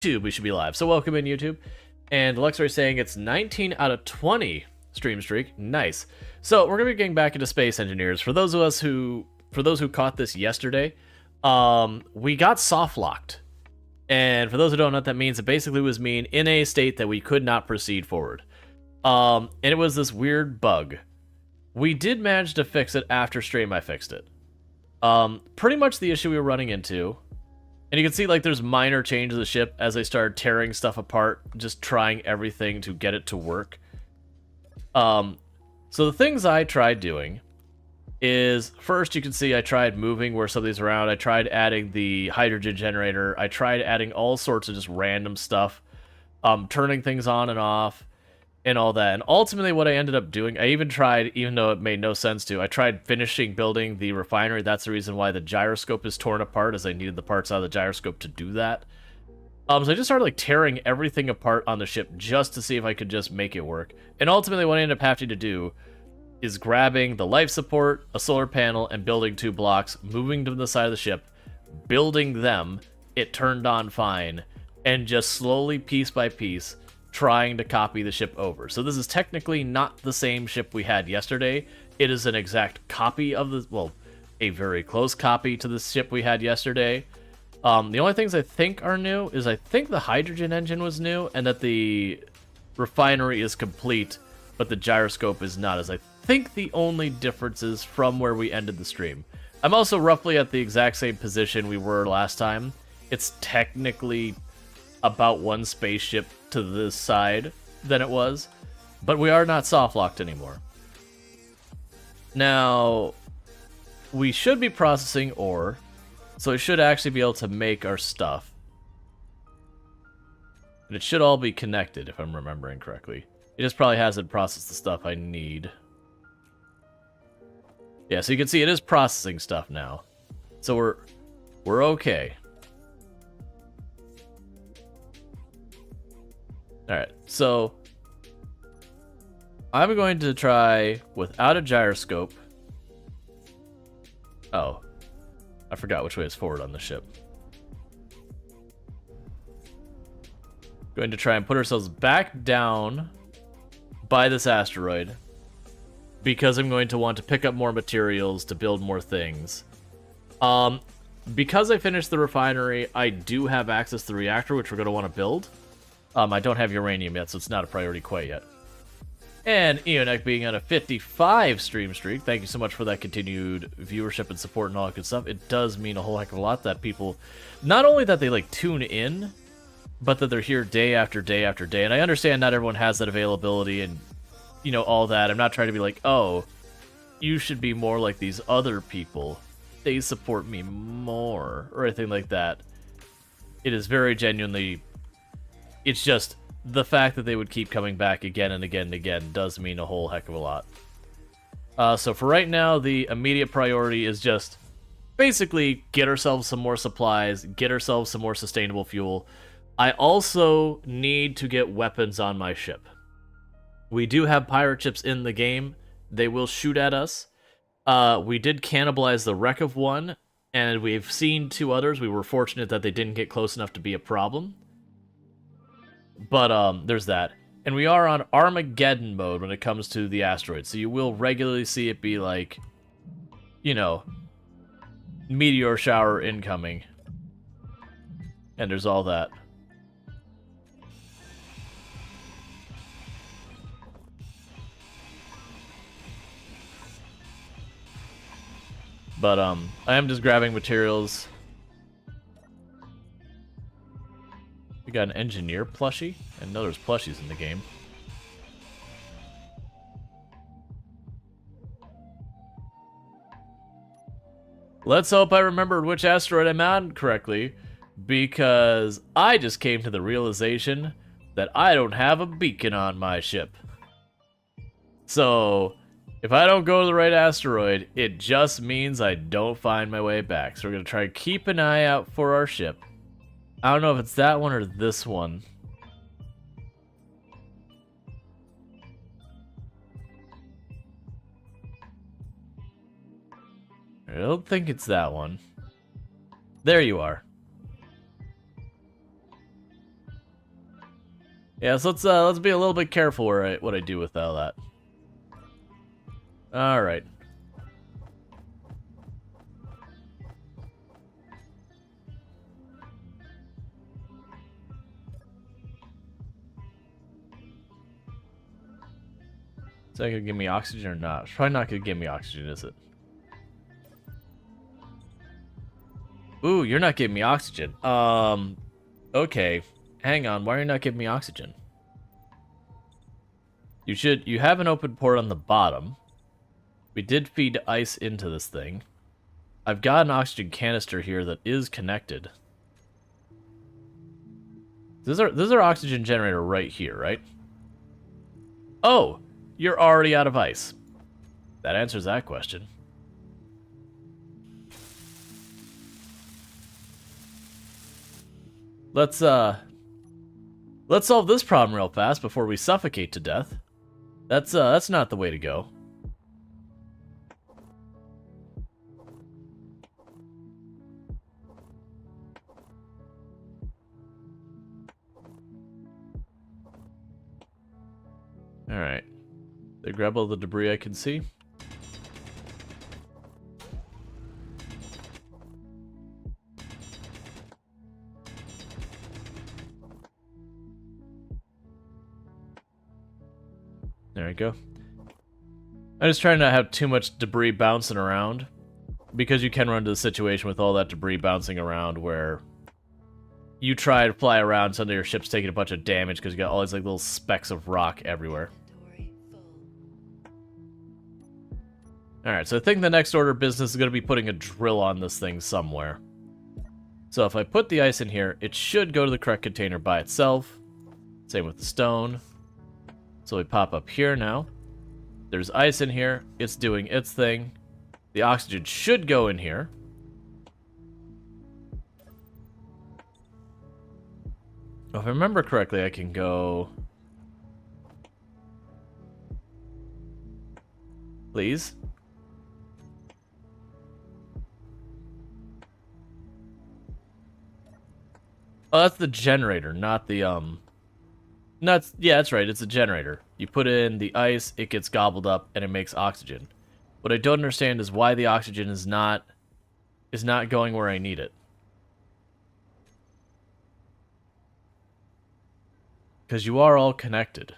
YouTube, we should be live. So welcome in YouTube. And Luxray saying it's 19 out of 20 stream streak. Nice. So we're gonna be getting back into Space Engineers. For those who caught this yesterday, we got Softlocked. And for those who don't know what that means, it basically was mean in a state that we could not proceed forward. And it was this weird bug. We did manage to fix it after stream. I fixed it. Pretty much the issue we were running into. And you can see, like, there's minor changes to the ship as they started tearing stuff apart, just trying everything to get it to work. So the things I tried doing is, first, you can see I tried moving where something's around. I tried adding the hydrogen generator. I tried adding all sorts of just random stuff, turning things on and off, and all that. And ultimately what I ended up doing, I even tried, even though it made no sense to, I tried finishing building the refinery. That's the reason why the gyroscope is torn apart, as I needed the parts out of the gyroscope to do that. So I just started like tearing everything apart on the ship just to see if I could just make it work. And ultimately what I ended up having to do is grabbing the life support, a solar panel, and building 2 blocks, moving to the side of the ship, building them, it turned on fine, and just slowly, piece by piece, trying to copy the ship over. So this is technically not the same ship we had yesterday. It is an exact copy of the, well, a very close copy to the ship we had yesterday. The only things I think are new is I think the hydrogen engine was new, and that the refinery is complete, but the gyroscope is not, as I think the only differences from where we ended the stream. I'm also roughly at the exact same position we were last time. It's technically about 1 spaceship to this side than it was, but we are not soft-locked anymore. Now, we should be processing ore, so we should actually be able to make our stuff. And it should all be connected, if I'm remembering correctly. It just probably hasn't processed the stuff I need. Yeah, so you can see it is processing stuff now. So we're okay. Alright, so I'm going to try without a gyroscope. Oh, I forgot which way is forward on the ship. Going to try and put ourselves back down by this asteroid, because I'm going to want to pick up more materials to build more things. Because I finished the refinery, I do have access to the reactor, which we're going to want to build. I don't have uranium yet, so it's not a priority quite yet. And Eonek being on a 55 stream streak, thank you so much for that continued viewership and support and all that good stuff. It does mean a whole heck of a lot that people, not only that they like tune in, but that they're here day after day after day. And I understand not everyone has that availability and, you know, all that. I'm not trying to be like, oh, you should be more like these other people. They support me more, or anything like that. It is very genuinely, it's just the fact that they would keep coming back again and again and again does mean a whole heck of a lot. So for right now, the immediate priority is just basically get ourselves some more supplies, get ourselves some more sustainable fuel. I also need to get weapons on my ship. We do have pirate ships in the game. They will shoot at us. We did cannibalize the wreck of one, and we've seen 2 others. We were fortunate that they didn't get close enough to be a problem. But there's that. And we are on Armageddon mode when it comes to the asteroid. So you will regularly see it be like, you know, meteor shower incoming. And there's all that. But I am just grabbing materials. We got an engineer plushie. I know there's plushies in the game. Let's hope I remembered which asteroid I'm on correctly, because I just came to the realization that I don't have a beacon on my ship. So if I don't go to the right asteroid, it just means I don't find my way back. So we're going to try to keep an eye out for our ship. I don't know if it's that one or this one. I don't think it's that one. There you are. Yeah, so let's be a little bit careful what I do with all that. All right. Is that gonna give me oxygen or not? It's probably not gonna give me oxygen, is it? Ooh, you're not giving me oxygen. Okay. Hang on, why are you not giving me oxygen? You have an open port on the bottom. We did feed ice into this thing. I've got an oxygen canister here that is connected. This is our oxygen generator right here, right? Oh, you're already out of ice. That answers that question. Let's solve this problem real fast before we suffocate to death. That's not the way to go. Alright. They grab all the debris I can see. There we go. I'm just trying not to have too much debris bouncing around, because you can run into the situation with all that debris bouncing around where you try to fly around, suddenly your ship's taking a bunch of damage because you got all these like little specks of rock everywhere. Alright, so I think the next order of business is going to be putting a drill on this thing somewhere. So if I put the ice in here, it should go to the correct container by itself. Same with the stone. So we pop up here now. There's ice in here. It's doing its thing. The oxygen should go in here. If I remember correctly, I can go... Please? Oh, that's the generator, not the, yeah, that's right, it's a generator. You put in the ice, it gets gobbled up, and it makes oxygen. What I don't understand is why the oxygen is not going where I need it. Because you are all connected.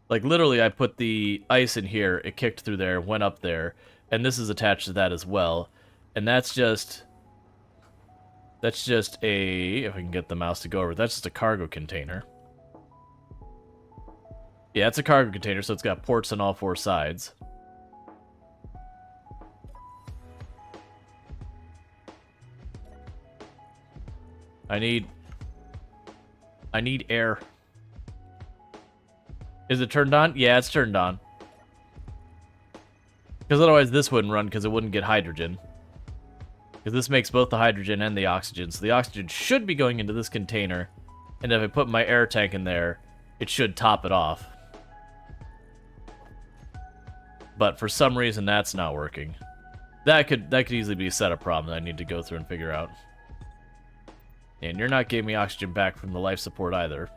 Like, literally, I put the ice in here, it kicked through there, went up there, and this is attached to that as well. And that's just a, if I can get the mouse to go over, that's just a cargo container. Yeah, it's a cargo container, so it's got ports on all four sides. I need air. Is it turned on? Yeah, it's turned on. Because otherwise this wouldn't run, because it wouldn't get hydrogen. Because this makes both the hydrogen and the oxygen. So the oxygen should be going into this container. And if I put my air tank in there, it should top it off. But for some reason, that's not working. That could easily be a setup problem that I need to go through and figure out. And you're not giving me oxygen back from the life support either.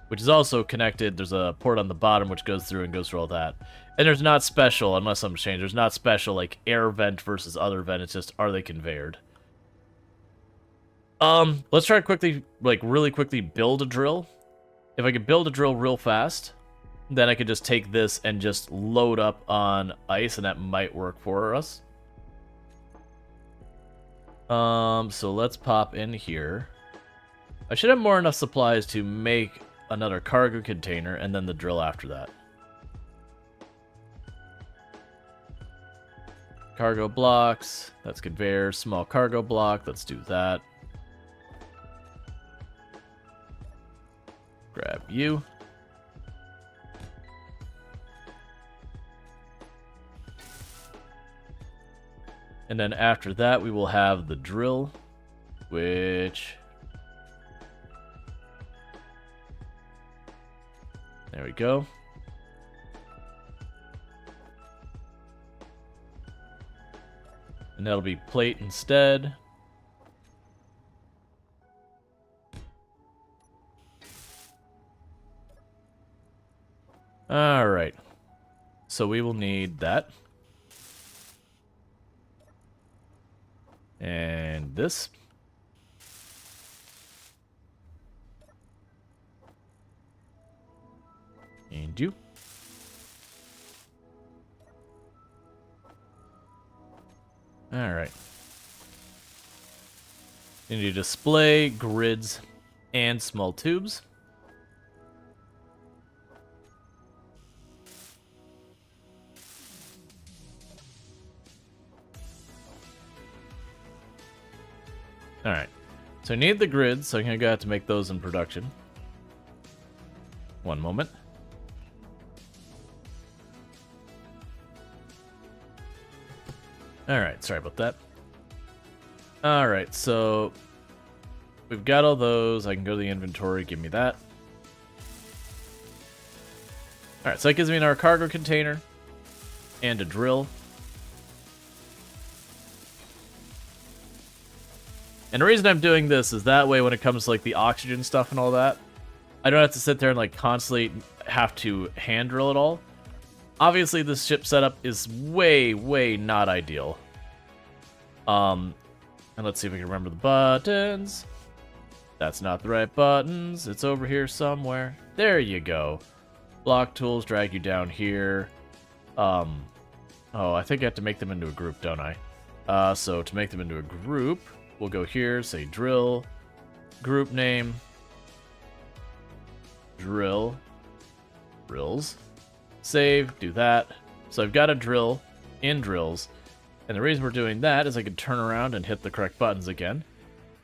Which is also connected. There's a port on the bottom which goes through all that. And there's not special, unless something's changed, there's not special, like, air vent versus other vent. It's just, are they conveyored? Let's try to quickly, like, really quickly build a drill. If I could build a drill real fast, then I could just take this and just load up on ice, and that might work for us. So let's pop in here. I should have more enough supplies to make another cargo container, and then the drill after that. Cargo blocks, that's conveyor. Small cargo block, let's do that. Grab you. And then after that, we will have the drill, which... There we go. And that'll be plate instead. Alright. So we will need that. And this. And you. Alright. You need to display grids and small tubes. Alright. So I need the grids, so I'm going to have to make those in production. One moment. Alright, sorry about that. Alright, so we've got all those. I can go to the inventory, give me that. Alright, so that gives me our cargo container and a drill. And the reason I'm doing this is that way when it comes to like the oxygen stuff and all that, I don't have to sit there and like constantly have to hand drill it all. Obviously, this ship setup is way, way not ideal. And let's see if we can remember the buttons. That's not the right buttons. It's over here somewhere. There you go. Block tools drag you down here. Oh, I think I have to make them into a group, don't I? So to make them into a group, we'll go here, say drill, group name, drill, drills. Save, do that. So I've got a drill in drills, and the reason we're doing that is I can turn around and hit the correct buttons again,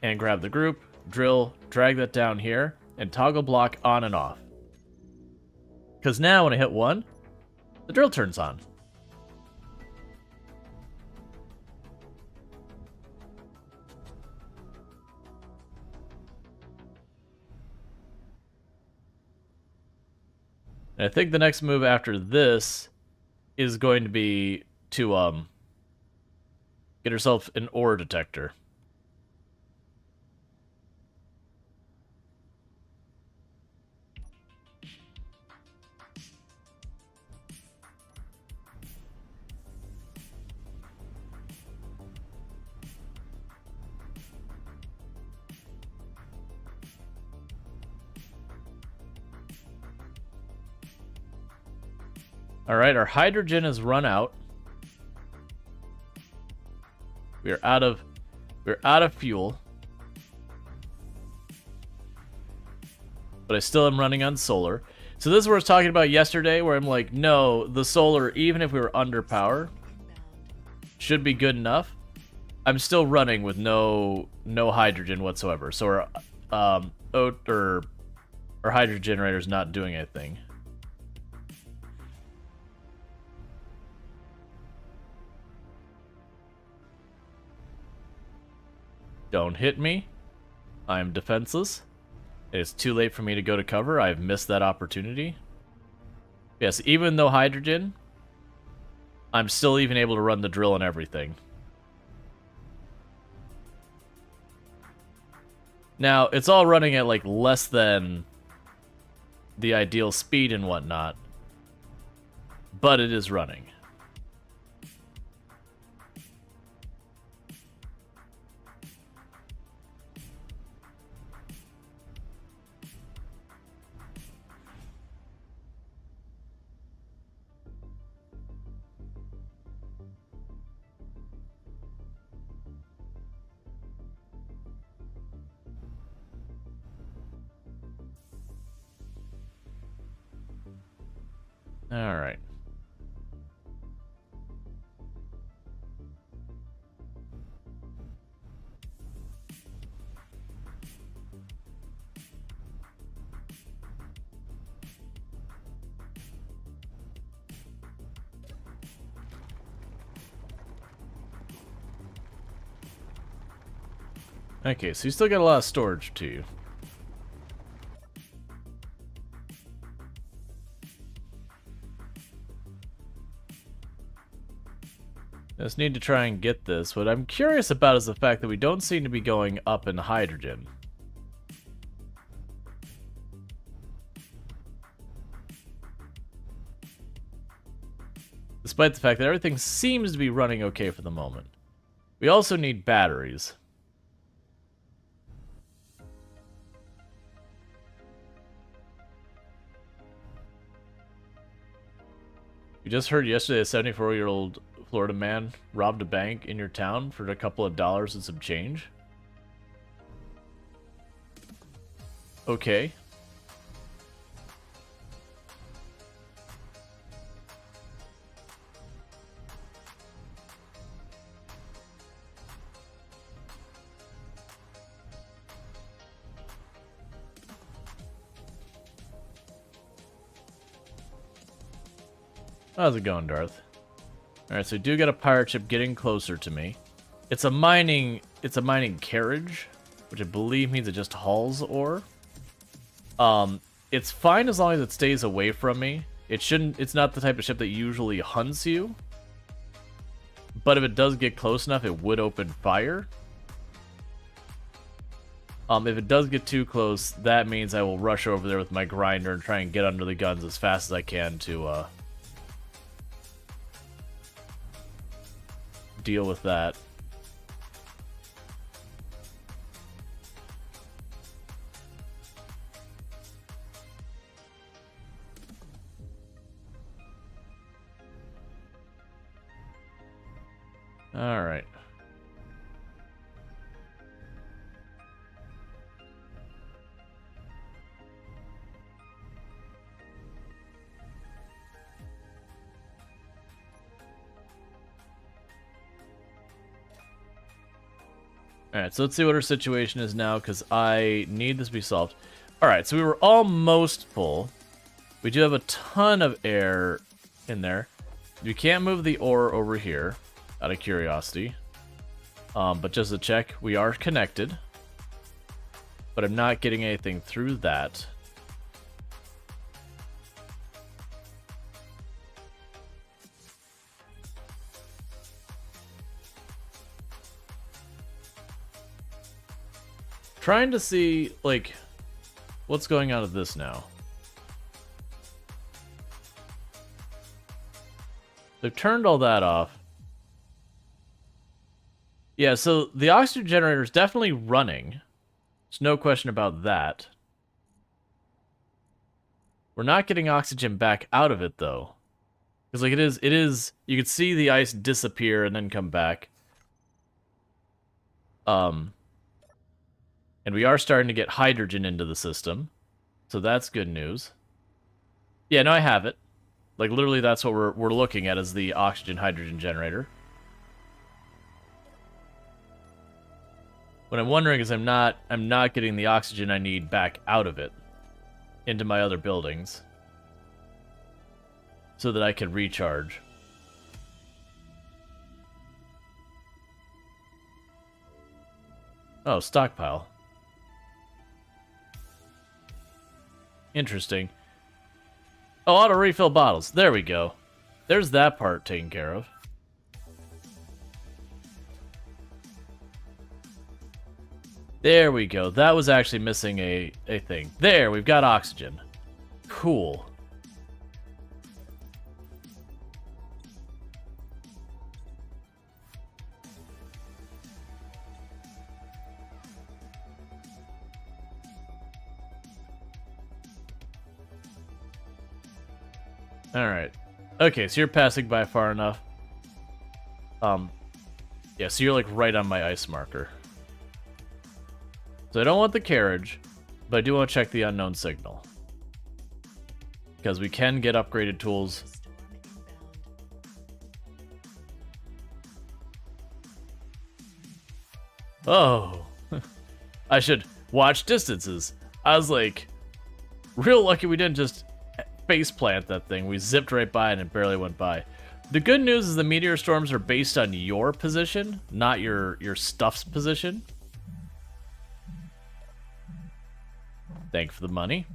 and grab the group, drill, drag that down here, and toggle block on and off. Because now when I hit 1, the drill turns on. And I think the next move after this is going to be to get herself an ore detector. Alright, our hydrogen has run out. We're out of fuel. But I still am running on solar. So this is what I was talking about yesterday, where I'm like, no, the solar, even if we were under power, should be good enough. I'm still running with no hydrogen whatsoever. So our hydrogen generator is not doing anything. Don't hit me. I'm defenseless. It's too late for me to go to cover. I've missed that opportunity. Yes, even though hydrogen, I'm still even able to run the drill and everything. Now, it's all running at like less than the ideal speed and whatnot, but it is running. All right. Okay, so you still got a lot of storage to you. I just need to try and get this. What I'm curious about is the fact that we don't seem to be going up in hydrogen. despite the fact that everything seems to be running okay for the moment. We also need batteries. You just heard yesterday a 74-year-old Florida man robbed a bank in your town for a couple of dollars and some change? Okay. How's it going, Darth? Alright, so we do get a pirate ship getting closer to me. It's a mining carriage, which I believe means it just hauls ore. It's fine as long as it stays away from me. It's not the type of ship that usually hunts you. But if it does get close enough, it would open fire. If it does get too close, that means I will rush over there with my grinder and try and get under the guns as fast as I can to, deal with that. All right. Alright, so let's see what our situation is now, because I need this to be solved. Alright, so we were almost full. We do have a ton of air in there. You can't move the ore over here, out of curiosity. But just to check, we are connected. But I'm not getting anything through that. Trying to see, like, what's going on with this now. They've turned all that off. Yeah, so the oxygen generator is definitely running. There's no question about that. We're not getting oxygen back out of it, though. Because, like, it is, you could see the ice disappear and then come back. And we are starting to get hydrogen into the system. So that's good news. Yeah, no, I have it. Like, literally, that's what we're looking at, is the oxygen-hydrogen generator. What I'm wondering is I'm not getting the oxygen I need back out of it into my other buildings so that I can recharge. Oh, stockpile. Interesting. Oh, auto refill bottles. There we go. There's that part taken care of. There we go. That was actually missing a thing. There, we've got oxygen. Cool. Alright. Okay, so you're passing by far enough. Yeah, so you're like right on my ice marker. So I don't want the carriage, but I do want to check the unknown signal. Because we can get upgraded tools. Oh. I should watch distances. I was like, real lucky we didn't just face plant that thing. We zipped right by it and it barely went by. The good news is the meteor storms are based on your position, not your stuff's position. Thank you for the money.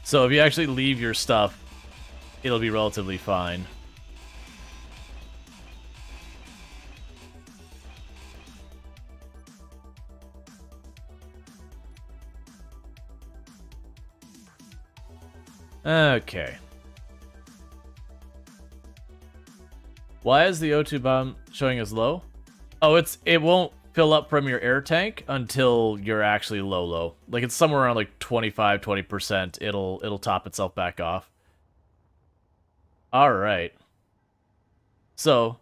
So if you actually leave your stuff, it'll be relatively fine. Okay. Why is the O2 bomb showing as low? Oh, it won't fill up from your air tank until you're actually low. Like it's somewhere around like 25-20%. It'll top itself back off. All right. So,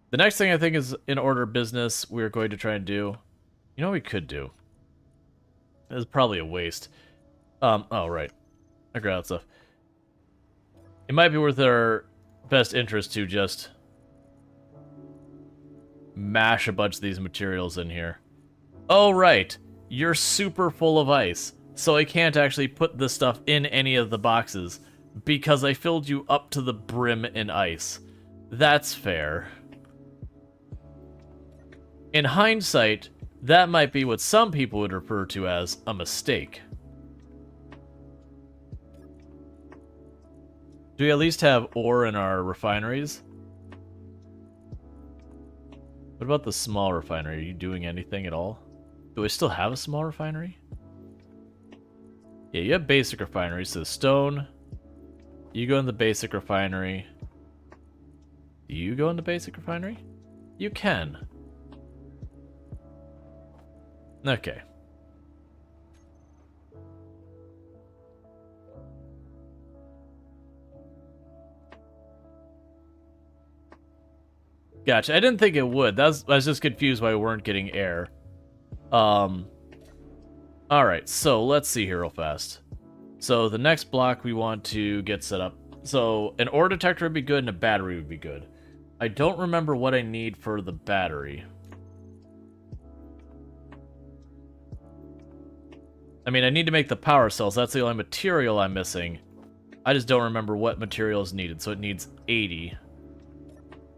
the next thing I think is in order of business we're going to try and do. You know what we could do? It's probably a waste. Oh right. I grabbed that stuff. It might be worth our best interest to just mash a bunch of these materials in here. Oh, right. You're super full of ice, so I can't actually put this stuff in any of the boxes because I filled you up to the brim in ice. That's fair. In hindsight, that might be what some people would refer to as a mistake. Do we at least have ore in our refineries? What about the small refinery? Are you doing anything at all? Do I still have a small refinery? Yeah, you have basic refinery, so stone. You go in the basic refinery. Do you go in the basic refinery? You can. Okay. Gotcha. I didn't think it would. I was just confused why we weren't getting air. Alright, so let's see here real fast. So the next block we want to get set up. So an ore detector would be good and a battery would be good. I don't remember what I need for the battery. I mean, I need to make the power cells. That's the only material I'm missing. I just don't remember what material is needed. So it needs 80.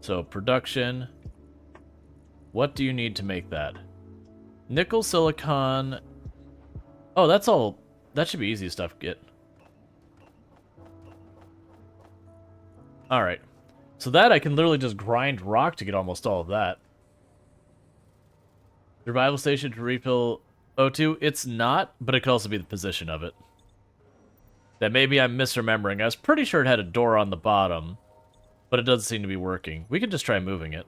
So production. What do you need to make that? Nickel, silicon. Oh, that's all. That should be easy stuff to get. Alright. So that I can literally just grind rock to get almost all of that. Survival station to refill O2. It's not, but it could also be the position of it. That maybe I'm misremembering. I was pretty sure it had a door on the bottom, but it doesn't seem to be working. We can just try moving it.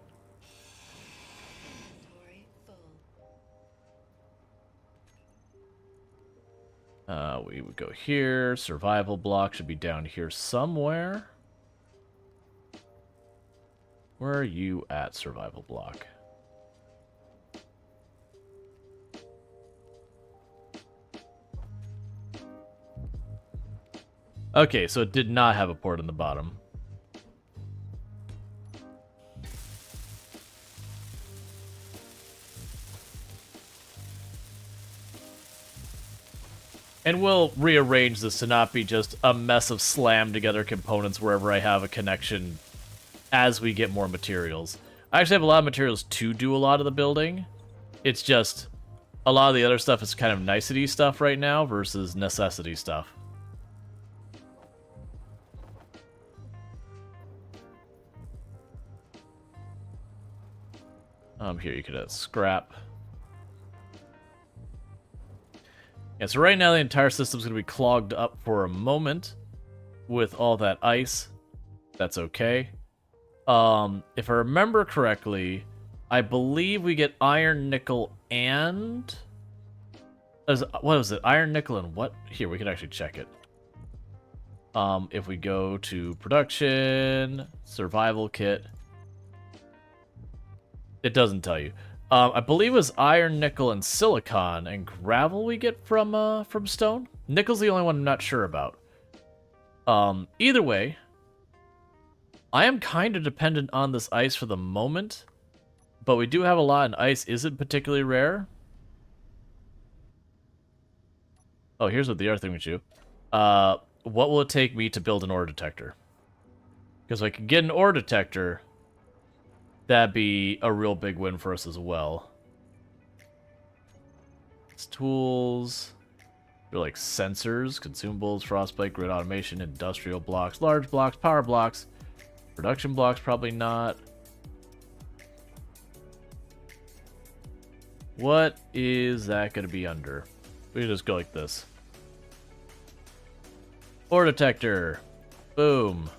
We would go here. Survival block should be down here somewhere. Where are you at, survival block? Okay, so it did not have a port in the bottom. And we'll rearrange this to not be just a mess of slammed together components wherever I have a connection as we get more materials. I actually have a lot of materials to do a lot of the building. It's just a lot of the other stuff is kind of nicety stuff right now versus necessity stuff. Here you could have scrap. Yeah, so right now the entire system's going to be clogged up for a moment with all that ice. That's okay. If I remember correctly, I believe we get iron, nickel, and... what was it? Iron, nickel, and what? Here, we can actually check it. If we go to production, survival kit, it doesn't tell you. I believe it was iron, nickel, and silicon, and gravel we get from stone. Nickel's the only one I'm not sure about. Either way, I am kind of dependent on this ice for the moment, but we do have a lot, and ice isn't particularly rare. Oh, here's what the other thing we do. What will it take me to build an ore detector? Because if I can get an ore detector, that'd be a real big win for us as well. It's tools. They're like sensors, consumables, frostbite, grid automation, industrial blocks, large blocks, power blocks, production blocks, probably not. What is that going to be under? We can just go like this. Ore detector. Boom.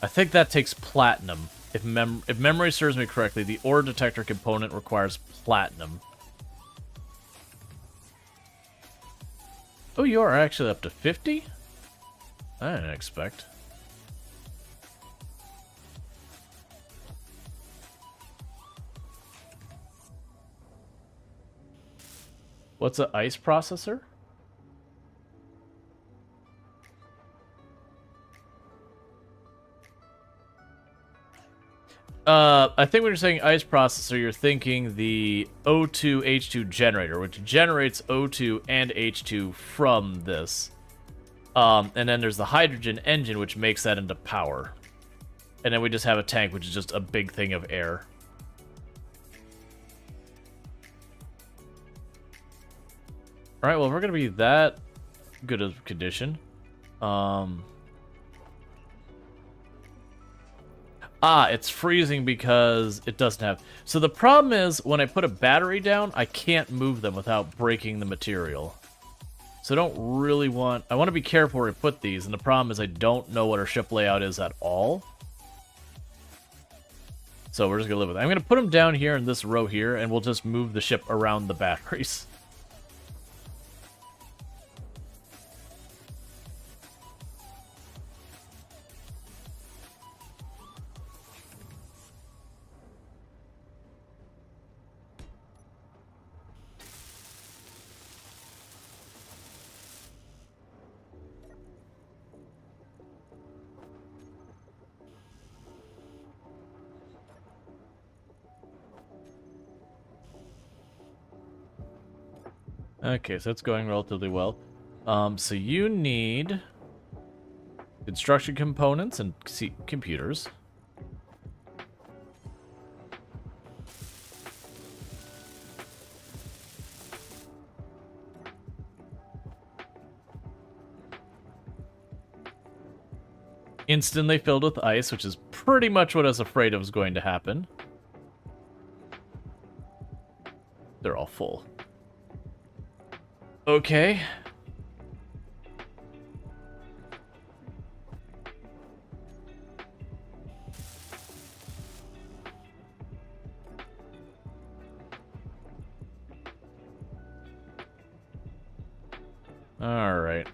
I think that takes platinum. If memory serves me correctly, the ore detector component requires platinum. Oh, you are actually up to 50? I didn't expect. What's an ice processor? I think when you're saying ice processor, you're thinking the O2H2 generator, which generates O2 and H2 from this. And then there's the hydrogen engine, which makes that into power. And then we just have a tank, which is just a big thing of air. Alright, well, if we're going to be that good of condition. It's freezing because it doesn't have... So the problem is, when I put a battery down, I can't move them without breaking the material. So I don't really want... I want to be careful where I put these, and the problem is I don't know what our ship layout is at all. So we're just going to live with it. I'm going to put them down here in this row here, and we'll just move the ship around the batteries. Okay, so it's going relatively well. So you need construction components and computers. Instantly filled with ice, which is pretty much what I was afraid of was going to happen. They're all full. Okay. All right.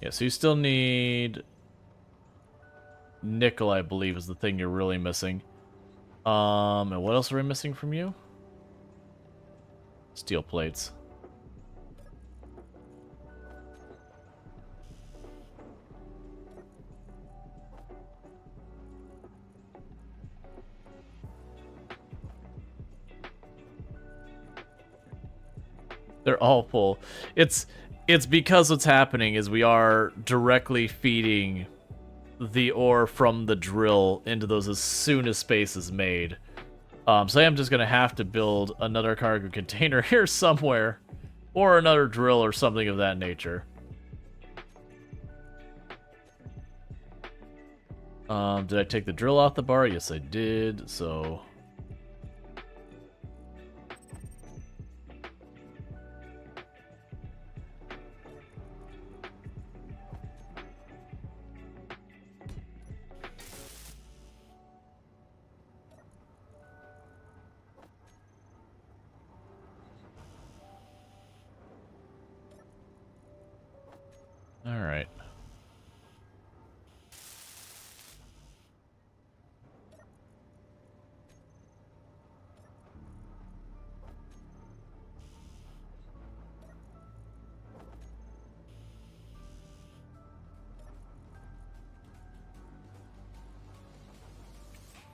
Yeah, so you still need nickel, I believe, is the thing you're really missing. And what else are we missing from you? Steel plates. They're all full. It's because what's happening is we are directly feeding the ore from the drill into those as soon as space is made. So I am just going to have to build another cargo container here somewhere, or another drill or something of that nature. Did I take the drill off the bar? Yes, I did, so... Alright.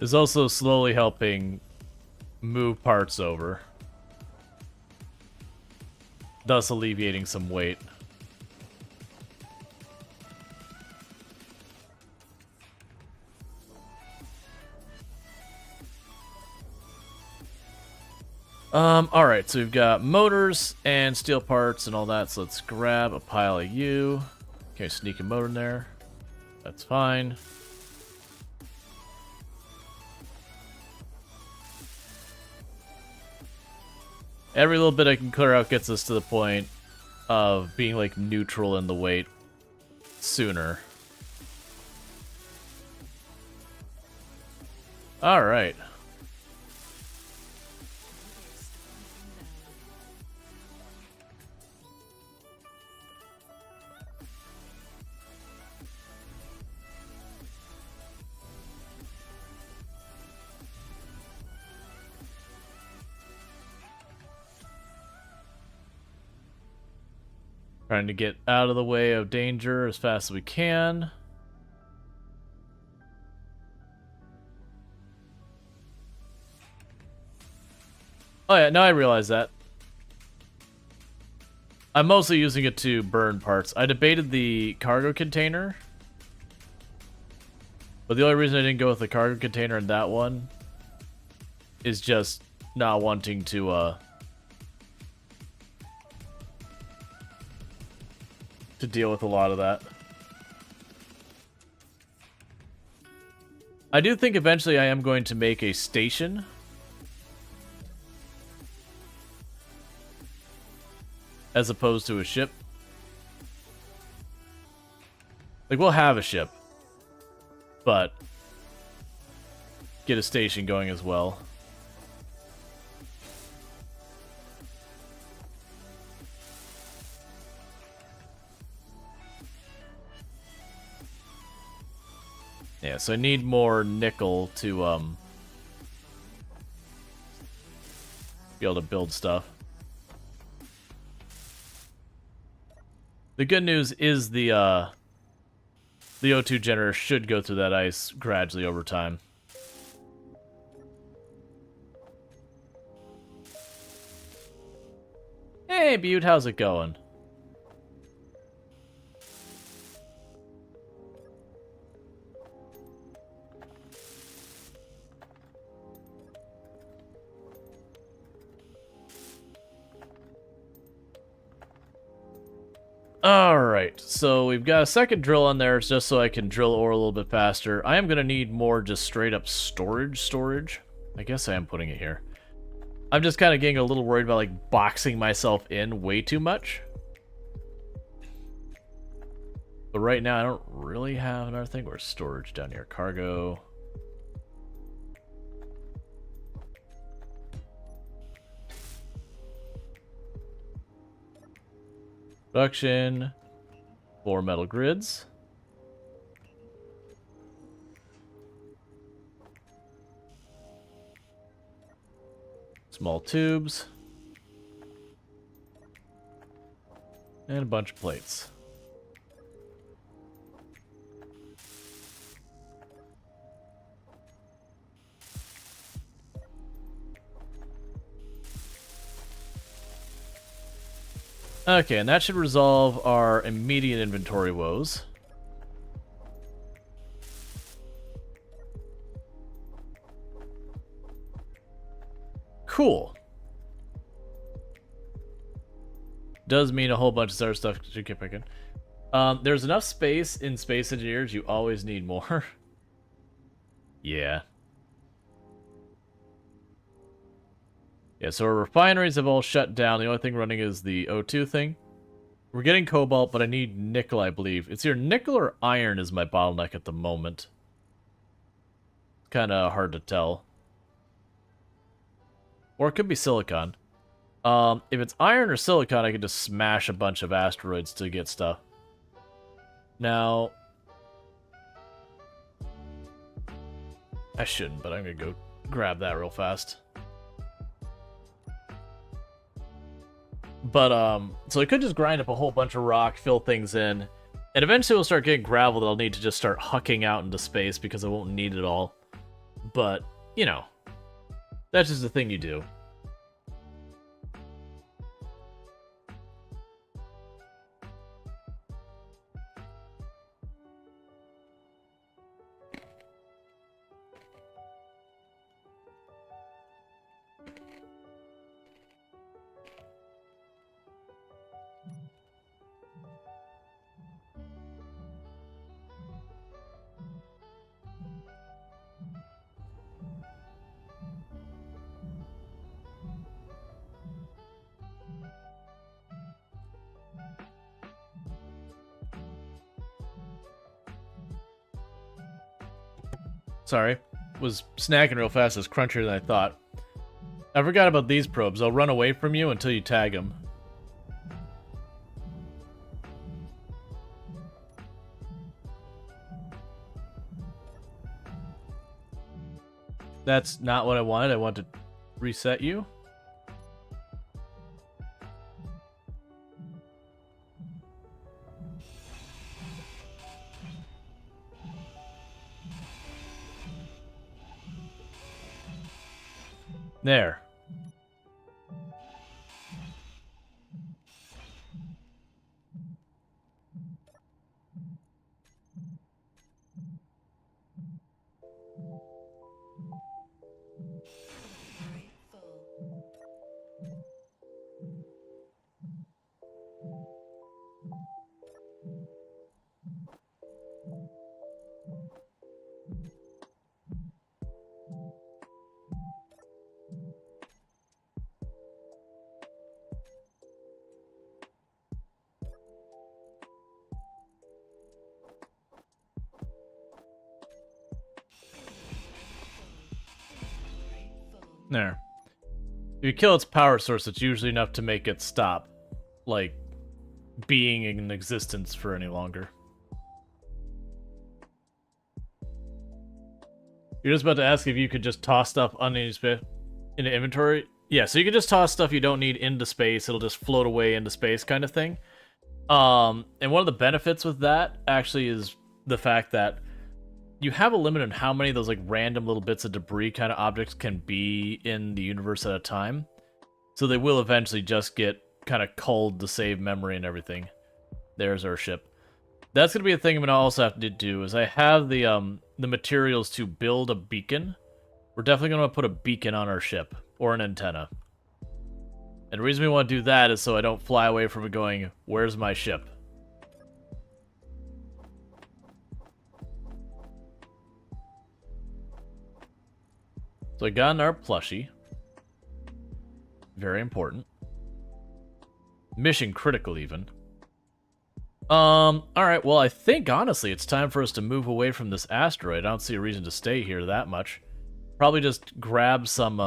Is also slowly helping move parts over, thus alleviating some weight. Alright, so we've got motors and steel parts and all that, so let's grab a pile of you. Okay, sneak a motor in there. That's fine. Every little bit I can clear out gets us to the point of being, like, neutral in the weight sooner. Alright. Trying to get out of the way of danger as fast as we can. Oh yeah, now I realize that. I'm mostly using it to burn parts. I debated the cargo container, but the only reason I didn't go with the cargo container in that one is just not wanting to deal with a lot of that. I do think eventually I am going to make a station. As opposed to a ship. Like, we'll have a ship. But get a station going as well. Yeah, so I need more nickel to be able to build stuff. The good news is the O2 generator should go through that ice gradually over time. Hey, Butte, how's it going? Alright, so we've got a second drill on there just so I can drill ore a little bit faster. I am going to need more just straight up storage. I guess I am putting it here. I'm just kind of getting a little worried about, like, boxing myself in way too much. But right now I don't really have another thing. Where's storage down here? Cargo. Production. 4 metal grids. Small tubes. And a bunch of plates. Okay, and that should resolve our immediate inventory woes. Cool. Does mean a whole bunch of other stuff to keep picking. There's enough space in Space Engineers, you always need more. Yeah. Yeah, so our refineries have all shut down. The only thing running is the O2 thing. We're getting cobalt, but I need nickel, I believe. It's either nickel or iron is my bottleneck at the moment. Kind of hard to tell. Or it could be silicon. If it's iron or silicon, I can just smash a bunch of asteroids to get stuff. Now, I shouldn't, but I'm gonna go grab that real fast. But, so I could just grind up a whole bunch of rock, fill things in, and eventually we'll start getting gravel that I'll need to just start hucking out into space because I won't need it all. But, you know, that's just the thing you do. Sorry. Was snacking real fast. It's crunchier than I thought. I forgot about these probes. They'll run away from you until you tag them. That's not what I wanted. I want to reset you. There. There. If you kill its power source, it's usually enough to make it stop, like, being in existence for any longer. You're just about to ask if you could just toss stuff into inventory? Yeah, so you can just toss stuff you don't need into space. It'll just float away into space kind of thing. And one of the benefits with that actually is the fact that you have a limit on how many of those like random little bits of debris kind of objects can be in the universe at a time. So they will eventually just get kind of culled to save memory and everything. There's our ship. That's going to be a thing I'm going to also have to do is I have the materials to build a beacon. We're definitely going to put a beacon on our ship or an antenna. And the reason we want to do that is so I don't fly away from it going, where's my ship? So I got an our plushie. Very important. Mission critical, even. Alright, well, I think, honestly, it's time for us to move away from this asteroid. I don't see a reason to stay here that much. Probably just grab some,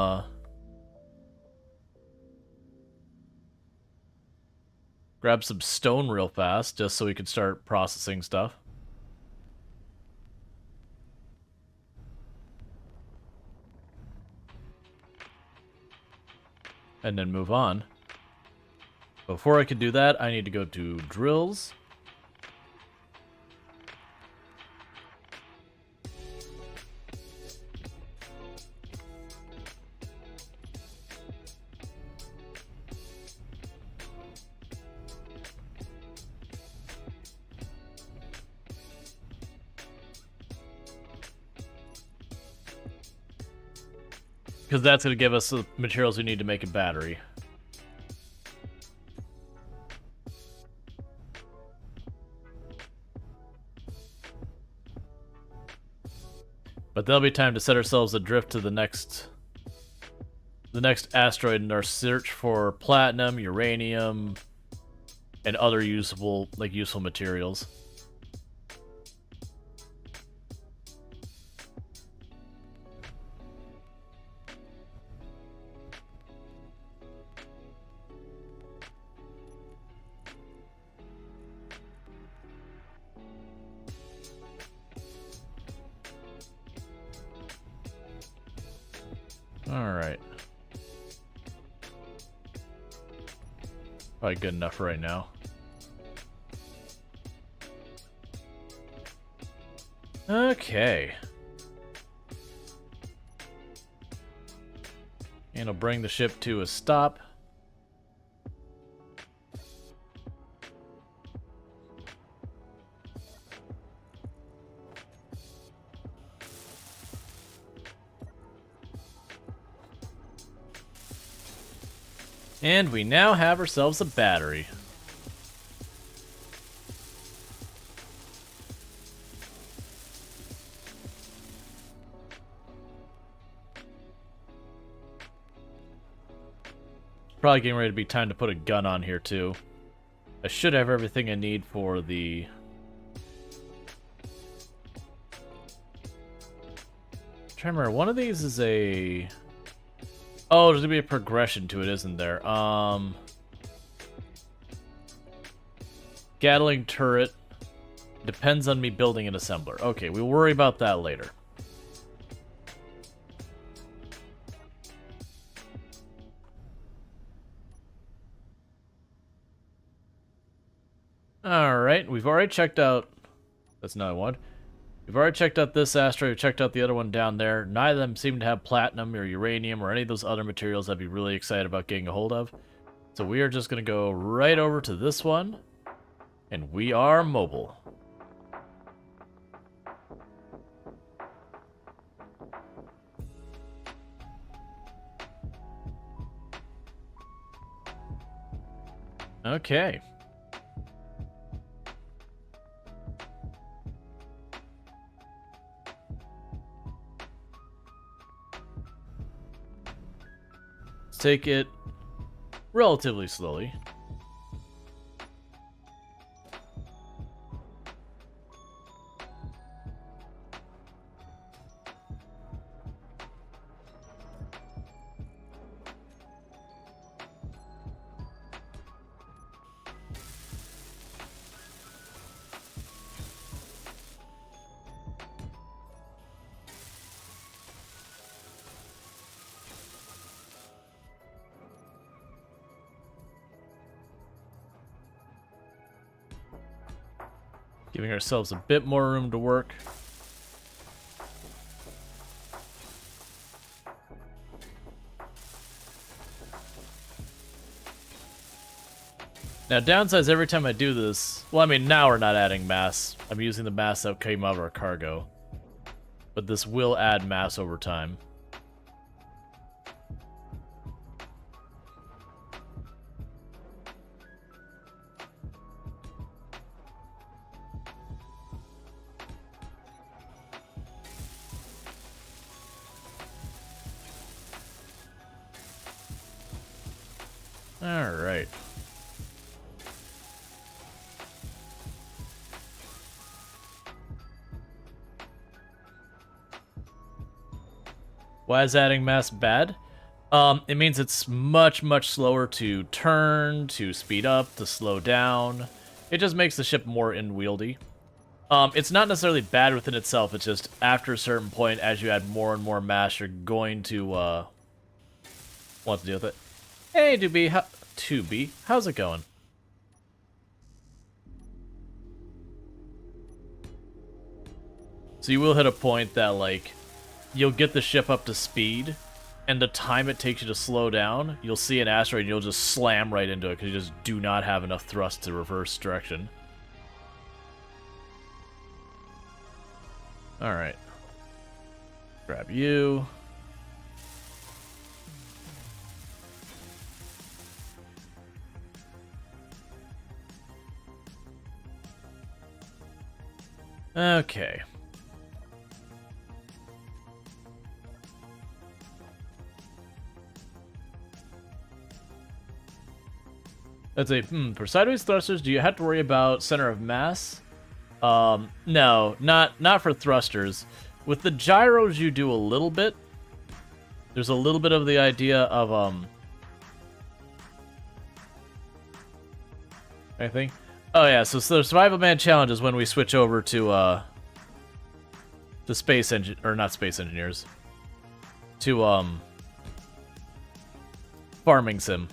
grab some stone real fast, just so we can start processing stuff. And then move on. Before I can do that, I need to go to drills. Because that's going to give us the materials we need to make a battery. But there'll be time to set ourselves adrift to the next asteroid in our search for platinum, uranium, and other useful materials. Alright. Probably good enough right now. Okay. And I'll bring the ship to a stop. And we now have ourselves a battery. Probably getting ready to be time to put a gun on here too. I should have everything I need for the trying to remember. One of these is a... Oh, there's gonna be a progression to it, isn't there? Gatling turret. Depends on me building an assembler. Okay, we'll worry about that later. Alright, we've already checked out... That's not one. We've already checked out this asteroid, we've checked out the other one down there. Neither of them seem to have platinum or uranium or any of those other materials I'd be really excited about getting a hold of. So we are just going to go right over to this one. And we are mobile. Okay. Let's take it relatively slowly. Giving ourselves a bit more room to work. Now, downsides every time I do this... Well, I mean, now we're not adding mass. I'm using the mass that came out of our cargo. But this will add mass over time. Alright. Why is adding mass bad? It means it's much, much slower to turn, to speed up, to slow down. It just makes the ship more unwieldy. It's not necessarily bad within itself, it's just after a certain point, as you add more and more mass, you're going to want to deal with it. Hey, 2B, how's it going? So you will hit a point that, like, you'll get the ship up to speed, and the time it takes you to slow down, you'll see an asteroid and you'll just slam right into it because you just do not have enough thrust to reverse direction. Alright. Grab you. Okay. Let's say, for sideways thrusters, do you have to worry about center of mass? No, not for thrusters. With the gyros, you do a little bit. There's a little bit of the idea of, I think. Oh yeah, so the survival man challenge is when we switch over to space engine, or not space engineers, to farming sim.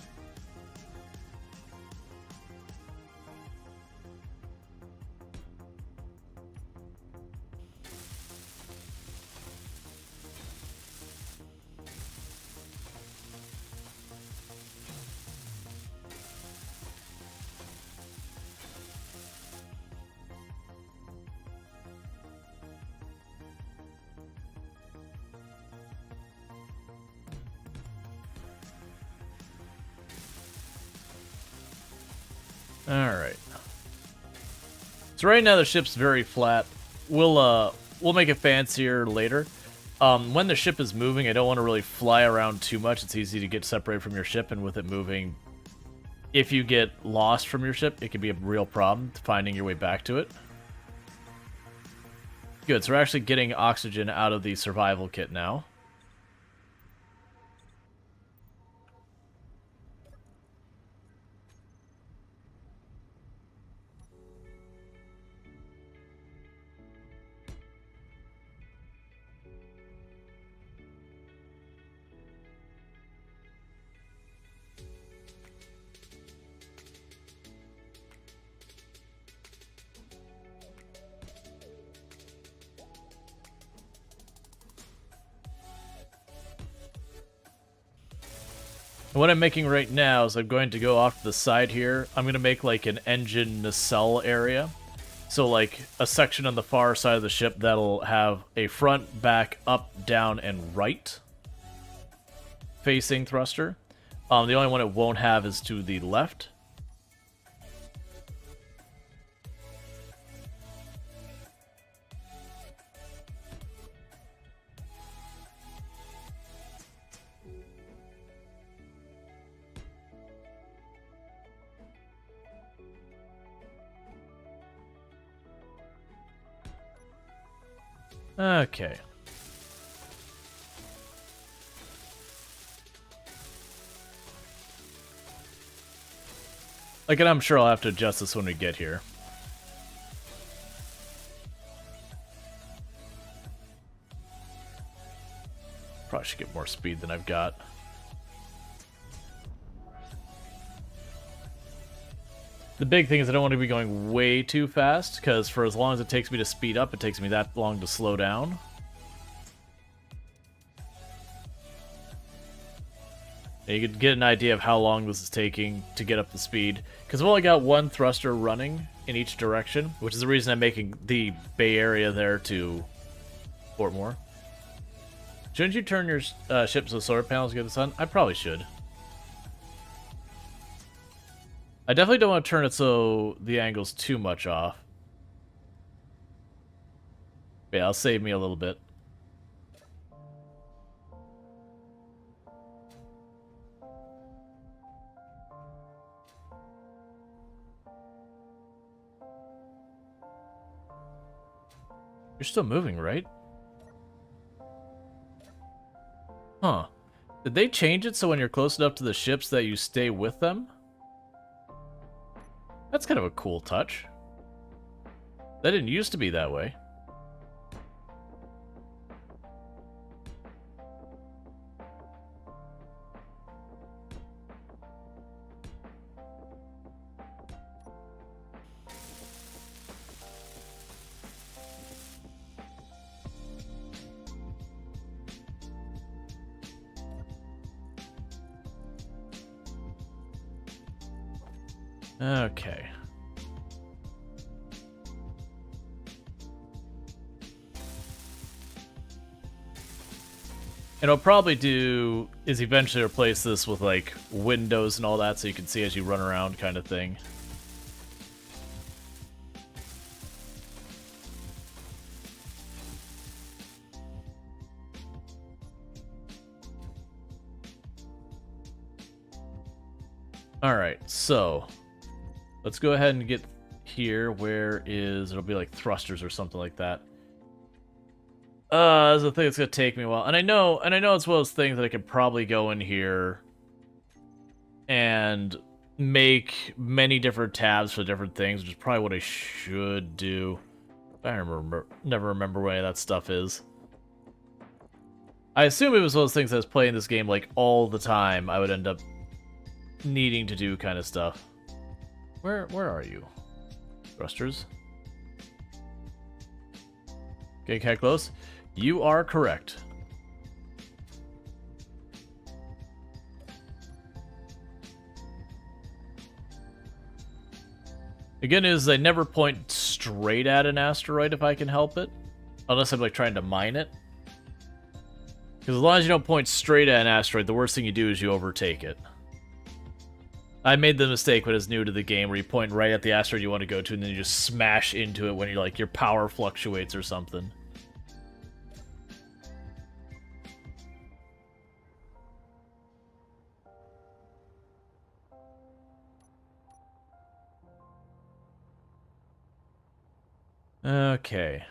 Alright. So right now the ship's very flat. We'll make it fancier later. When the ship is moving, I don't want to really fly around too much. It's easy to get separated from your ship, and with it moving, if you get lost from your ship, it can be a real problem finding your way back to it. Good, so we're actually getting oxygen out of the survival kit now. What I'm making right now is I'm going to go off to the side here. I'm going to make like an engine nacelle area. So like a section on the far side of the ship that'll have a front, back, up, down, and right facing thruster. The only one it won't have is to the left. Okay. Like, and I'm sure I'll have to adjust this when we get here. Probably should get more speed than I've got. The big thing is I don't want to be going way too fast, because for as long as it takes me to speed up, it takes me that long to slow down. And you could get an idea of how long this is taking to get up the speed, because I've only got one thruster running in each direction, which is the reason I'm making the Bay Area there to Portmore. Shouldn't you turn your ship so solar panels get the sun? I probably should. I definitely don't want to turn it so the angle's too much off. Yeah, it'll save me a little bit. You're still moving, right? Huh. Did they change it so when you're close enough to the ships that you stay with them? That's kind of a cool touch. That didn't used to be that way. Okay. And I'll probably do is eventually replace this with like windows and all that so you can see as you run around kind of thing. Alright, so let's go ahead and get here. Where is it'll be like thrusters or something like that. That's the thing that's gonna take me a while. And I know it's one of those things that I could probably go in here and make many different tabs for different things, which is probably what I should do. I never remember where that stuff is. I assume it was one of those things that I was playing this game like all the time. I would end up needing to do kind of stuff. Where are you? Thrusters? Okay, kind of close. You are correct. The good news is I never point straight at an asteroid if I can help it. Unless I'm like trying to mine it. Because as long as you don't point straight at an asteroid, the worst thing you do is you overtake it. I made the mistake when it's new to the game where you point right at the asteroid you want to go to and then you just smash into it when you're like your power fluctuates or something. Okay.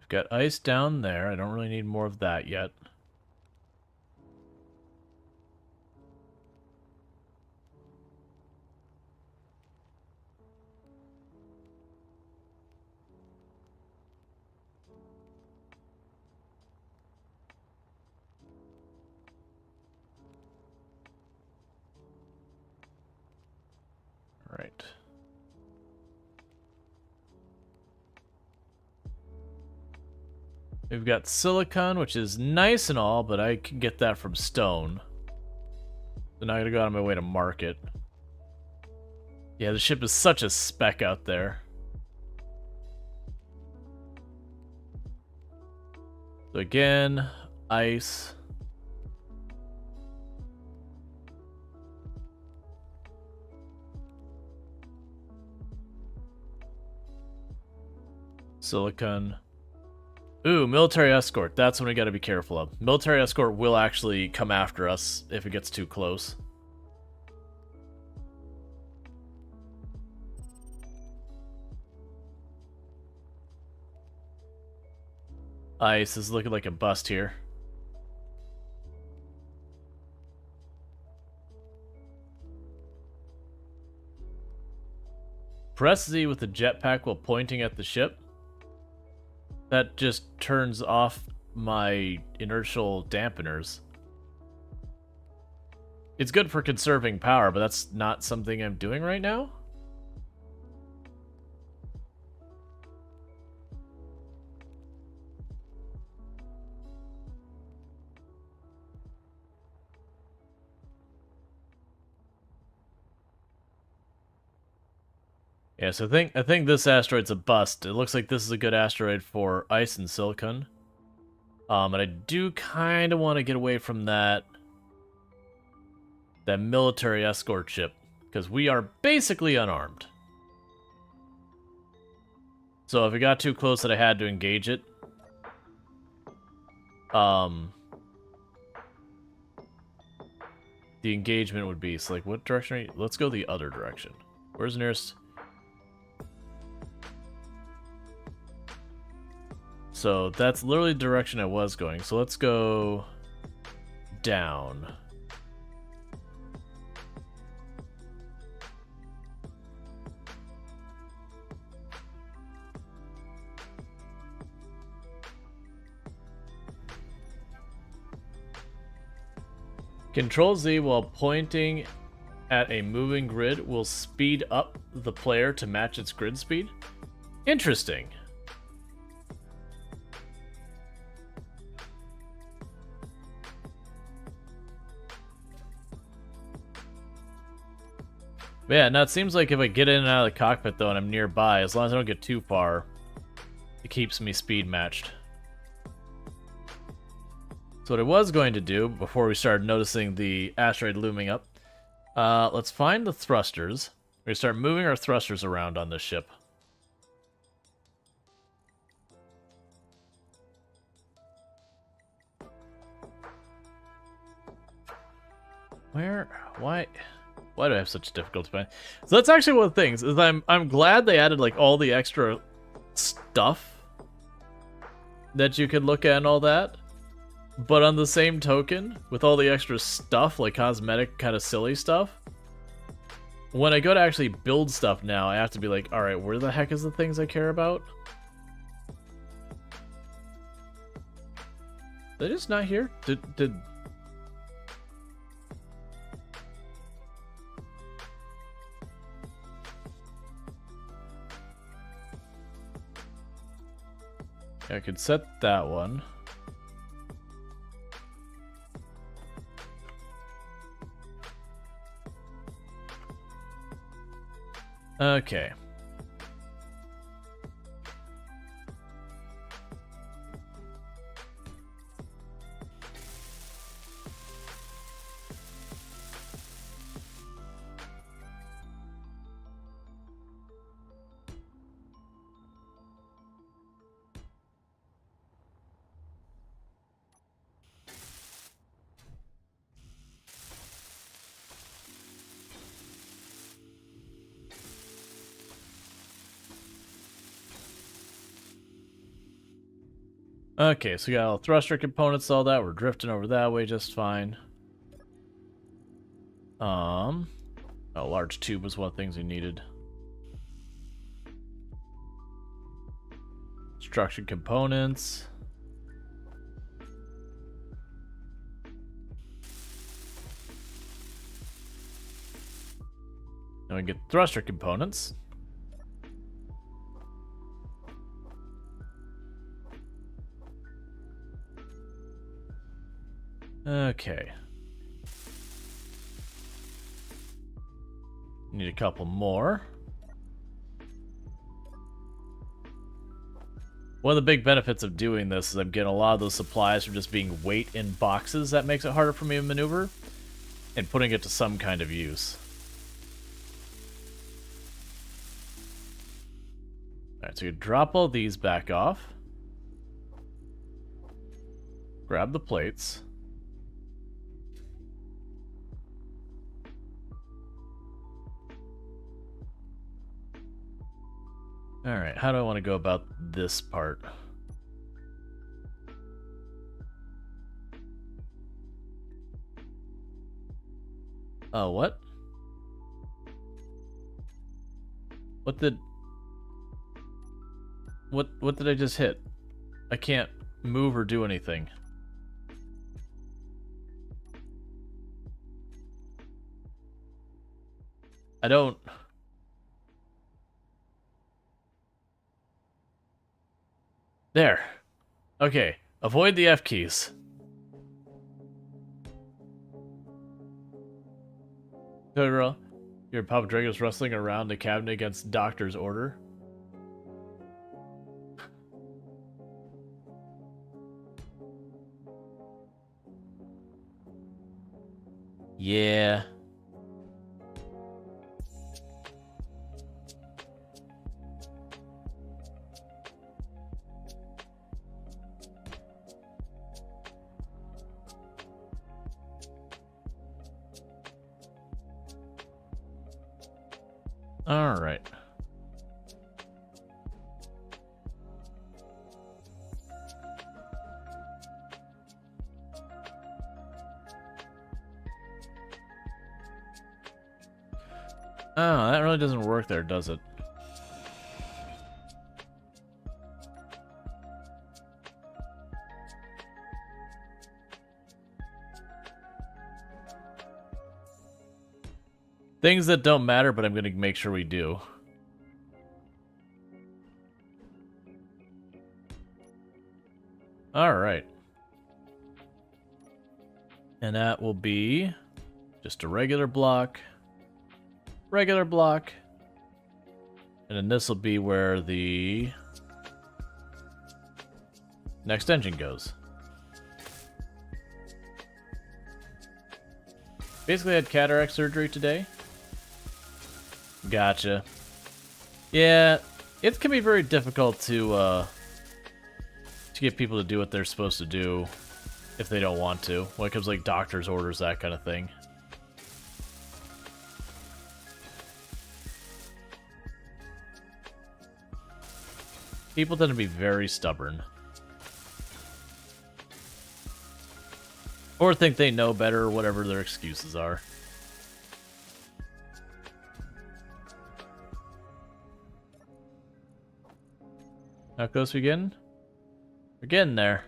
got ice down there. I don't really need more of that yet. All right. We've got silicon, which is nice and all, but I can get that from stone. So now I gotta go out of my way to market. Yeah, the ship is such a speck out there. So again, ice. Silicon. Ooh, military escort. That's when we gotta be careful of. Military escort will actually come after us if it gets too close. Ice is looking like a bust here. Press Z with the jetpack while pointing at the ship. That just turns off my inertial dampeners. It's good for conserving power, but that's not something I'm doing right now. Yeah, so I think this asteroid's a bust. It looks like this is a good asteroid for ice and silicon. And I do kind of want to get away from that military escort ship, because we are basically unarmed. So if it got too close that I had to engage it, the engagement would be, so like, what direction are you? Let's go the other direction. Where's the nearest? So that's literally the direction I was going. So let's go down. Control Z while pointing at a moving grid will speed up the player to match its grid speed. Interesting. But yeah, now it seems like if I get in and out of the cockpit though and I'm nearby, as long as I don't get too far, it keeps me speed matched. So what I was going to do before we started noticing the asteroid looming up, let's find the thrusters. We're going to start moving our thrusters around on this ship. Why do I have such difficulty finding? So that's actually one of the things, is I'm glad they added like all the extra stuff that you could look at and all that. But on the same token, with all the extra stuff, like cosmetic kind of silly stuff, when I go to actually build stuff now, I have to be like, alright, where the heck is the things I care about? They're just not here? Did... I could set that one. Okay. Okay, so we got all thruster components, all that. We're drifting over that way just fine. A large tube was one of the things we needed. Structured components. Now we get thruster components. Okay. Need a couple more. One of the big benefits of doing this is I'm getting a lot of those supplies from just being weight in boxes. That makes it harder for me to maneuver, and putting it to some kind of use. Alright, so you drop all these back off. Grab the plates. Alright, how do I want to go about this part? Oh, what? What did I just hit? I can't move or do anything. I don't... There. Okay. Avoid the F keys. Girl, your Papa Drago's wrestling around the cabinet against doctor's order. Yeah. All right. Oh, that really doesn't work there, does it? Things that don't matter, but I'm going to make sure we do. All right. And that will be just a regular block. Regular block. And then this will be where the next engine goes. Basically had cataract surgery today. Gotcha. Yeah, it can be very difficult to get people to do what they're supposed to do if they don't want to. When it comes to, like, doctor's orders, that kind of thing. People tend to be very stubborn. Or think they know better, whatever their excuses are. How close we getting? We're getting there.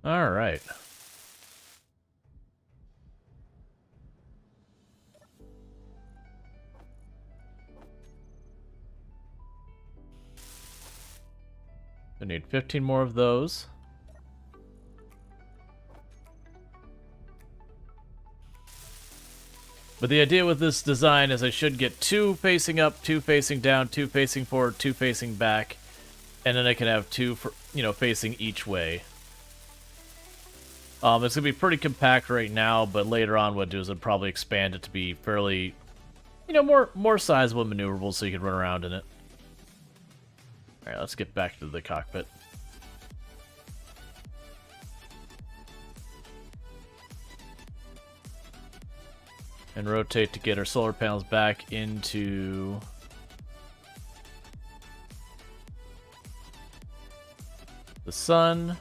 All right. I need 15 more of those. But the idea with this design is I should get 2 facing up, 2 facing down, 2 facing forward, 2 facing back, and then I can have 2 for, facing each way. It's gonna be pretty compact right now, but later on what I'd do is I'd probably expand it to be fairly, more sizable and maneuverable so you can run around in it. Alright, let's get back to the cockpit. And rotate to get our solar panels back into the sun.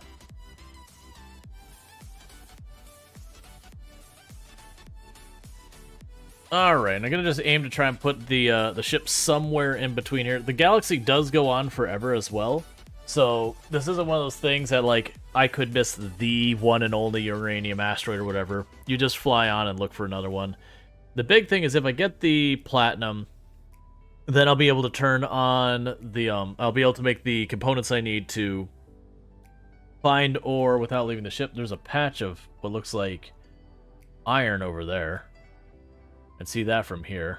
Alright, I'm gonna just aim to try and put the ship somewhere in between here. The galaxy does go on forever as well, so this isn't one of those things that, like, I could miss the one and only uranium asteroid or whatever. You just fly on and look for another one. The big thing is if I get the platinum, then I'll be able to turn on the, I'll be able to make the components I need to find ore without leaving the ship. There's a patch of what looks like iron over there. And see that from here.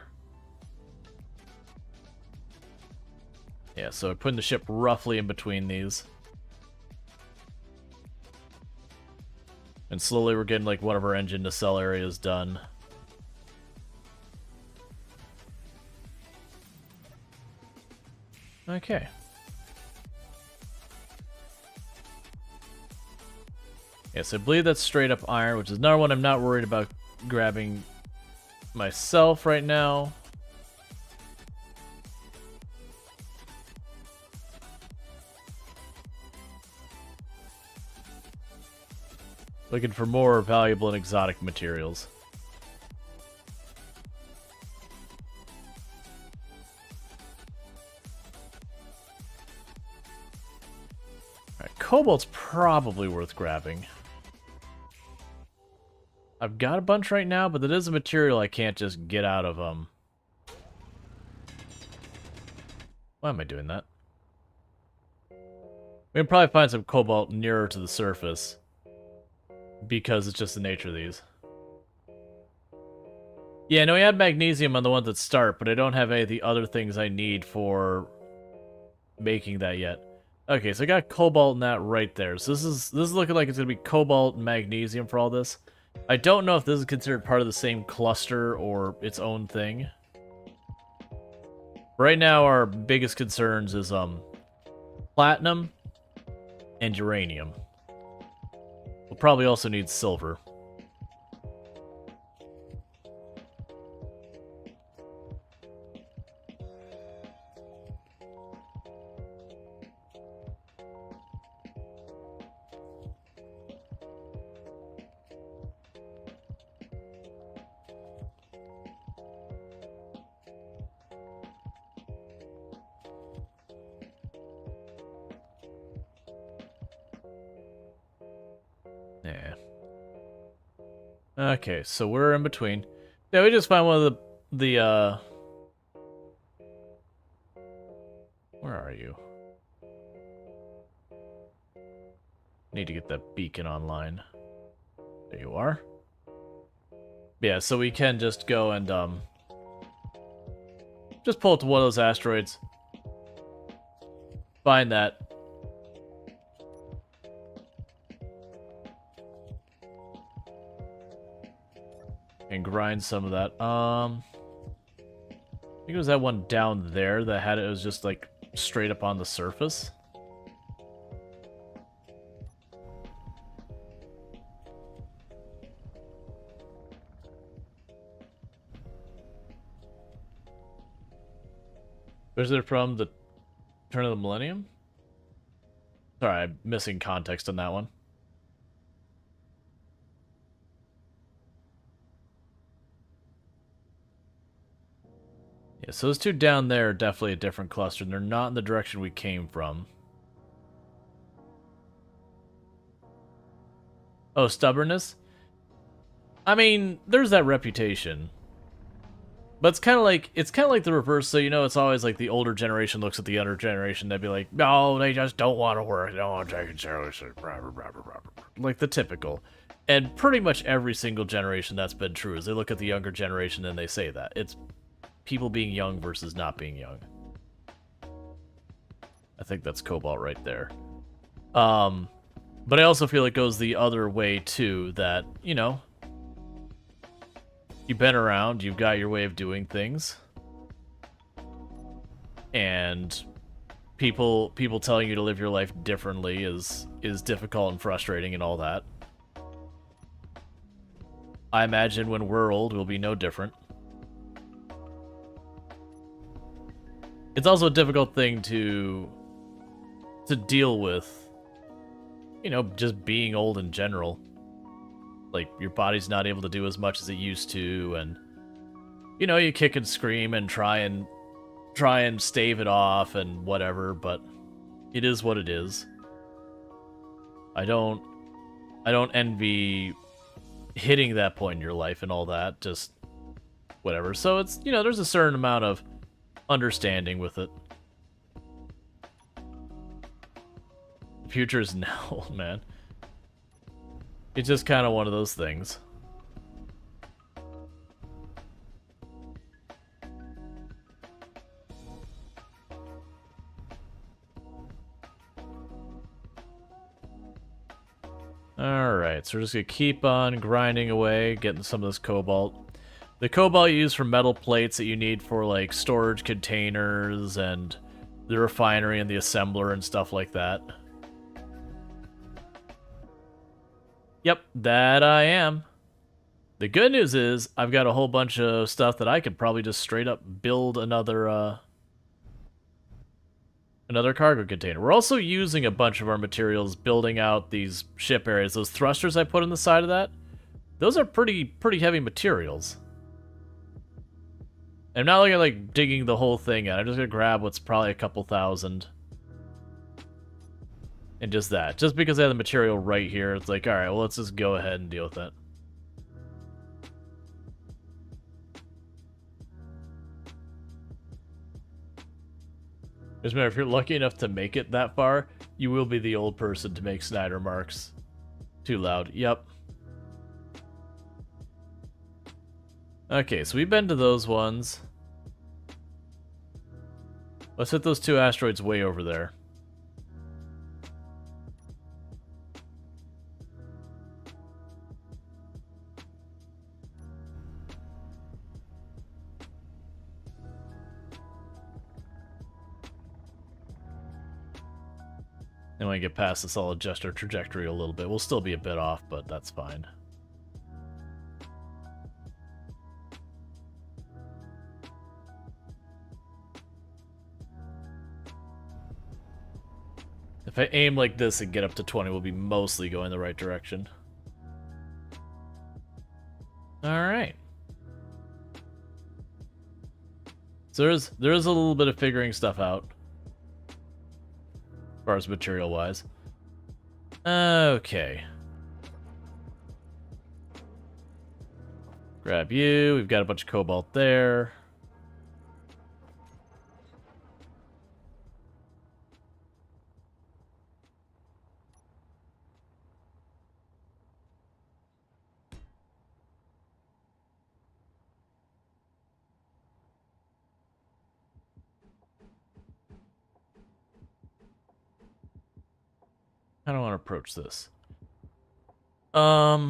Yeah, so putting the ship roughly in between these. And slowly we're getting like one of our engine to cell areas done. Okay. Yes, I believe that's straight up iron, which is another one I'm not worried about grabbing myself right now. Looking for more valuable and exotic materials. Alright, cobalt's probably worth grabbing. I've got a bunch right now, but that is a material I can't just get out of, Why am I doing that? We can probably find some cobalt nearer to the surface, because it's just the nature of these. Yeah, no, we had magnesium on the ones that start, but I don't have any of the other things I need for making that yet. Okay, so I got cobalt in that right there. So this is looking like it's gonna be cobalt and magnesium for all this. I don't know if this is considered part of the same cluster or its own thing. Right now, our biggest concerns is platinum and uranium. We'll probably also need silver. Yeah. Okay, so we're in between. Yeah, we just find one of the where are you? Need to get that beacon online. There you are. Yeah, so we can just go and just pull it to one of those asteroids. Find that. And grind some of that. I think it was that one down there that had it was just like straight up on the surface. Where's it from? The turn of the millennium? Sorry, I'm missing context on that one. Yeah, so those two down there are definitely a different cluster, and they're not in the direction we came from. Oh, stubbornness? I mean, there's that reputation. But it's kind of like the reverse, so you know it's always like the older generation looks at the younger generation, they'd be like, no, they just don't want to work, they don't want to take it seriously, blah, blah, blah, blah, blah. Like the typical. And pretty much every single generation that's been true is they look at the younger generation and they say that. It's people being young versus not being young. I think that's cobalt right there. But I also feel it goes the other way too, that, you know, you've been around, you've got your way of doing things. And people telling you to live your life differently is difficult and frustrating and all that. I imagine when we're old, we'll be no different. It's also a difficult thing to deal with, you know, just being old in general. Like, your body's not able to do as much as it used to, and, you know, you kick and scream and try and stave it off and whatever, but it is what it is. I don't envy hitting that point in your life and all that, just whatever. So it's, you know, there's a certain amount of understanding with it. The future is now, man. It's just kind of one of those things. Alright, so we're just going to keep on grinding away, getting some of this cobalt. The cobalt you use for metal plates that you need for, like, storage containers and the refinery and the assembler and stuff like that. Yep, that I am. The good news is, I've got a whole bunch of stuff that I could probably just straight up build another cargo container. We're also using a bunch of our materials building out these ship areas. Those thrusters I put on the side of that, those are pretty heavy materials. I'm not looking at, like, digging the whole thing out. I'm just gonna grab what's probably a couple thousand. And just that. Just because I have the material right here, it's like, alright, well, let's just go ahead and deal with that. Just remember, if you're lucky enough to make it that far, you will be the old person to make snide remarks. Too loud. Yep. Okay, so we've been to those ones. Let's hit those two asteroids way over there. And when we get past this, I'll adjust our trajectory a little bit. We'll still be a bit off, but that's fine. If I aim like this and get up to 20, we'll be mostly going the right direction. Alright. So there is a little bit of figuring stuff out. As far as material-wise. Okay. Grab you. We've got a bunch of cobalt there. I don't want to approach this. Yeah,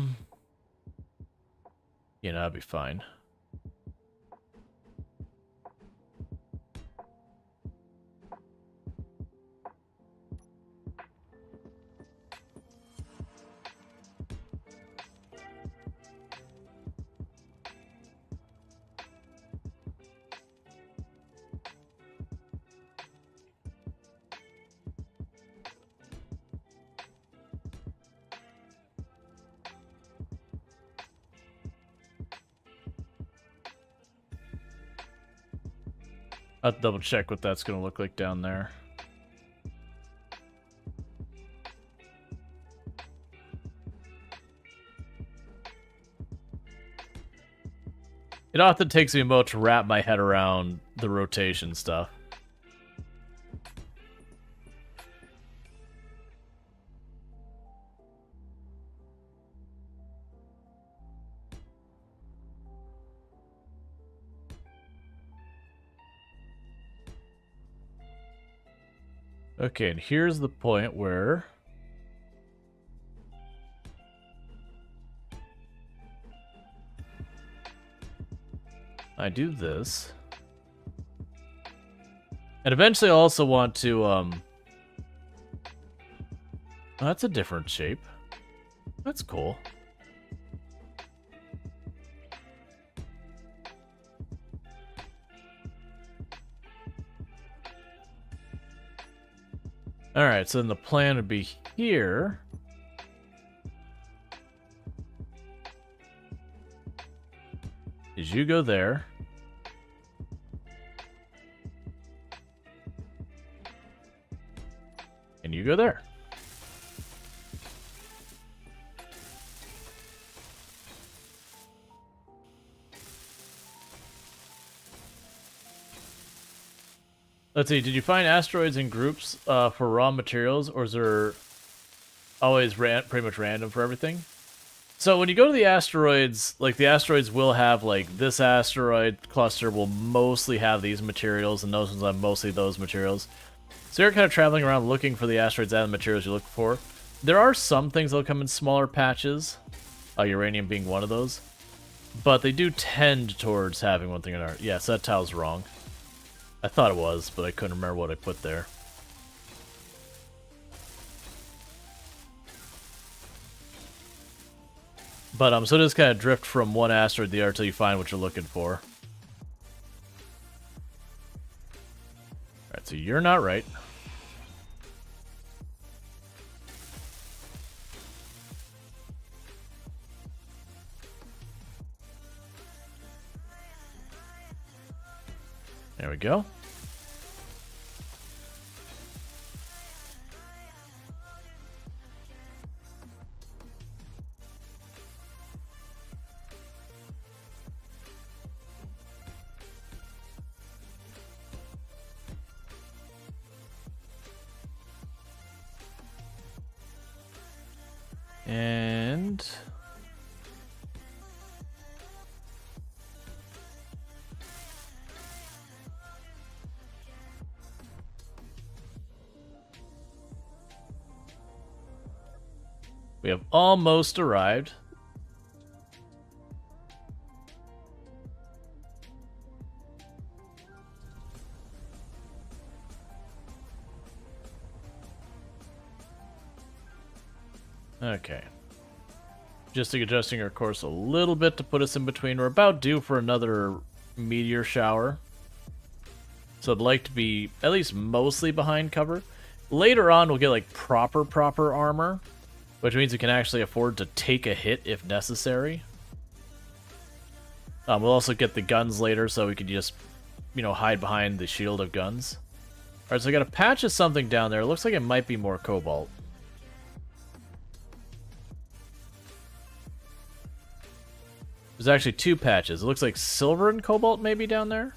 that'd be fine. I'll double check what that's going to look like down there. It often takes me a moment to wrap my head around the rotation stuff. Okay, and here's the point where I do this. And eventually I also want to, oh, that's a different shape. That's cool. Alright, so then the plan would be here. Is you go there. And you go there. Let's see, did you find asteroids in groups for raw materials, or is there always pretty much random for everything? So when you go to the asteroids, like the asteroids will have, like, this asteroid cluster will mostly have these materials, and those ones have mostly those materials. So you're kind of traveling around looking for the asteroids and the materials you look for. There are some things that'll come in smaller patches, uranium being one of those, but they do tend towards having one thing or another. Yes, that tile's wrong. I thought it was, but I couldn't remember what I put there. But, so just kind of drift from one asteroid to the other until you find what you're looking for. Alright, so you're not right. There we go. And we have almost arrived. Okay. Just adjusting our course a little bit to put us in between. We're about due for another meteor shower. So I'd like to be at least mostly behind cover. Later on, we'll get like proper armor, which means we can actually afford to take a hit if necessary. We'll also get the guns later, so we could just, you know, hide behind the shield of guns. Alright, so I got a patch of something down there. It looks like it might be more cobalt. There's actually two patches. It looks like silver and cobalt maybe down there.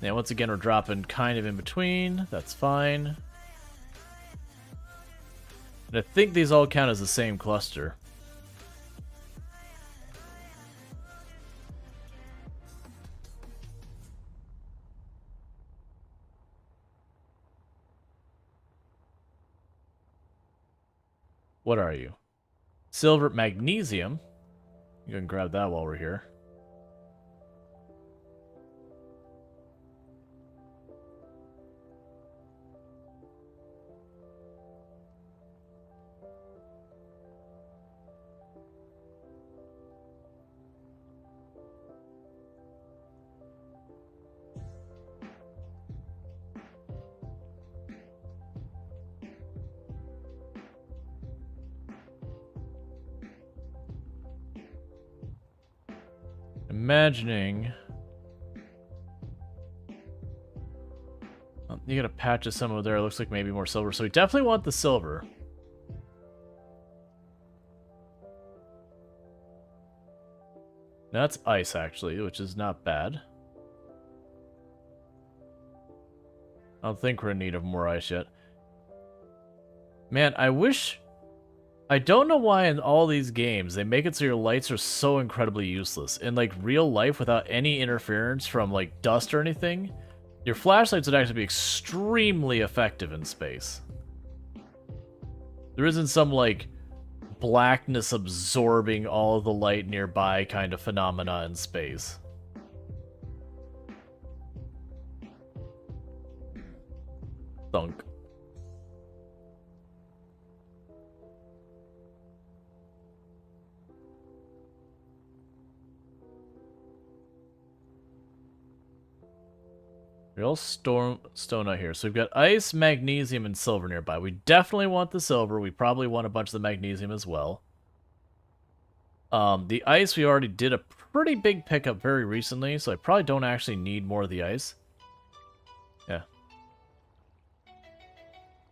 Yeah, once again, we're dropping kind of in between. That's fine. And I think these all count as the same cluster. What are you? Silver, magnesium. You can grab that while we're here. Imagining... Oh, you got a patch of some over there. It looks like maybe more silver. So we definitely want the silver. That's ice, actually, which is not bad. I don't think we're in need of more ice yet. Man, I wish... I don't know why in all these games they make it so your lights are so incredibly useless. In, like, real life, without any interference from, like, dust or anything, your flashlights would actually be extremely effective in space. There isn't some, like, blackness absorbing all of the light nearby kind of phenomena in space. Thunk. Real stone out here. So we've got ice, magnesium, and silver nearby. We definitely want the silver. We probably want a bunch of the magnesium as well. The ice, we already did a pretty big pickup very recently, so I probably don't actually need more of the ice. Yeah.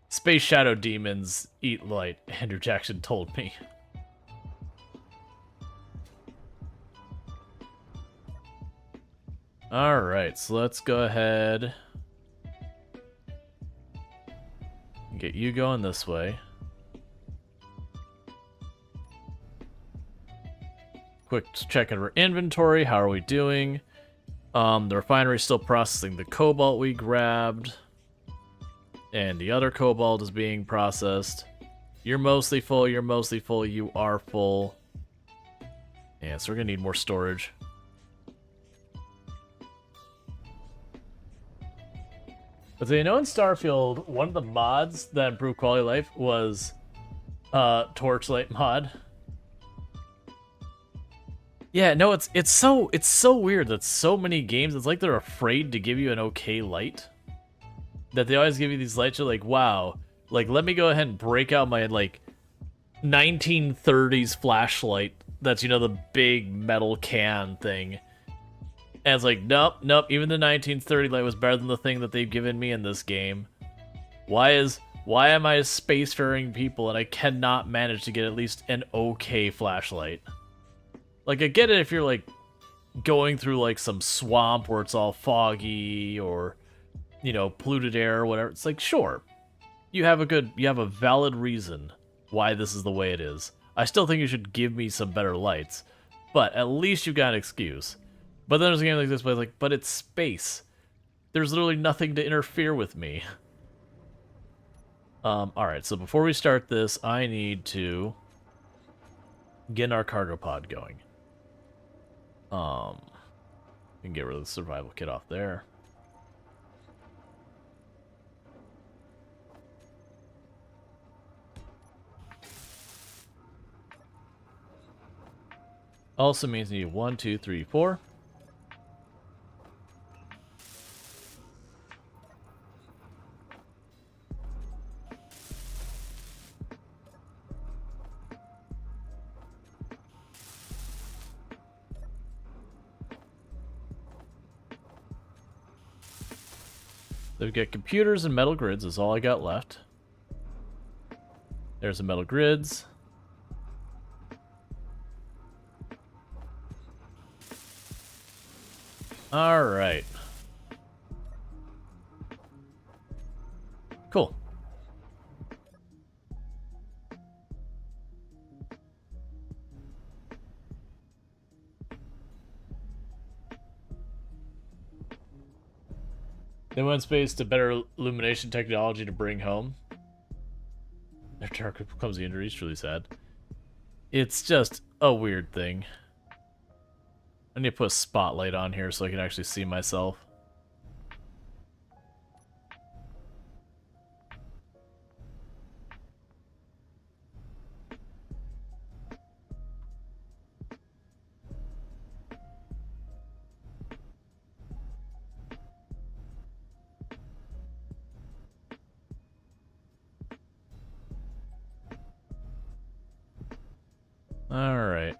Space Shadow Demons eat light, Andrew Jackson told me. Alright, so let's go ahead and get you going this way. Quick check of our inventory. How are we doing? The refinery's still processing the cobalt we grabbed. And the other cobalt is being processed. You're mostly full, you're mostly full, you are full. Yeah, so we're gonna need more storage. But so you know in Starfield, one of the mods that improved quality of life was Torchlight mod. Yeah, no, it's so weird that so many games, it's like they're afraid to give you an okay light. That they always give you these lights, you're like, wow, like let me go ahead and break out my like 1930s flashlight that's, you know, the big metal can thing. And it's like, nope, even the 1930 light was better than the thing that they've given me in this game. Why am I a spacefaring people and I cannot manage to get at least an okay flashlight? Like, I get it if you're, like, going through, like, some swamp where it's all foggy or, you know, polluted air or whatever. It's like, sure. You have a valid reason why this is the way it is. I still think you should give me some better lights. But at least you've got an excuse. But then there's a game like this where it's like, but it's space. There's literally nothing to interfere with me. Alright, so before we start this, I need to get our cargo pod going. We can get rid of the survival kit off there. Also means you need 1, 2, 3, 4. We've got computers and metal grids is all I got left. There's the metal grids. Alright. Cool. They went space to better illumination technology to bring home. Their dark becomes the injury. It's truly sad. It's just a weird thing. I need to put a spotlight on here so I can actually see myself. Alright.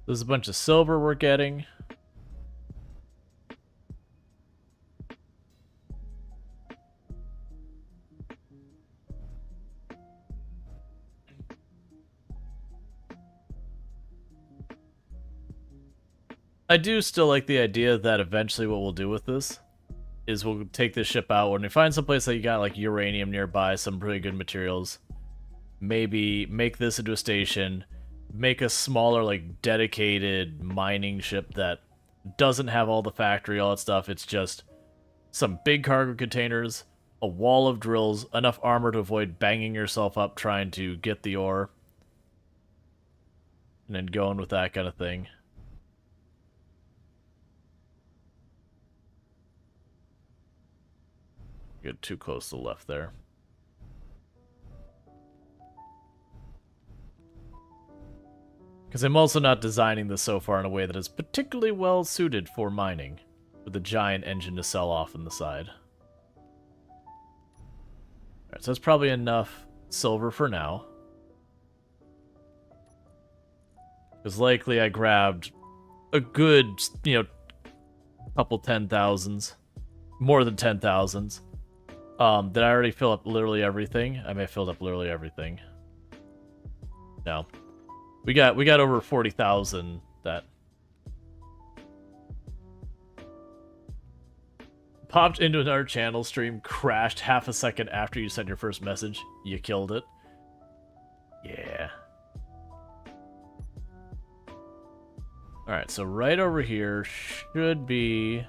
There's a bunch of silver we're getting. I do still like the idea that eventually what we'll do with this is we'll take this ship out when we find someplace that you got like uranium nearby, some pretty good materials. Maybe make this into a station, make a smaller, like, dedicated mining ship that doesn't have all the factory, all that stuff. It's just some big cargo containers, a wall of drills, enough armor to avoid banging yourself up trying to get the ore, and then going with that kind of thing. Get too close to the left there. Because I'm also not designing this so far in a way that is particularly well suited for mining. with a giant engine to sell off on the side. Alright, so that's probably enough silver for now. Because likely I grabbed a good, you know, couple 10,000s. More than 10,000s. Did I already fill up literally everything? I may have filled up literally everything. No. We got over 40,000 that popped into another channel stream, crashed half a second after you sent your first message. You killed it. Yeah. Alright, so right over here should be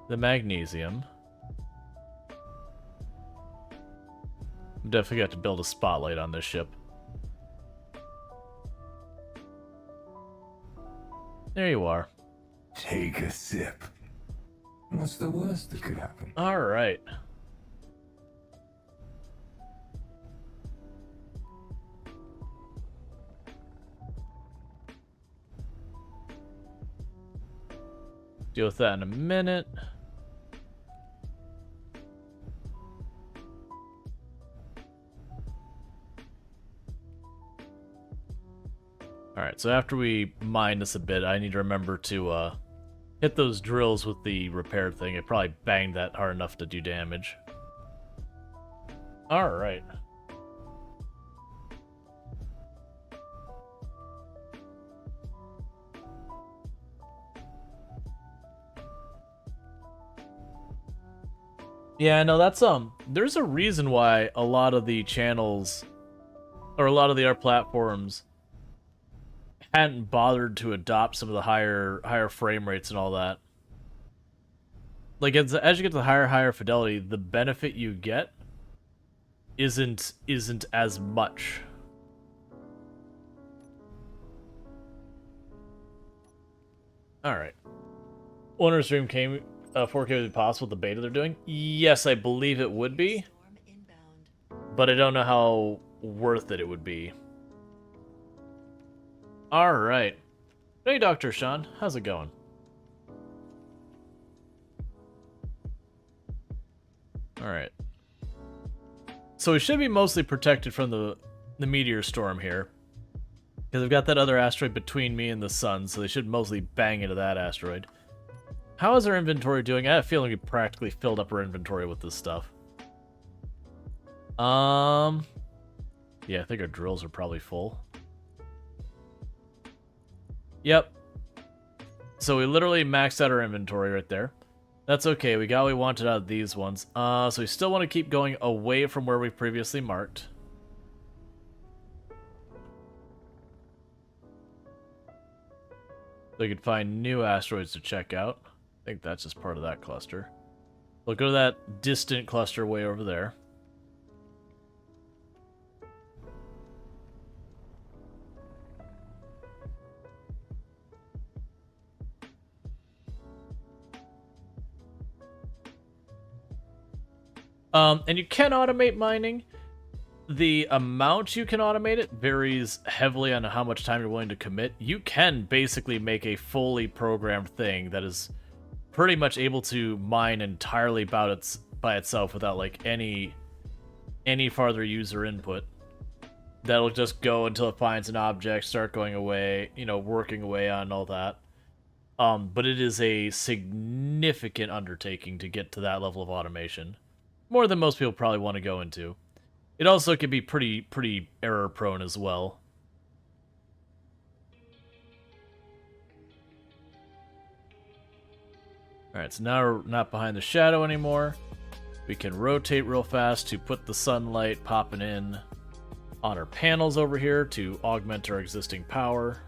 the magnesium. Definitely got to build a spotlight on this ship. There you are. Take a sip. What's the worst that could happen? Alright. Deal with that in a minute. Alright, so after we mine this a bit, I need to remember to hit those drills with the repair thing. It probably banged that hard enough to do damage. Alright. Yeah, no, that's there's a reason why a lot of the channels or a lot of the art platforms hadn't bothered to adopt some of the higher frame rates and all that. Like as you get to higher fidelity, the benefit you get isn't as much. All right. Owner stream came 4K would be possible with the beta they're doing? Yes, I believe it would be. But I don't know how worth it would be. Alright. Hey, Dr. Sean. How's it going? Alright. So we should be mostly protected from the meteor storm here. Because I've got that other asteroid between me and the sun, so they should mostly bang into that asteroid. How is our inventory doing? I have a feeling we practically filled up our inventory with this stuff. Yeah, I think our drills are probably full. Yep. So we literally maxed out our inventory right there. That's okay, we got what we wanted out of these ones. So we still want to keep going away from where we previously marked. So we could find new asteroids to check out. I think that's just part of that cluster. We'll go to that distant cluster way over there. And you can automate mining. The amount you can automate it varies heavily on how much time you're willing to commit. You can basically make a fully programmed thing that is pretty much able to mine entirely by itself without like any farther user input. That'll just go until it finds an object, start going away, you know, working away on all that. But it is a significant undertaking to get to that level of automation. More than most people probably want to go into. It also can be pretty error prone as well. Alright, so now we're not behind the shadow anymore. We can rotate real fast to put the sunlight popping in on our panels over here to augment our existing power.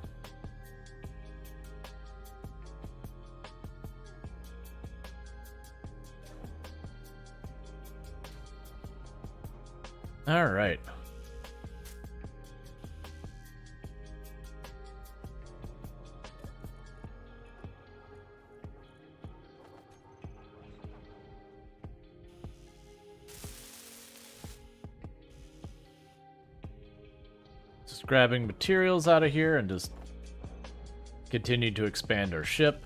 Alright. Just grabbing materials out of here and just continue to expand our ship.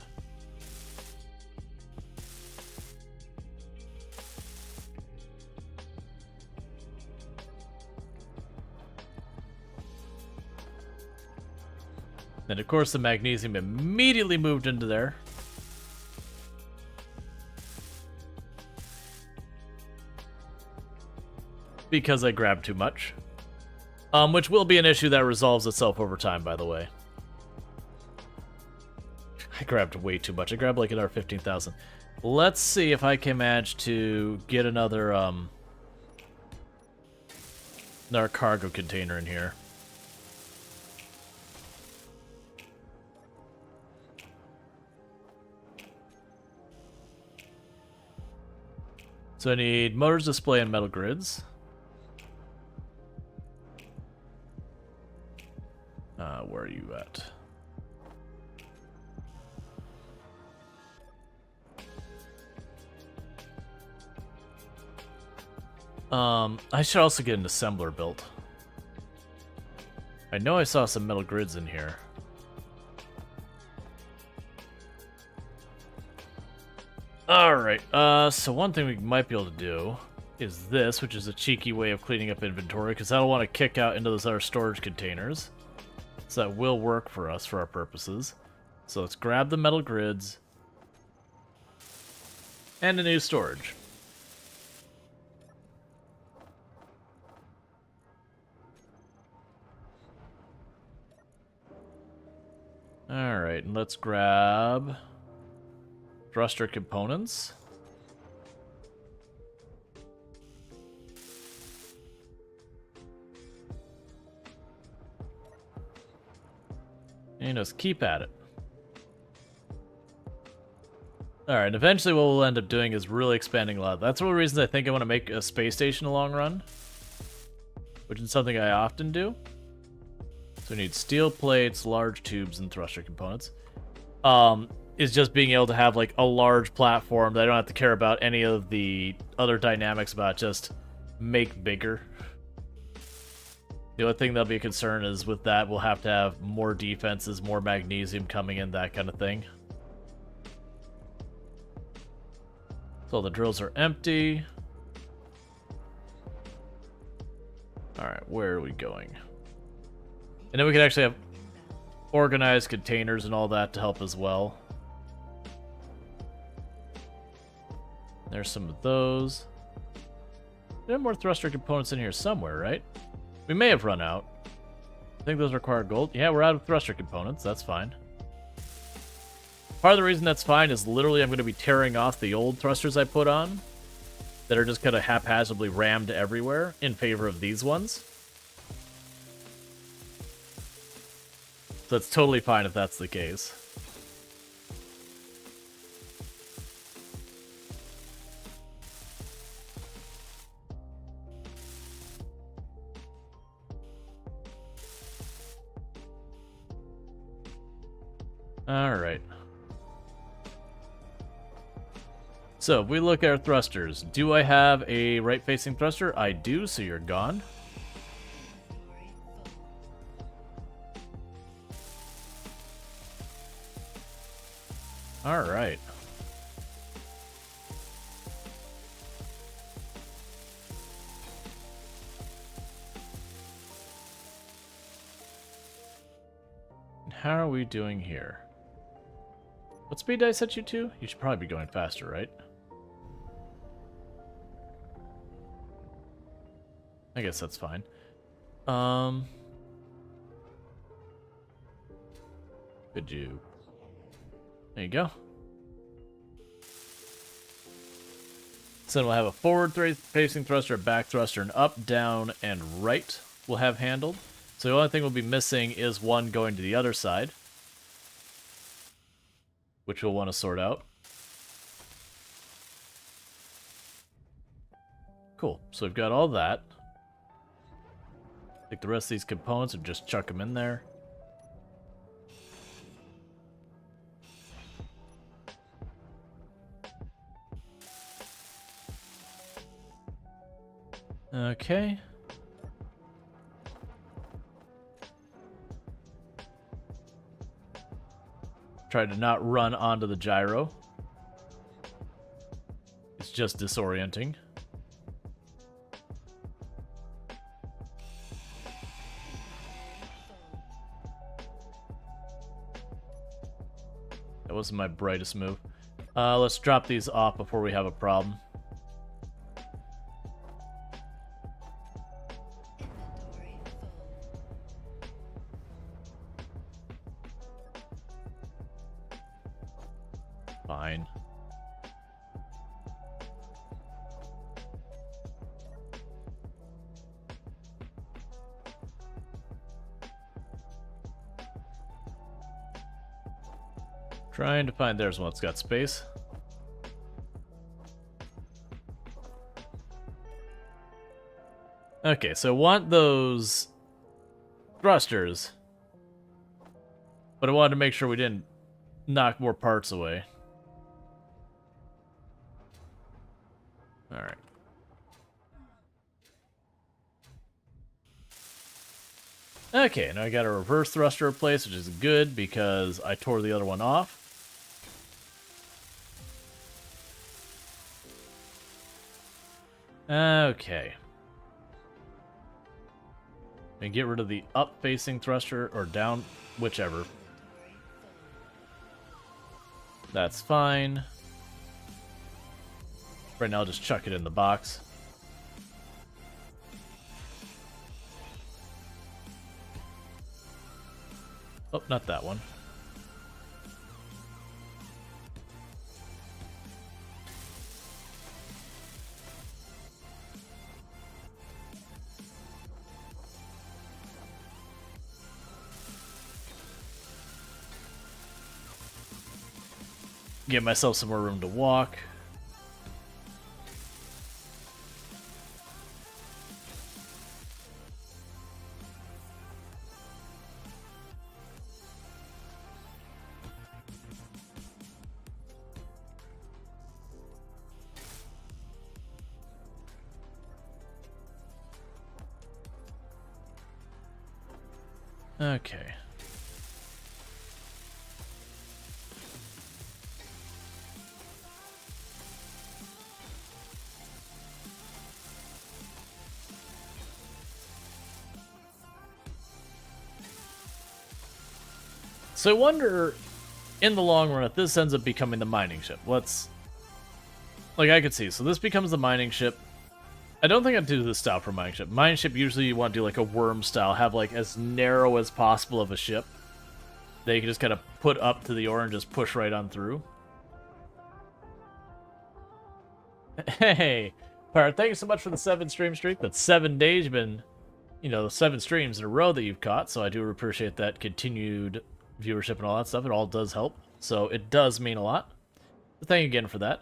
And of course the magnesium immediately moved into there. Because I grabbed too much. Which will be an issue that resolves itself over time, by the way. I grabbed way too much. I grabbed like another 15,000. Let's see if I can manage to get another cargo container in here. So I need motors, display, and metal grids. Where are you at? I should also get an assembler built. I know I saw some metal grids in here. Alright, so one thing we might be able to do is this, which is a cheeky way of cleaning up inventory, because I don't want to kick out into those other storage containers. So that will work for us for our purposes. So let's grab the metal grids and a new storage. Alright, and let's grab thruster components. And just keep at it. Alright, and eventually what we'll end up doing is really expanding a lot. That's one of the reasons I think I want to make a space station in the long run. Which is something I often do. So we need steel plates, large tubes, and thruster components. Is just being able to have like a large platform that I don't have to care about any of the other dynamics about, just make bigger. The only thing that'll be a concern is with that we'll have to have more defenses, more magnesium coming in, that kind of thing. So the drills are empty. Alright, where are we going? And then we can actually have organized containers and all that to help as well. There's some of those. There are more thruster components in here somewhere, right? We may have run out. I think those require gold. Yeah, we're out of thruster components. That's fine. Part of the reason that's fine is literally I'm going to be tearing off the old thrusters I put on that are just kind of haphazardly rammed everywhere in favor of these ones. So it's totally fine if that's the case. Alright. So, if we look at our thrusters, do I have a right-facing thruster? I do, so you're gone. Alright. How are we doing here? What speed did I set you to? You should probably be going faster, right? I guess that's fine. Could you... There you go. So then we'll have a forward-facing thruster, a back thruster, an up, down, and right we'll have handled. So the only thing we'll be missing is one going to the other side, which we'll want to sort out. Cool. So we've got all that. Take the rest of these components and just chuck them in there. Okay. Try to not run onto the gyro. It's just disorienting. That wasn't my brightest move. Let's drop these off before we have a problem. Fine. Trying to find, there's one that's got space. Okay, so I want those thrusters, but I wanted to make sure we didn't knock more parts away. Alright. Okay, now I got a reverse thruster replaced, which is good because I tore the other one off. Okay. And get rid of the up-facing thruster, or down, whichever. That's fine. Right now, I'll just chuck it in the box. Oh, not that one. Give myself some more room to walk. Okay. So I wonder, in the long run, if this ends up becoming the mining ship. Let's... Like, I could see. So this becomes the mining ship. I don't think I'd do this style for mining ship. Mining ship, usually you want to do, like, a worm style. Have, like, as narrow as possible of a ship that you can just kind of put up to the ore and just push right on through. Hey, Pirate, thank you so much for the 7 stream streak. That's 7 days. You've been, you know, 7 streams in a row that you've caught. So I do appreciate that continued viewership and all that stuff. It all does help, so it does mean a lot. So thank you again for that.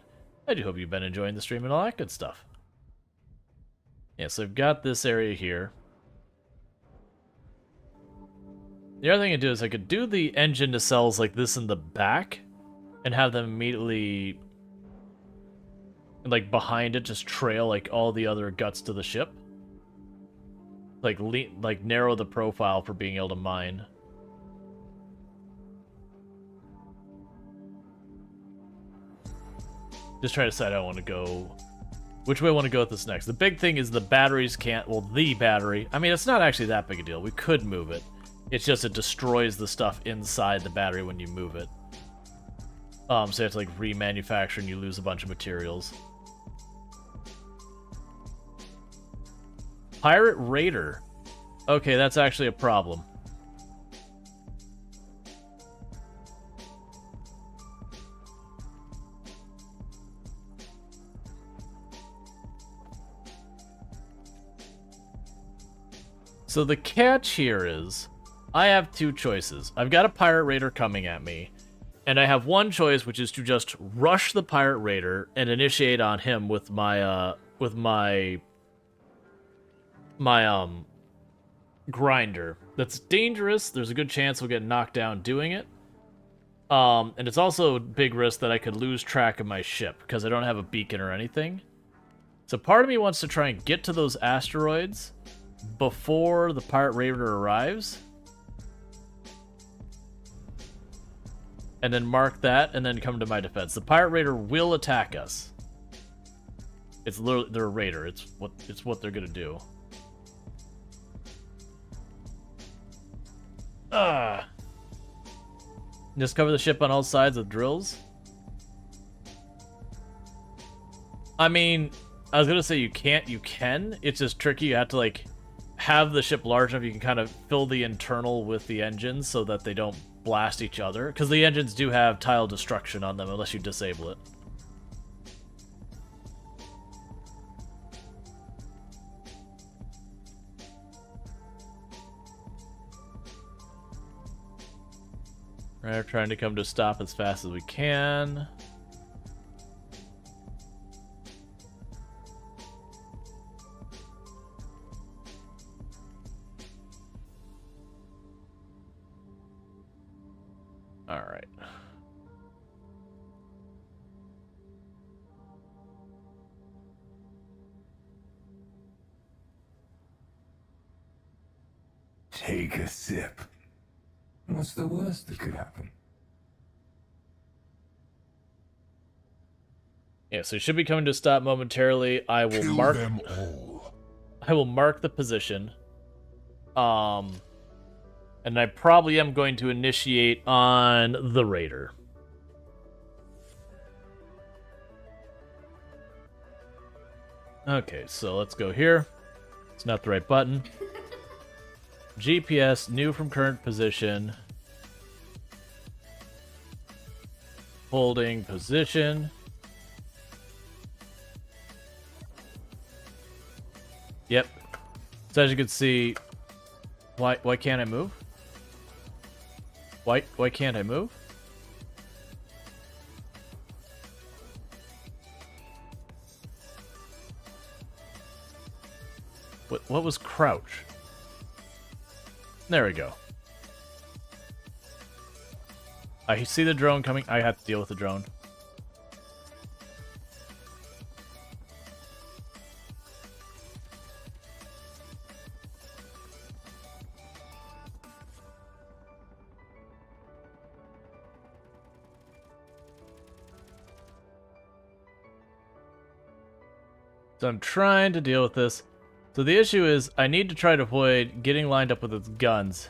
I do hope you've been enjoying the stream and all that good stuff. Yeah, so I've got this area here. The other thing I do is I could do the engine to cells like this in the back and have them immediately, like, behind it just trail like all the other guts to the ship. Like narrow the profile for being able to mine. Just trying to decide how I want to go, which way I want to go with this next. The big thing is the batteries can't, well, the battery, I mean, it's not actually that big a deal. We could move it. It's just it destroys the stuff inside the battery when you move it. So you have to, like, remanufacture and you lose a bunch of materials. Pirate Raider. Okay, that's actually a problem. So the catch here is, I have 2 choices. I've got a Pirate Raider coming at me, and I have one choice, which is to just rush the Pirate Raider and initiate on him with my grinder. That's dangerous. There's a good chance we'll get knocked down doing it. And it's also a big risk that I could lose track of my ship because I don't have a beacon or anything. So part of me wants to try and get to those asteroids before the Pirate Raider arrives, and then mark that, and then come to my defense. The Pirate Raider will attack us. It's literally, they're a raider. It's what they're gonna do. Just cover the ship on all sides with drills. I mean, I was gonna say you can't. You can. It's just tricky. You have to like have the ship large enough you can kind of fill the internal with the engines so that they don't blast each other. Because the engines do have tile destruction on them unless you disable it. Right, we're trying to come to a stop as fast as we can. All right. Take a sip. What's the worst that could happen? Yeah, so it should be coming to a stop momentarily. I will Kill mark them all. I will mark the position. And I probably am going to initiate on the Raider. Okay, so let's go here. It's not the right button. GPS, new from current position. Holding position. Yep. So as you can see, why can't I move? Why can't I move? What was crouch? There we go. I see the drone coming. I have to deal with the drone. So I'm trying to deal with this. So the issue is I need to try to avoid getting lined up with its guns.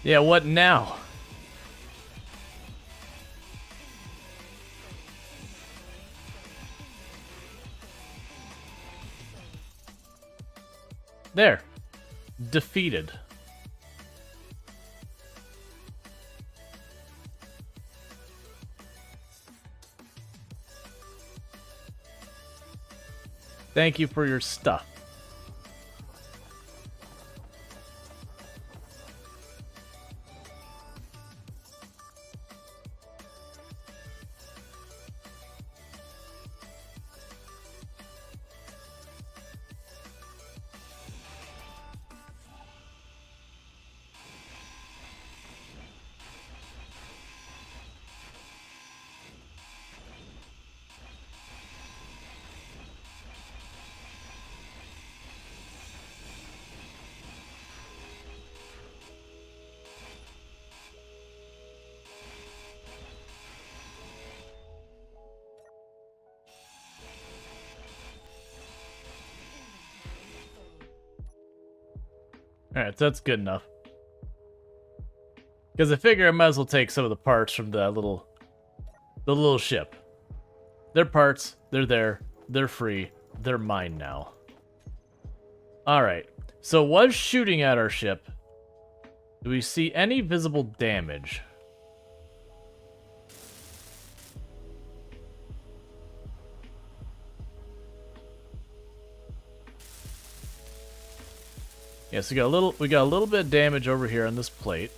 Yeah, what now? There. Defeated. Thank you for your stuff. Alright, so that's good enough. Because I figure I might as well take some of the parts from the little ship. They're parts, they're there, they're free, they're mine now. Alright, so was shooting at our ship. Do we see any visible damage? Yes, we got a little bit of damage over here on this plate.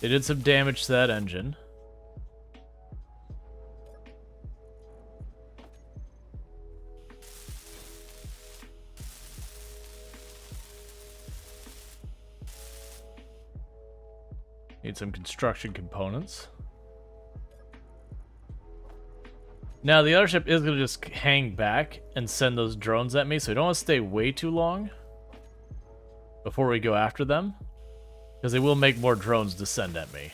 They did some damage to that engine. Need some construction components. Now, the other ship is going to just hang back and send those drones at me, so we don't want to stay way too long before we go after them, because they will make more drones descend at me.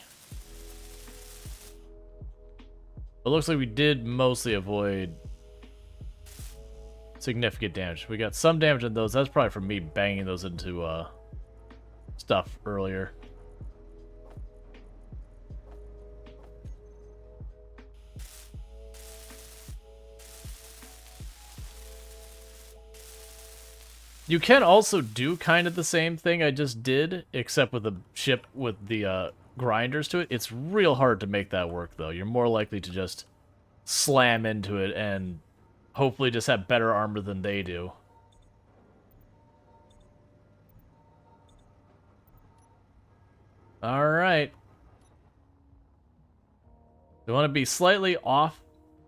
It looks like we did mostly avoid significant damage. We got some damage on those. That's probably from me banging those into stuff earlier. You can also do kind of the same thing I just did, except with a ship with the grinders to it. It's real hard to make that work, though. You're more likely to just slam into it and hopefully just have better armor than they do. Alright. We want to be slightly off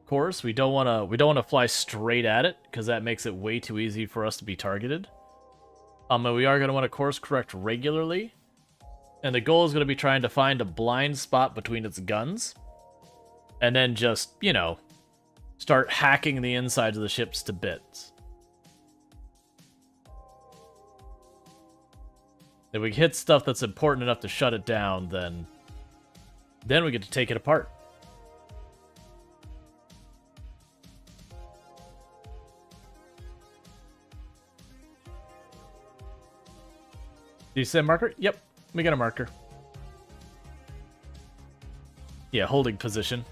course. We don't want to fly straight at it, because that makes it way too easy for us to be targeted. And we are going to want to course correct regularly. And the goal is going to be trying to find a blind spot between its guns. And then just, you know, start hacking the insides of the ships to bits. If we hit stuff that's important enough to shut it down, then we get to take it apart. Do you say marker? Yep, we got a marker. Yeah, holding position.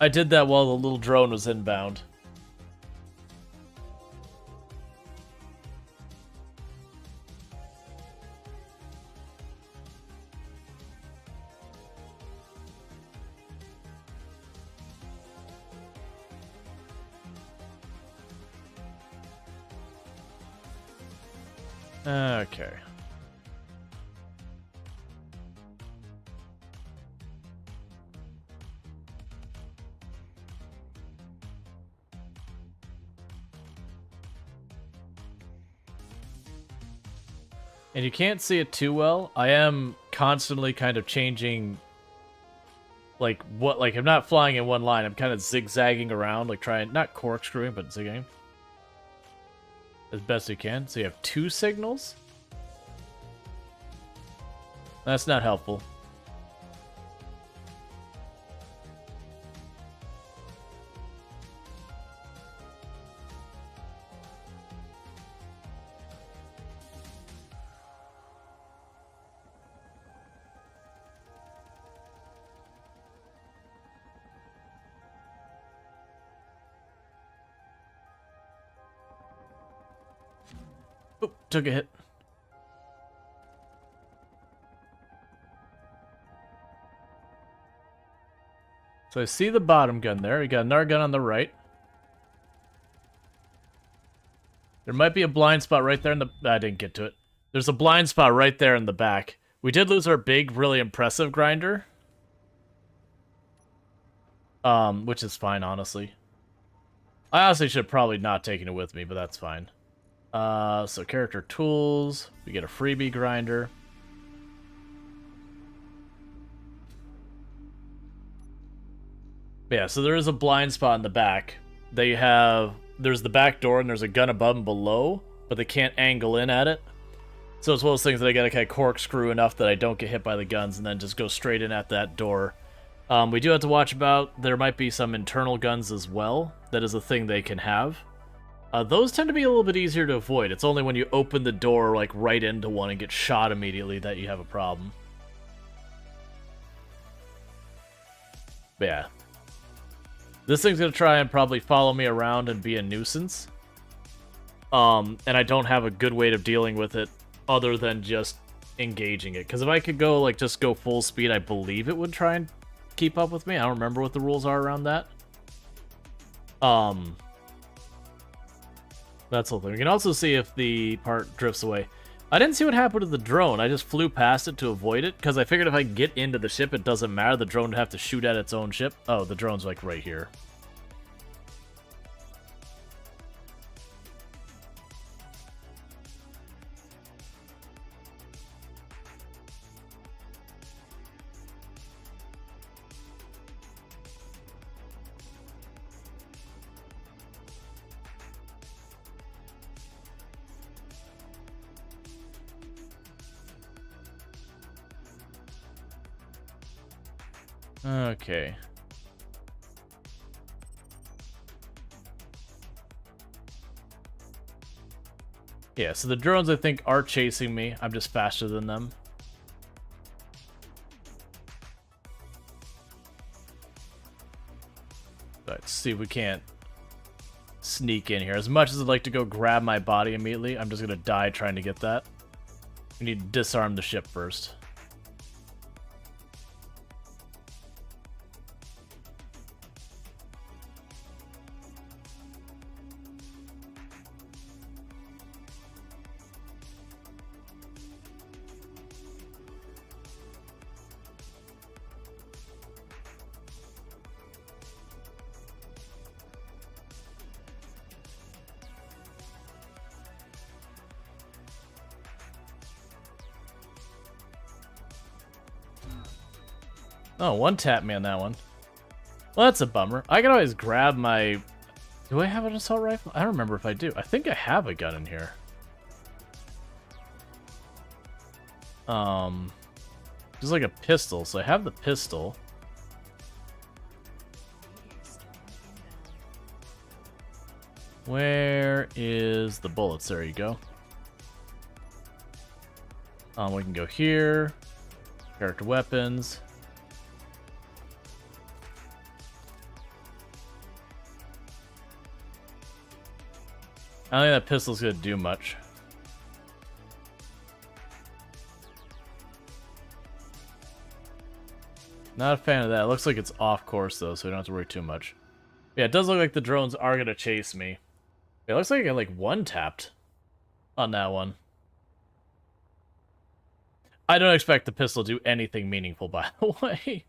I did that while the little drone was inbound. Okay. And you can't see it too well. I am constantly kind of changing, like, I'm not flying in one line. I'm kind of zigzagging around, like trying, not corkscrewing, but zigzagging as best you can. So you have 2 signals. That's not helpful. Oop, took a hit. So I see the bottom gun there. We got another gun on the right. There might be a blind spot right there in the... I didn't get to it. There's a blind spot right there in the back. We did lose our big, really impressive grinder. Which is fine, honestly. I honestly should have probably not taken it with me, but that's fine. So character tools. We get a freebie grinder. Yeah, so there is a blind spot in the back. There's the back door and there's a gun above and below, but they can't angle in at it. So it's one of those things that I gotta kind of corkscrew enough that I don't get hit by the guns and then just go straight in at that door. We do have to watch about, there might be some internal guns as well. That is a thing they can have. Those tend to be a little bit easier to avoid. It's only when you open the door like right into one and get shot immediately that you have a problem. But yeah. This thing's gonna try and probably follow me around and be a nuisance. And I don't have a good way of dealing with it other than just engaging it. Because if I could go, like, just go full speed, I believe it would try and keep up with me. I don't remember what the rules are around that. That's the whole thing. We can also see if the part drifts away. I didn't see what happened to the drone. I just flew past it to avoid it, because I figured if I get into the ship, it doesn't matter. The drone would have to shoot at its own ship. Oh, the drone's, like, right here. Okay. Yeah, so the drones I think are chasing me. I'm just faster than them. Let's see if we can't sneak in here. As much as I'd like to go grab my body immediately, I'm just gonna die trying to get that. We need to disarm the ship first. Oh, one tap me on that one. Well, that's a bummer. I can always grab my... Do I have an assault rifle? I don't remember if I do. I think I have a gun in here. Just like a pistol. So I have the pistol. Where is the bullets? There you go. We can go here. Character weapons. I don't think that pistol's gonna do much. Not a fan of that. It looks like it's off course though, so we don't have to worry too much. Yeah, it does look like the drones are gonna chase me. It looks like I got like one tapped on that one. I don't expect the pistol to do anything meaningful, by the way.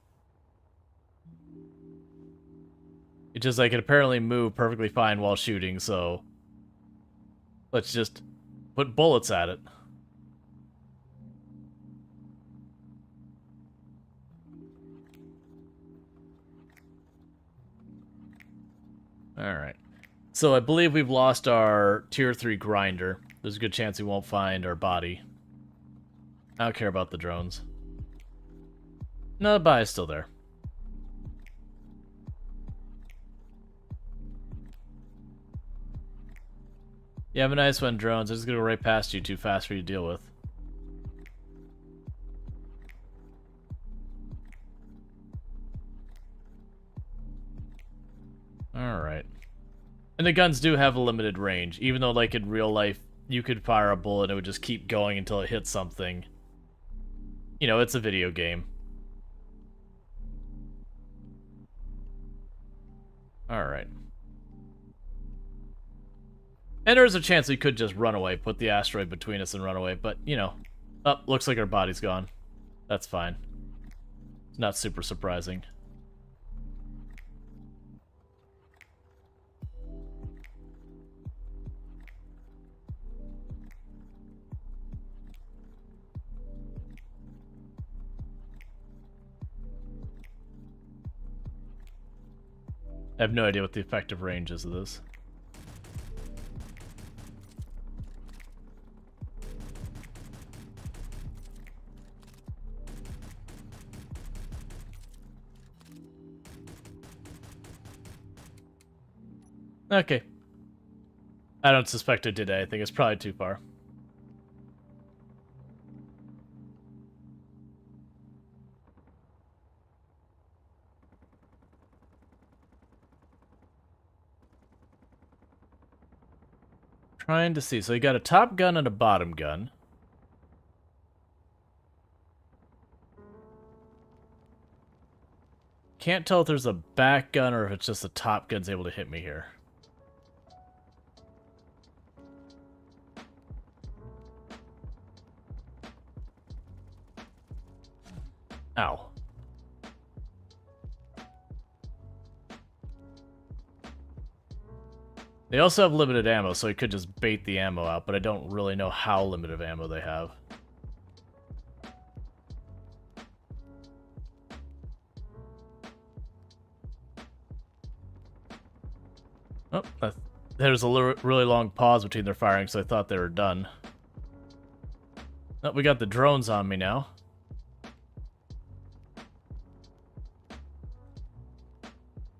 It's just like it apparently moved perfectly fine while shooting, so let's just put bullets at it. Alright. So I believe we've lost our tier 3 grinder. There's a good chance we won't find our body. I don't care about the drones. No, the body's still there. You have a nice one, drones. I'm just gonna go right past you, too fast for you to deal with. Alright. And the guns do have a limited range, even though, like, in real life, you could fire a bullet and it would just keep going until it hits something. You know, it's a video game. Alright. And there's a chance we could just run away, put the asteroid between us and run away, but, you know. Oh, looks like our body's gone. That's fine. It's not super surprising. I have no idea what the effective range is of this. Okay. I don't suspect it did anything. It's probably too far. Trying to see. So you got a top gun and a bottom gun. Can't tell if there's a back gun or if it's just the top gun's able to hit me here. Ow. They also have limited ammo, so I could just bait the ammo out, but I don't really know how limited ammo they have. Oh, there's a really long pause between their firing, so I thought they were done. Oh, we got the drones on me now.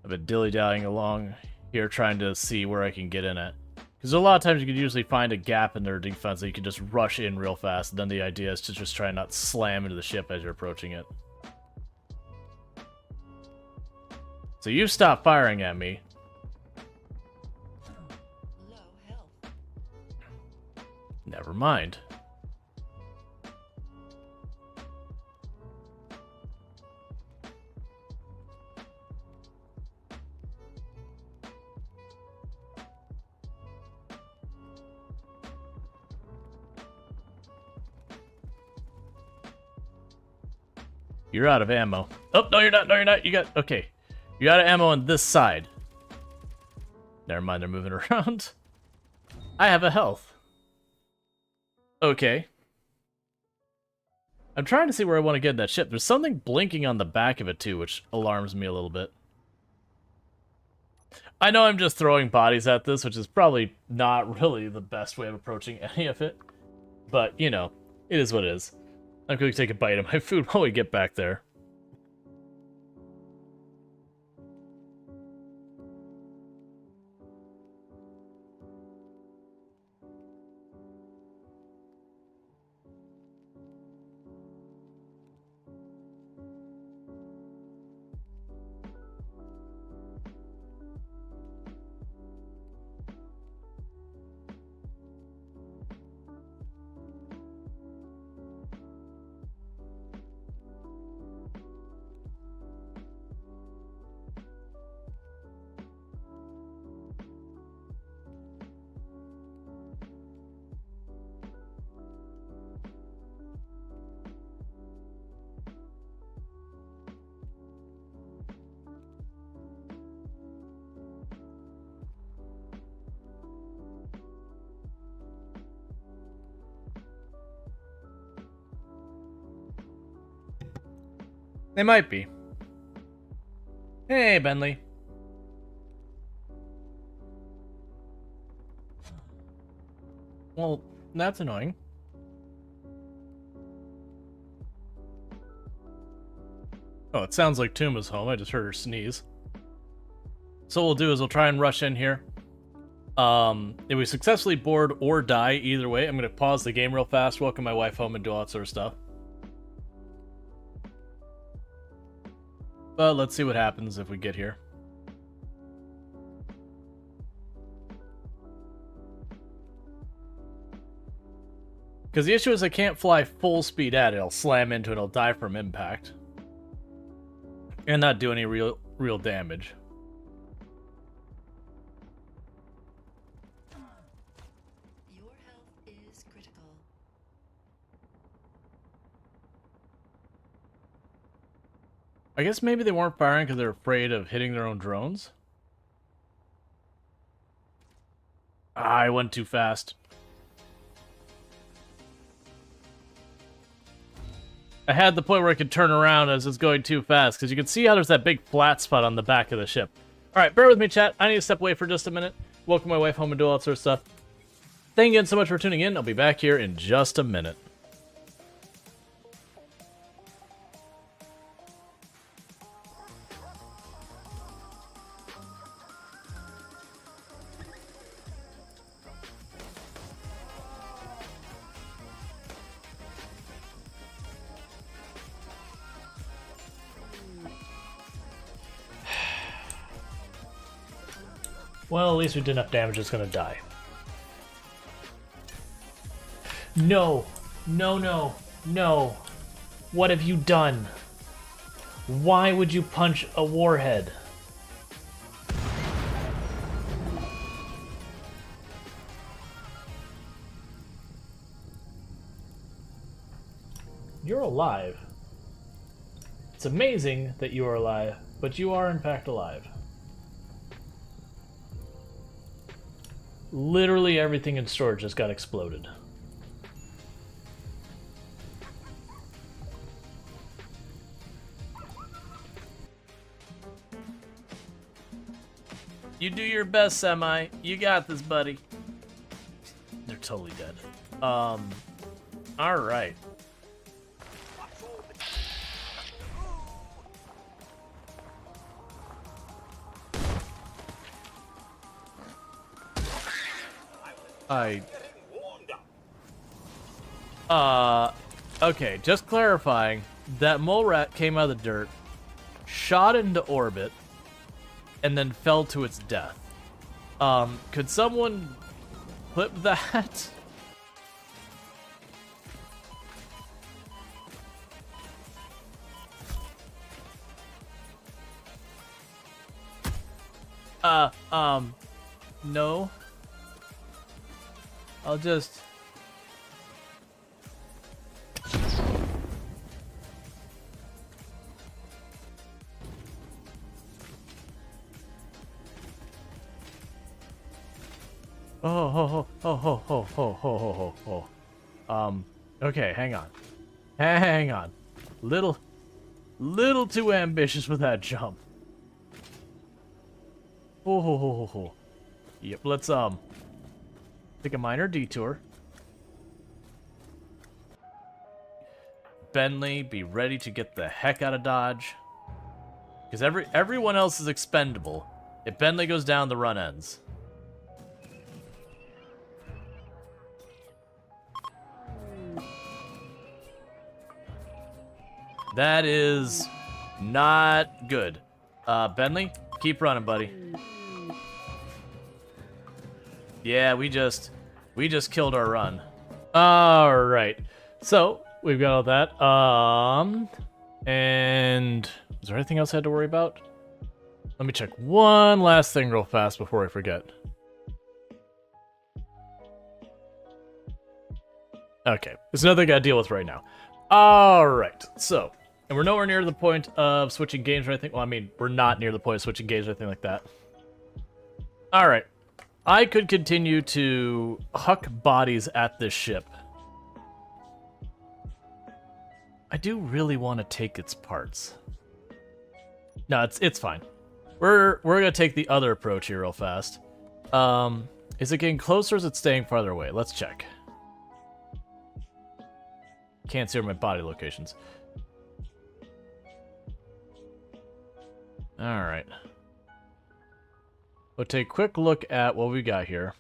I've been dilly-dallying along here trying to see where I can get in at. Because a lot of times you can usually find a gap in their defense that you can just rush in real fast. And then the idea is to just try and not slam into the ship as you're approaching it. So you stop firing at me. Low health. Never mind. You're out of ammo. Oh, no, you're not. No, you're not. You got... Okay. You're out of ammo on this side. Never mind, they're moving around. I have a health. Okay. I'm trying to see where I want to get in that ship. There's something blinking on the back of it, too, which alarms me a little bit. I know I'm just throwing bodies at this, which is probably not really the best way of approaching any of it. But, you know, it is what it is. I'm going to take a bite of my food while we get back there. They might be. Hey, Bentley. Well, that's annoying. Oh, it sounds like Tuma's home. I just heard her sneeze. So what we'll do is we'll try and rush in here. If we successfully board or die, either way, I'm going to pause the game real fast, welcome my wife home, and do all that sort of stuff. But let's see what happens if we get here. Because the issue is I can't fly full speed at it. I'll slam into it, I'll die from impact. And not do any real damage. Your health is critical. I guess maybe they weren't firing because they're afraid of hitting their own drones. I went too fast. I had the point where I could turn around as it's going too fast, because you can see how there's that big flat spot on the back of the ship. Alright, bear with me, chat. I need to step away for just a minute. Welcome my wife home and do all that sort of stuff. Thank you again so much for tuning in. I'll be back here in just a minute. Well, at least we did enough damage, it's gonna die. No! No, no, no! What have you done? Why would you punch a warhead? You're alive. It's amazing that you are alive, but you are in fact alive. Literally everything in Storge just got exploded. You do your best, Semi. You got this, buddy. They're totally dead. Alright. Okay, just clarifying. That mole rat came out of the dirt, shot into orbit, and then fell to its death. Could someone clip that? No. I'll just... Okay, hang on. Hang on. Little too ambitious with that jump. Yep, let's, take a minor detour. Bentley, be ready to get the heck out of Dodge. Because everyone else is expendable. If Bentley goes down, the run ends. That is not good. Bentley, keep running, buddy. Yeah, we just killed our run. All right. So, we've got all that. And is there anything else I had to worry about? Let me check one last thing real fast before I forget. Okay, there's nothing I gotta deal with right now. All right, so, and we're nowhere near the point of switching games or anything. Well, I mean, we're not near the point of switching games or anything like that. All right, I could continue to huck bodies at this ship. I do really want to take its parts. No, it's fine. We're gonna take the other approach here real fast. Is it getting closer or is it staying farther away? Let's check. Can't see where my body locations. Alright. We'll take a quick look at what we got here.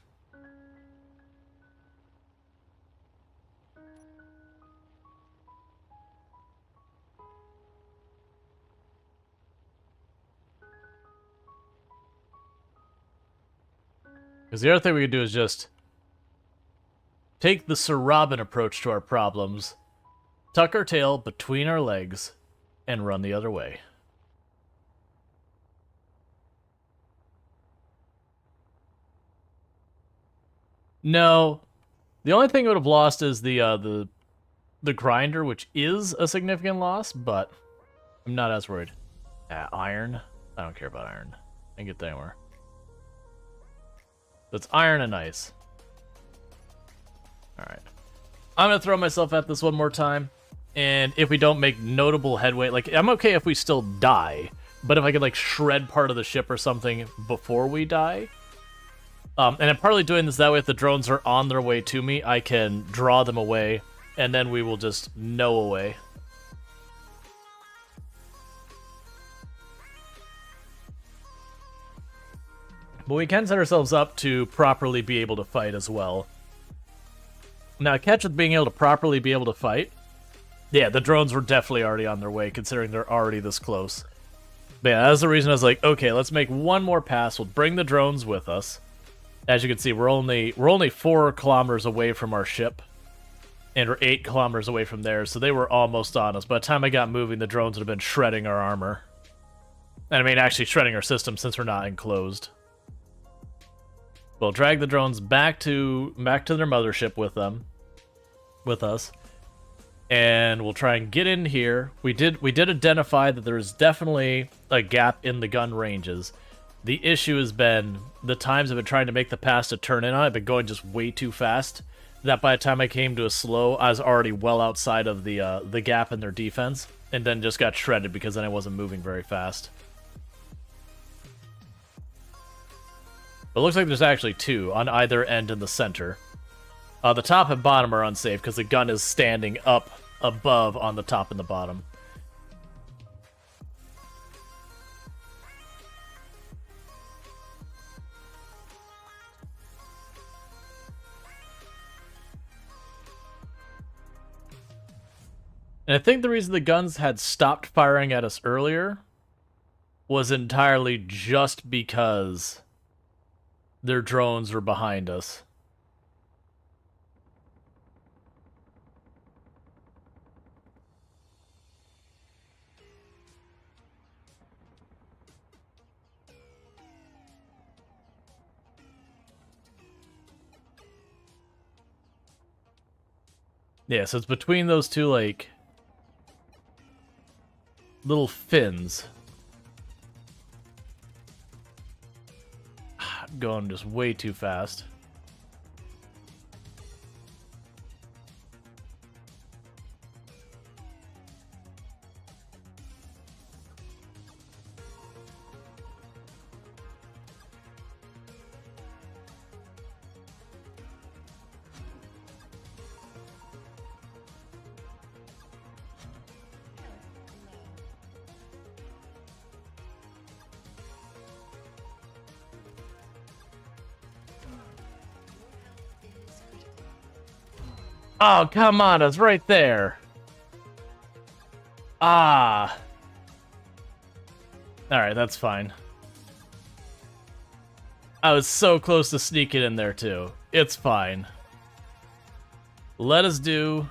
Because the other thing we could do is just take the Sir Robin approach to our problems, tuck our tail between our legs, and run the other way. No. The only thing it would have lost is the grinder, which is a significant loss, but I'm not as worried. Iron? I don't care about iron. I can get that anywhere. That's iron and ice. Alright. I'm gonna throw myself at this one more time. And if we don't make notable headway, like, I'm okay if we still die. But if I could, like, shred part of the ship or something before we die. And I'm partly doing this that way if the drones are on their way to me, I can draw them away. And then we will just know away. But we can set ourselves up to properly be able to fight as well. Now, catch with being able to properly be able to fight. Yeah, the drones were definitely already on their way, considering they're already this close. But yeah, that's the reason I was like, okay, let's make one more pass. We'll bring the drones with us. As you can see, we're only 4 kilometers away from our ship. And we're 8 kilometers away from there, so they were almost on us. By the time I got moving, the drones would have been shredding our armor. And I mean, actually shredding our system since we're not enclosed. We'll drag the drones back to their mothership with us, and we'll try and get in here. We did identify that there's definitely a gap in the gun ranges. The issue has been the times I've been trying to make the pass to turn in on. I've been going just way too fast. That by the time I came to a slow, I was already well outside of the gap in their defense, and then just got shredded because then I wasn't moving very fast. But it looks like there's actually 2 on either end in the center. The top and bottom are unsafe because the gun is standing up above on the top and the bottom. And I think the reason the guns had stopped firing at us earlier was entirely just because their drones were behind us. Yeah, so it's between those two, like, little fins. Going just way too fast. Oh, come on, it's right there. Ah. Alright, that's fine. I was so close to sneaking in there, too. It's fine. Let us do...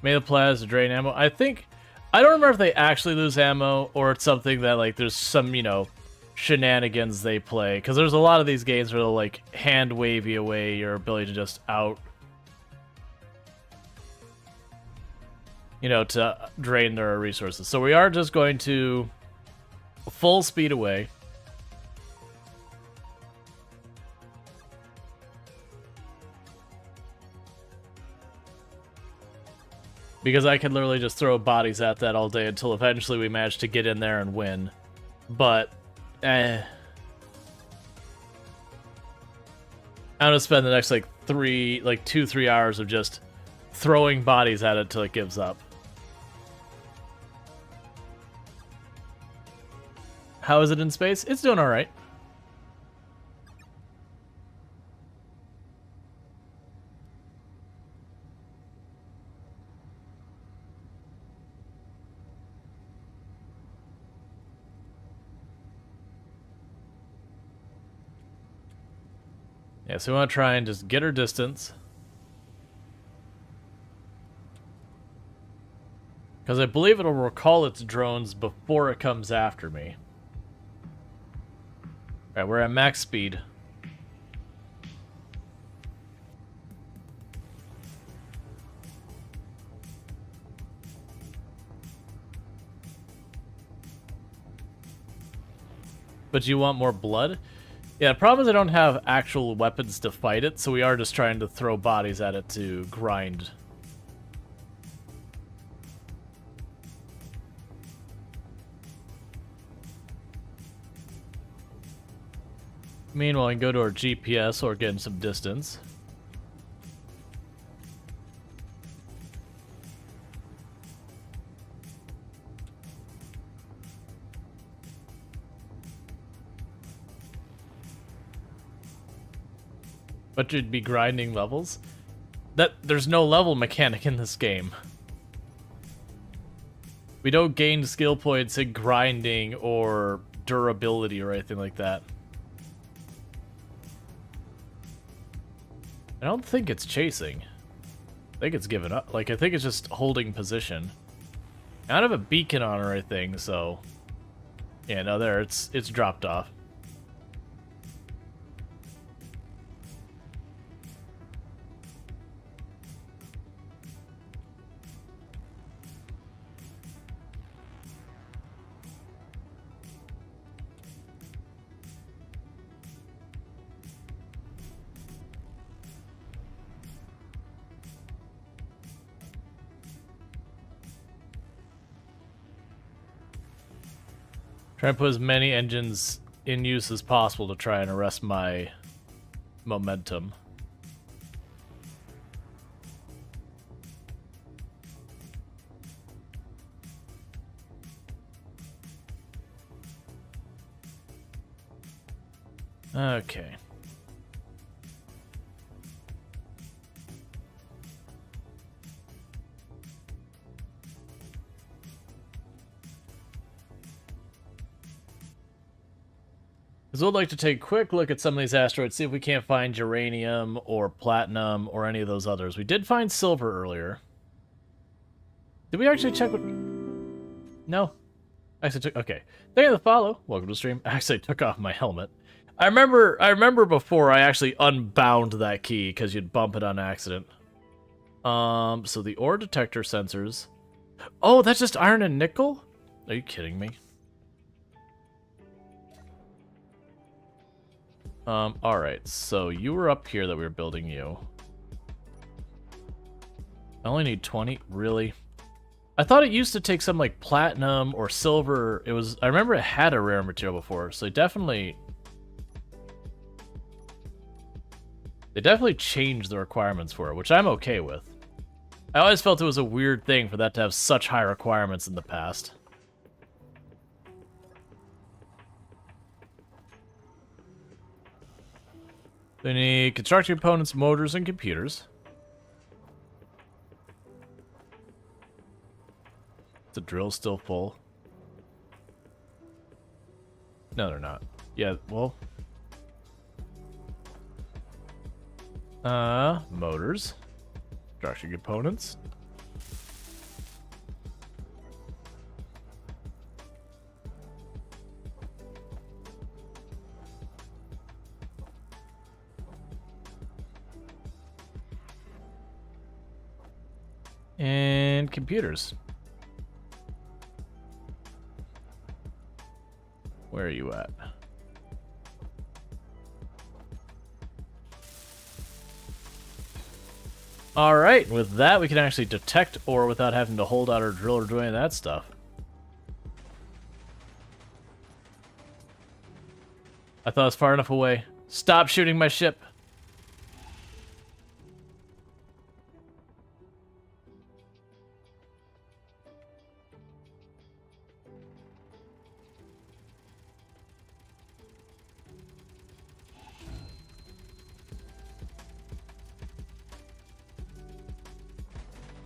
May the plasma drain ammo. I think... I don't remember if they actually lose ammo, or it's something that, like, there's some, you know, shenanigans they play. Because there's a lot of these games where they'll, like, hand wave you away your ability to just out... You know, to drain their resources. So we are just going to full speed away. Because I could literally just throw bodies at that all day until eventually we manage to get in there and win. But, I'm gonna spend the next, like, 2-3 hours of just throwing bodies at it till it gives up. How is it in space? It's doing alright. Yeah, so we want to try and just get her distance. Because I believe it'll recall its drones before it comes after me. Alright, we're at max speed. But you want more blood? Yeah, the problem is I don't have actual weapons to fight it, so we are just trying to throw bodies at it to grind. Meanwhile, I can go to our GPS or get in some distance. But you'd be grinding levels? There's no level mechanic in this game. We don't gain skill points in grinding or durability or anything like that. I don't think it's chasing. I think it's given up. Like, I think it's just holding position. I don't have a beacon on or anything, so... Yeah, no, there, it's dropped off. Try and put as many engines in use as possible to try and arrest my momentum. Okay. Because we'd like to take a quick look at some of these asteroids, see if we can't find uranium or platinum or any of those others. We did find silver earlier. Did we actually check what... No. Actually took... Okay. Thank you for the follow. Welcome to the stream. I actually took off my helmet. I remember before I actually unbound that key because you'd bump it on accident. So the ore detector sensors... Oh, that's just iron and nickel? Are you kidding me? Alright, so you were up here that we were building you. I only need 20? Really? I thought it used to take some, like, platinum or silver. It was... I remember it had a rare material before, so they definitely changed the requirements for it, which I'm okay with. I always felt it was a weird thing for that to have such high requirements in the past. We need construction components, motors, and computers. Is the drill still full? No, they're not. Yeah, well... motors. Construction components. And computers. Where are you at? Alright, with that we can actually detect ore without having to hold out our drill or do any of that stuff. I thought it was far enough away. Stop shooting my ship!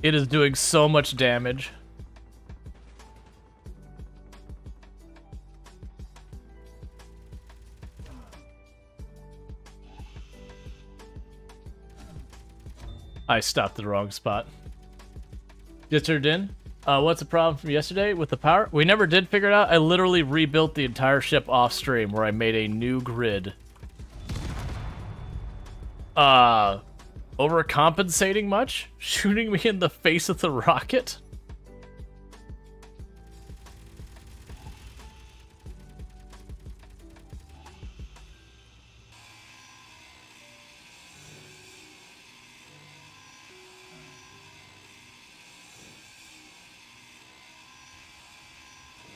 It is doing so much damage. I stopped at the wrong spot. Just turned in. What's the problem from yesterday with the power? We never did figure it out. I literally rebuilt the entire ship off stream where I made a new grid. Overcompensating much? Shooting me in the face with the rocket?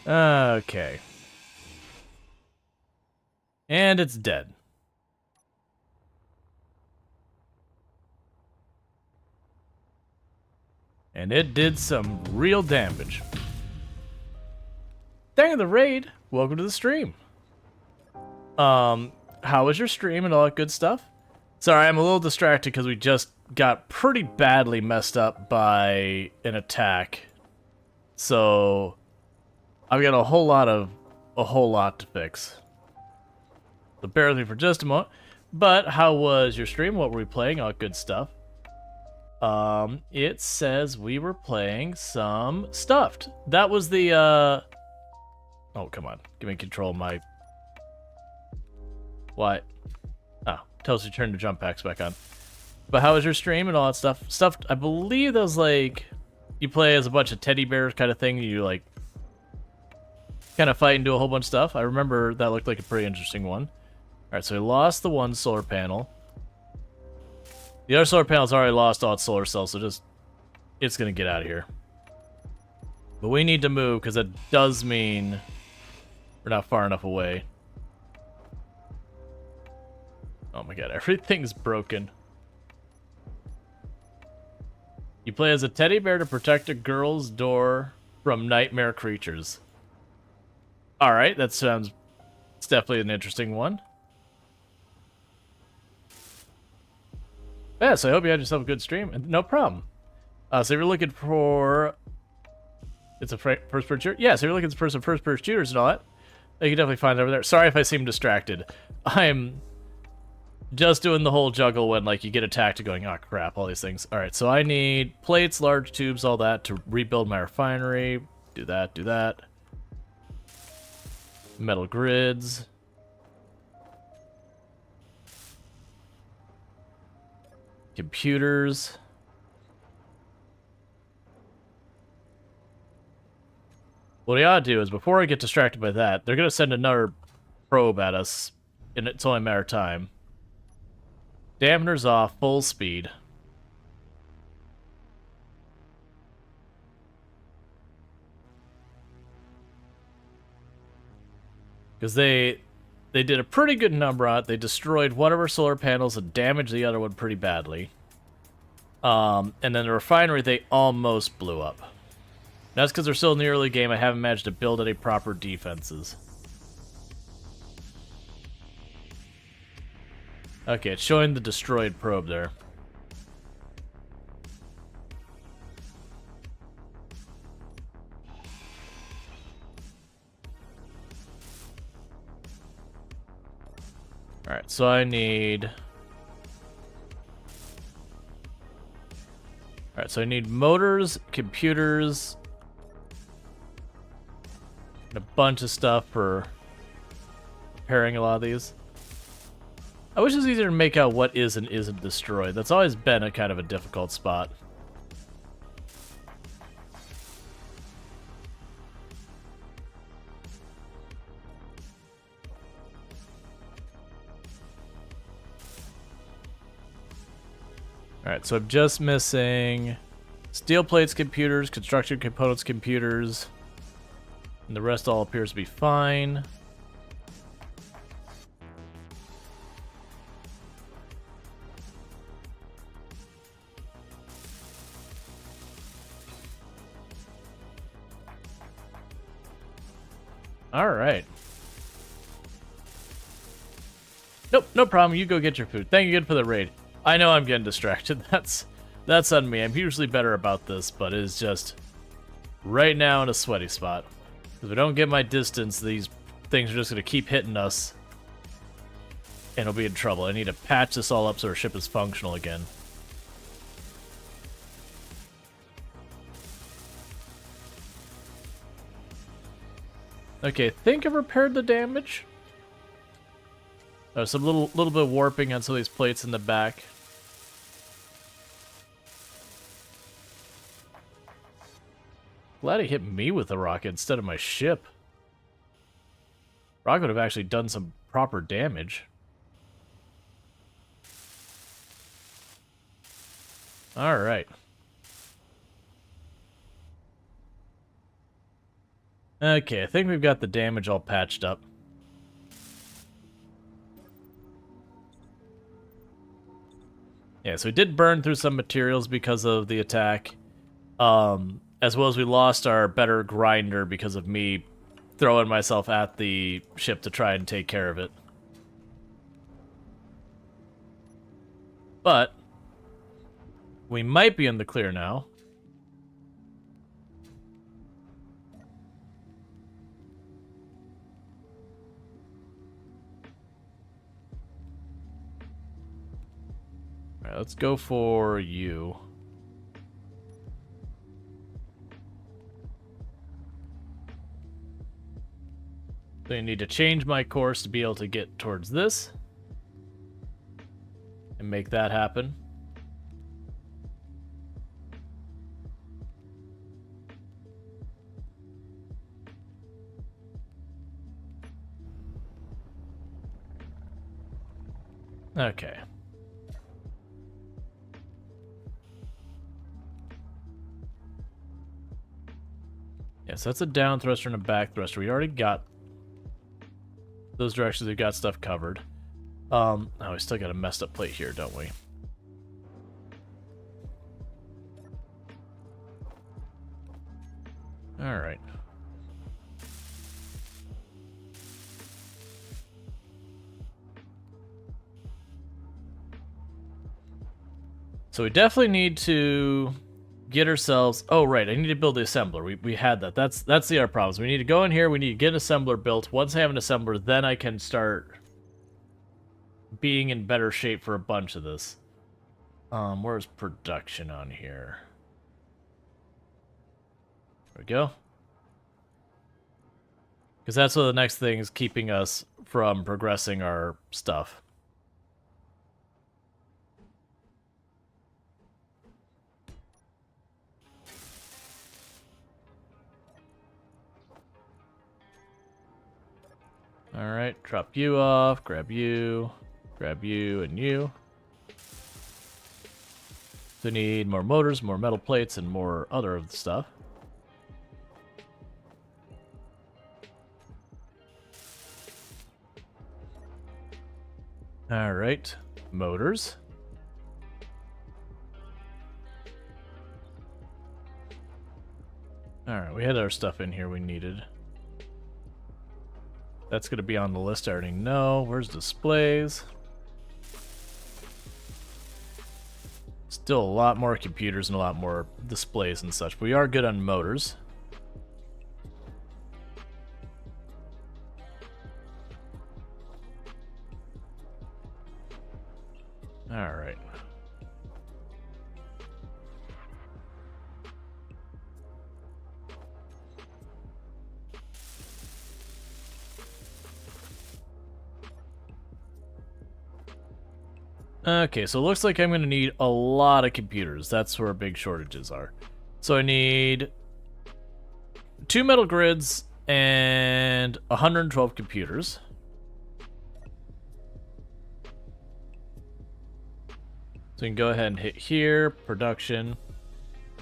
Okay. And it's dead. And it did some real damage. Thank you for the raid. Welcome to the stream. How was your stream and all that good stuff? Sorry, I'm a little distracted because we just got pretty badly messed up by an attack. So I've got a whole lot to fix. So bear with me for just a moment. But how was your stream? What were we playing? All good stuff. It says we were playing some Stuffed. That was the, Oh, come on. Give me control of my... What? Oh, tells you to turn the jump packs back on. But how was your stream and all that stuff? Stuffed, I believe that was like... You play as a bunch of teddy bears kind of thing. You, like... kind of fight and do a whole bunch of stuff. I remember that looked like a pretty interesting one. Alright, so we lost the one solar panel. The other solar panel's already lost all its solar cells, so just... It's gonna get out of here. But we need to move, because that does mean... We're not far enough away. Oh my god, everything's broken. You play as a teddy bear to protect a girl's door from nightmare creatures. Alright, that sounds... It's definitely an interesting one. Yeah, so I hope you had yourself a good stream. And no problem. So you're looking for... It's a first-person shooter? Yeah, so you're looking for some first-person shooters and all that. You can definitely find it over there. Sorry if I seem distracted. I'm just doing the whole juggle when, like, you get attacked and going, oh, crap, all these things. All right, so I need plates, large tubes, all that to rebuild my refinery. Do that, do that. Metal grids. Computers. What I ought to do is, before I get distracted by that, they're going to send another probe at us, and it's only a matter of time. Dampeners off, full speed. Because they did a pretty good number on it. They destroyed one of our solar panels and damaged the other one pretty badly. And then the refinery, they almost blew up. That's because they're still in the early game. I haven't managed to build any proper defenses. Okay, it's showing the destroyed probe there. Alright, so I need... Alright, so I need motors, computers, and a bunch of stuff for repairing a lot of these. I wish it was easier to make out what is and isn't destroyed. That's always been a kind of a difficult spot. Alright, so I'm just missing steel plates, computers, construction components, computers, and the rest all appears to be fine. Alright. Nope, no problem. You go get your food. Thank you again for the raid. I know I'm getting distracted. That's on me. I'm usually better about this, but it is just right now in a sweaty spot. If I don't get my distance, these things are just going to keep hitting us, and I'll be in trouble. I need to patch this all up so our ship is functional again. Okay, I think I've repaired the damage. Some little bit of warping on some of these plates in the back. Glad he hit me with the rocket instead of my ship. Rocket would have actually done some proper damage. Alright. Okay, I think we've got the damage all patched up. Yeah, so we did burn through some materials because of the attack. As well as we lost our better grinder because of me throwing myself at the ship to try and take care of it. But we might be in the clear now. Alright, let's go for you. So I need to change my course to be able to get towards this. And make that happen. Okay. Yeah, so that's a down thruster and a back thruster. We already got those directions. We've got stuff covered. Oh, we still got a messed up plate here, don't we? Alright. So we definitely need to get ourselves... Oh, right, I need to build the assembler. We had that. That's the other problem. We need to go in here, we need to get an assembler built. Once I have an assembler, then I can start being in better shape for a bunch of this. Where's production on here? There we go. Because that's what the next thing is keeping us from progressing our stuff. Alright, drop you off, grab you, and you. So we need more motors, more metal plates, and more other of the stuff. Alright, motors. Alright, we had our stuff in here we needed. That's going to be on the list, I already know. Where's displays? Still a lot more computers and a lot more displays and such. But we are good on motors. Alright. Okay, so it looks like I'm going to need a lot of computers. That's where big shortages are. So I need 2 metal grids and 112 computers. So you can go ahead and hit here, production,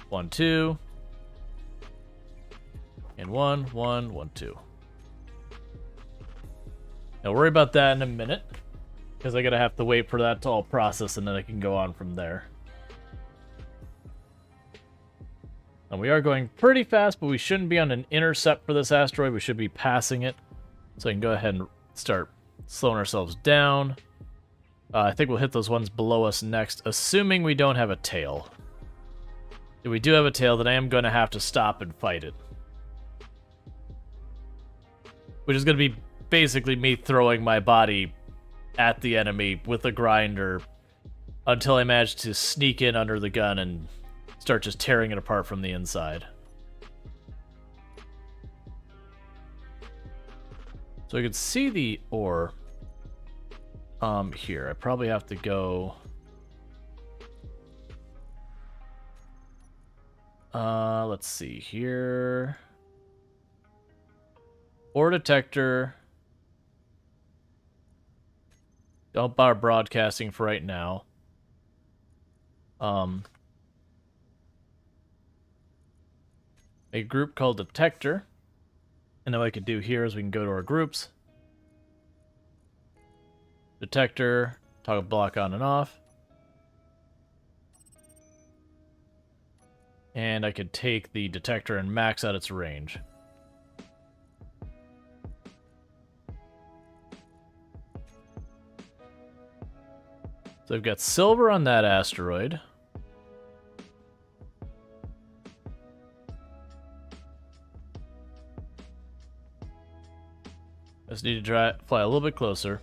1, 2, and 1, 1, 1, 2. Now worry about that in a minute, because I gotta have to wait for that to all process and then I can go on from there. And we are going pretty fast, but we shouldn't be on an intercept for this asteroid. We should be passing it. So I can go ahead and start slowing ourselves down. I think we'll hit those ones below us next, assuming we don't have a tail. If we do have a tail, then I am going to have to stop and fight it. Which is going to be basically me throwing my body at the enemy with a grinder until I manage to sneak in under the gun and start just tearing it apart from the inside. So I can see the ore. Here, I probably have to go... let's see here. Ore detector. Don't bother broadcasting for right now. A group called detector. And then what I could do here is we can go to our groups. Detector, toggle block on and off. And I could take the detector and max out its range. So I've got silver on that asteroid. I just need to fly a little bit closer.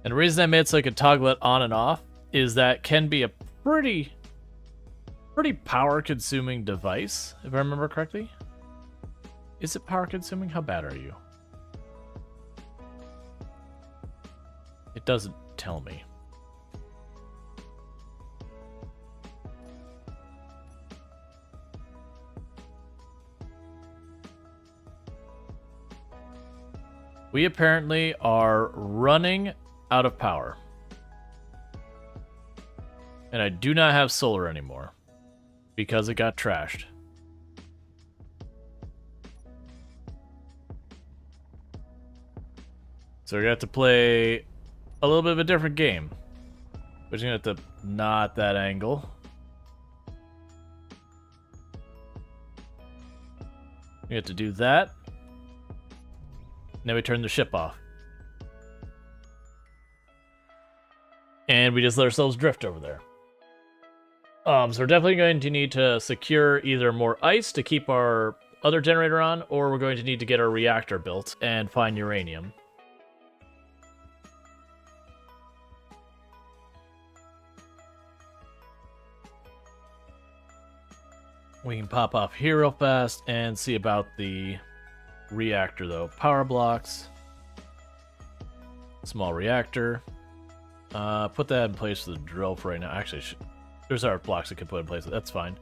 And the reason I made it so I could toggle it on and off is that can be a pretty power-consuming device, if I remember correctly. Is it power-consuming? How bad are you? It doesn't tell me. We apparently are running out of power. And I do not have solar anymore because it got trashed. So we're gonna have to play a little bit of a different game. We're just gonna have to knot that angle. We have to do that. Then we turn the ship off. And we just let ourselves drift over there. So we're definitely going to need to secure either more ice to keep our other generator on, or we're going to need to get our reactor built and find uranium. We can pop off here real fast and see about the reactor, though. Power blocks. Small reactor. Put that in place for the drill for right now. Actually, there's our blocks I could put in place. That's fine.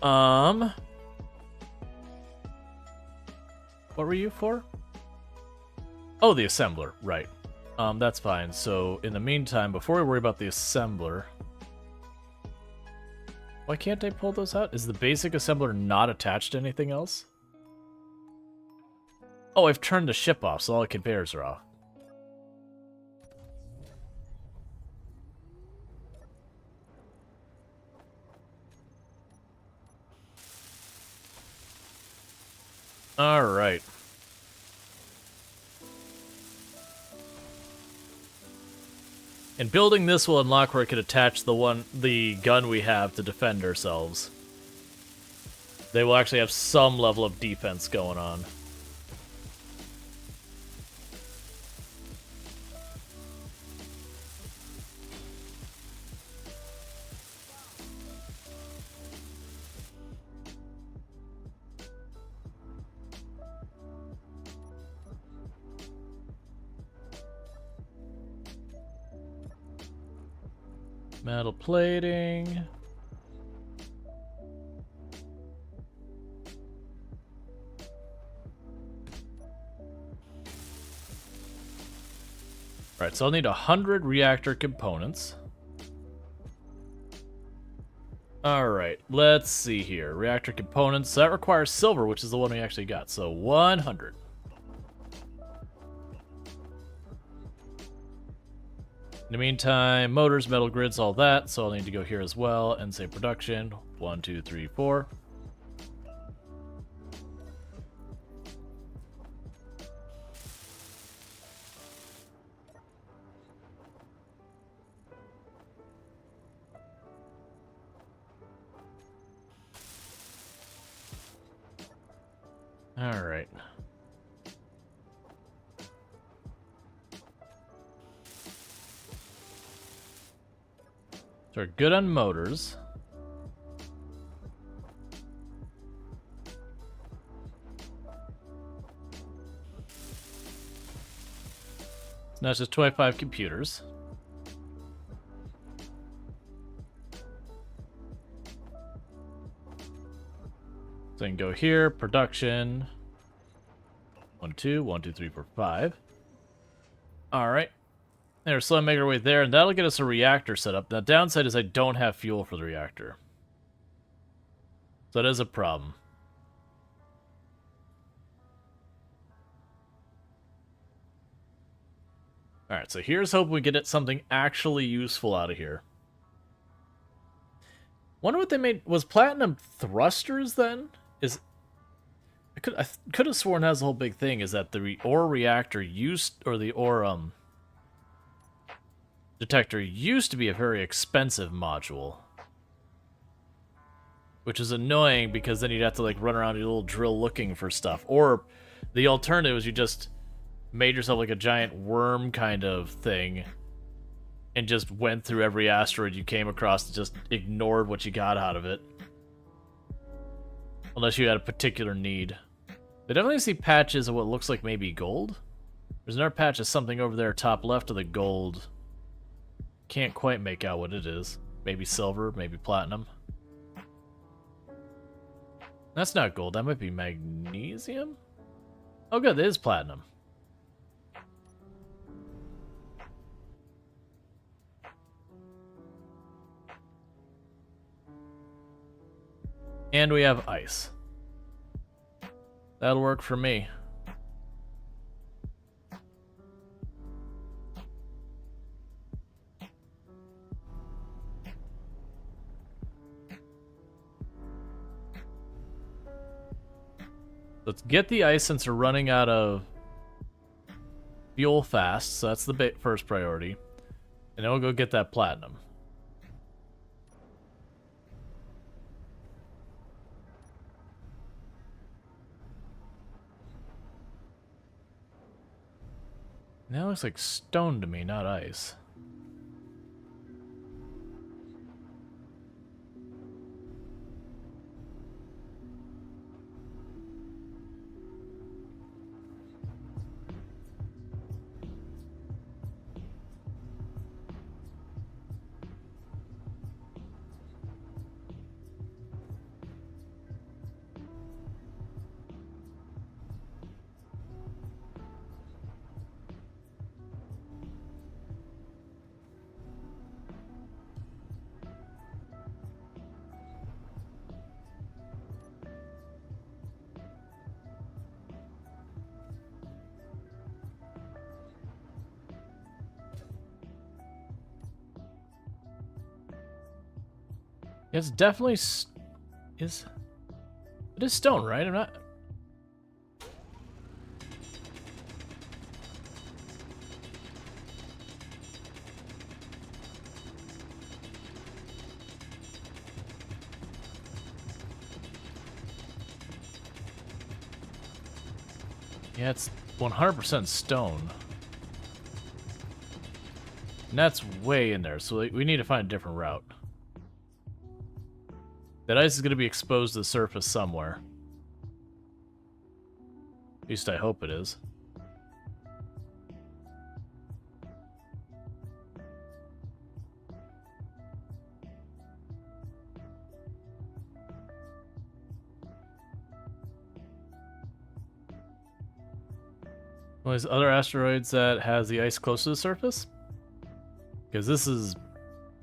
What were you for? Oh, the assembler. Right. That's fine. So, in the meantime, before we worry about the assembler... Why can't I pull those out? Is the basic assembler not attached to anything else? Oh, I've turned the ship off, so all the conveyors are off. Alright. And building this will unlock where I could attach the gun we have to defend ourselves. They will actually have some level of defense going on. Metal plating. Alright, so I'll need 100 reactor components. Alright, let's see here. Reactor components. That requires silver, which is the one we actually got. So 100. In the meantime, motors, metal grids, all that. So I'll need to go here as well and say production. 1, 2, 3, 4. All right. So we're good on motors. So now it's just 25 computers. So I can go here, production. 1, 2, 1, 2, 3, 4, 5. Alright. There, slowly make our way there, and that'll get us a reactor set up. The downside is I don't have fuel for the reactor. So that is a problem. Alright, so here's hoping we get something actually useful out of here. Wonder what they made. Was platinum thrusters then? I could have sworn that's the whole big thing, is that the ore reactor used, or the ore detector used to be a very expensive module. Which is annoying because then you'd have to like run around your little drill looking for stuff. Or the alternative is you just made yourself like a giant worm kind of thing and just went through every asteroid you came across and just ignored what you got out of it. Unless you had a particular need. I definitely see patches of what looks like maybe gold. There's another patch of something over there top left of the gold. Can't quite make out what it is. Maybe silver, maybe platinum. That's not gold, that might be magnesium? Oh good, it is platinum. And we have ice. That'll work for me. Let's get the ice since we're running out of fuel fast, so that's the first priority. And then we'll go get that platinum. That looks like stone to me, not ice. It's definitely it is stone, right? I'm not. Yeah, it's 100% stone. And that's way in there, so we need to find a different route. That ice is going to be exposed to the surface somewhere. At least I hope it is. One of these other asteroids that has the ice close to the surface? Because this is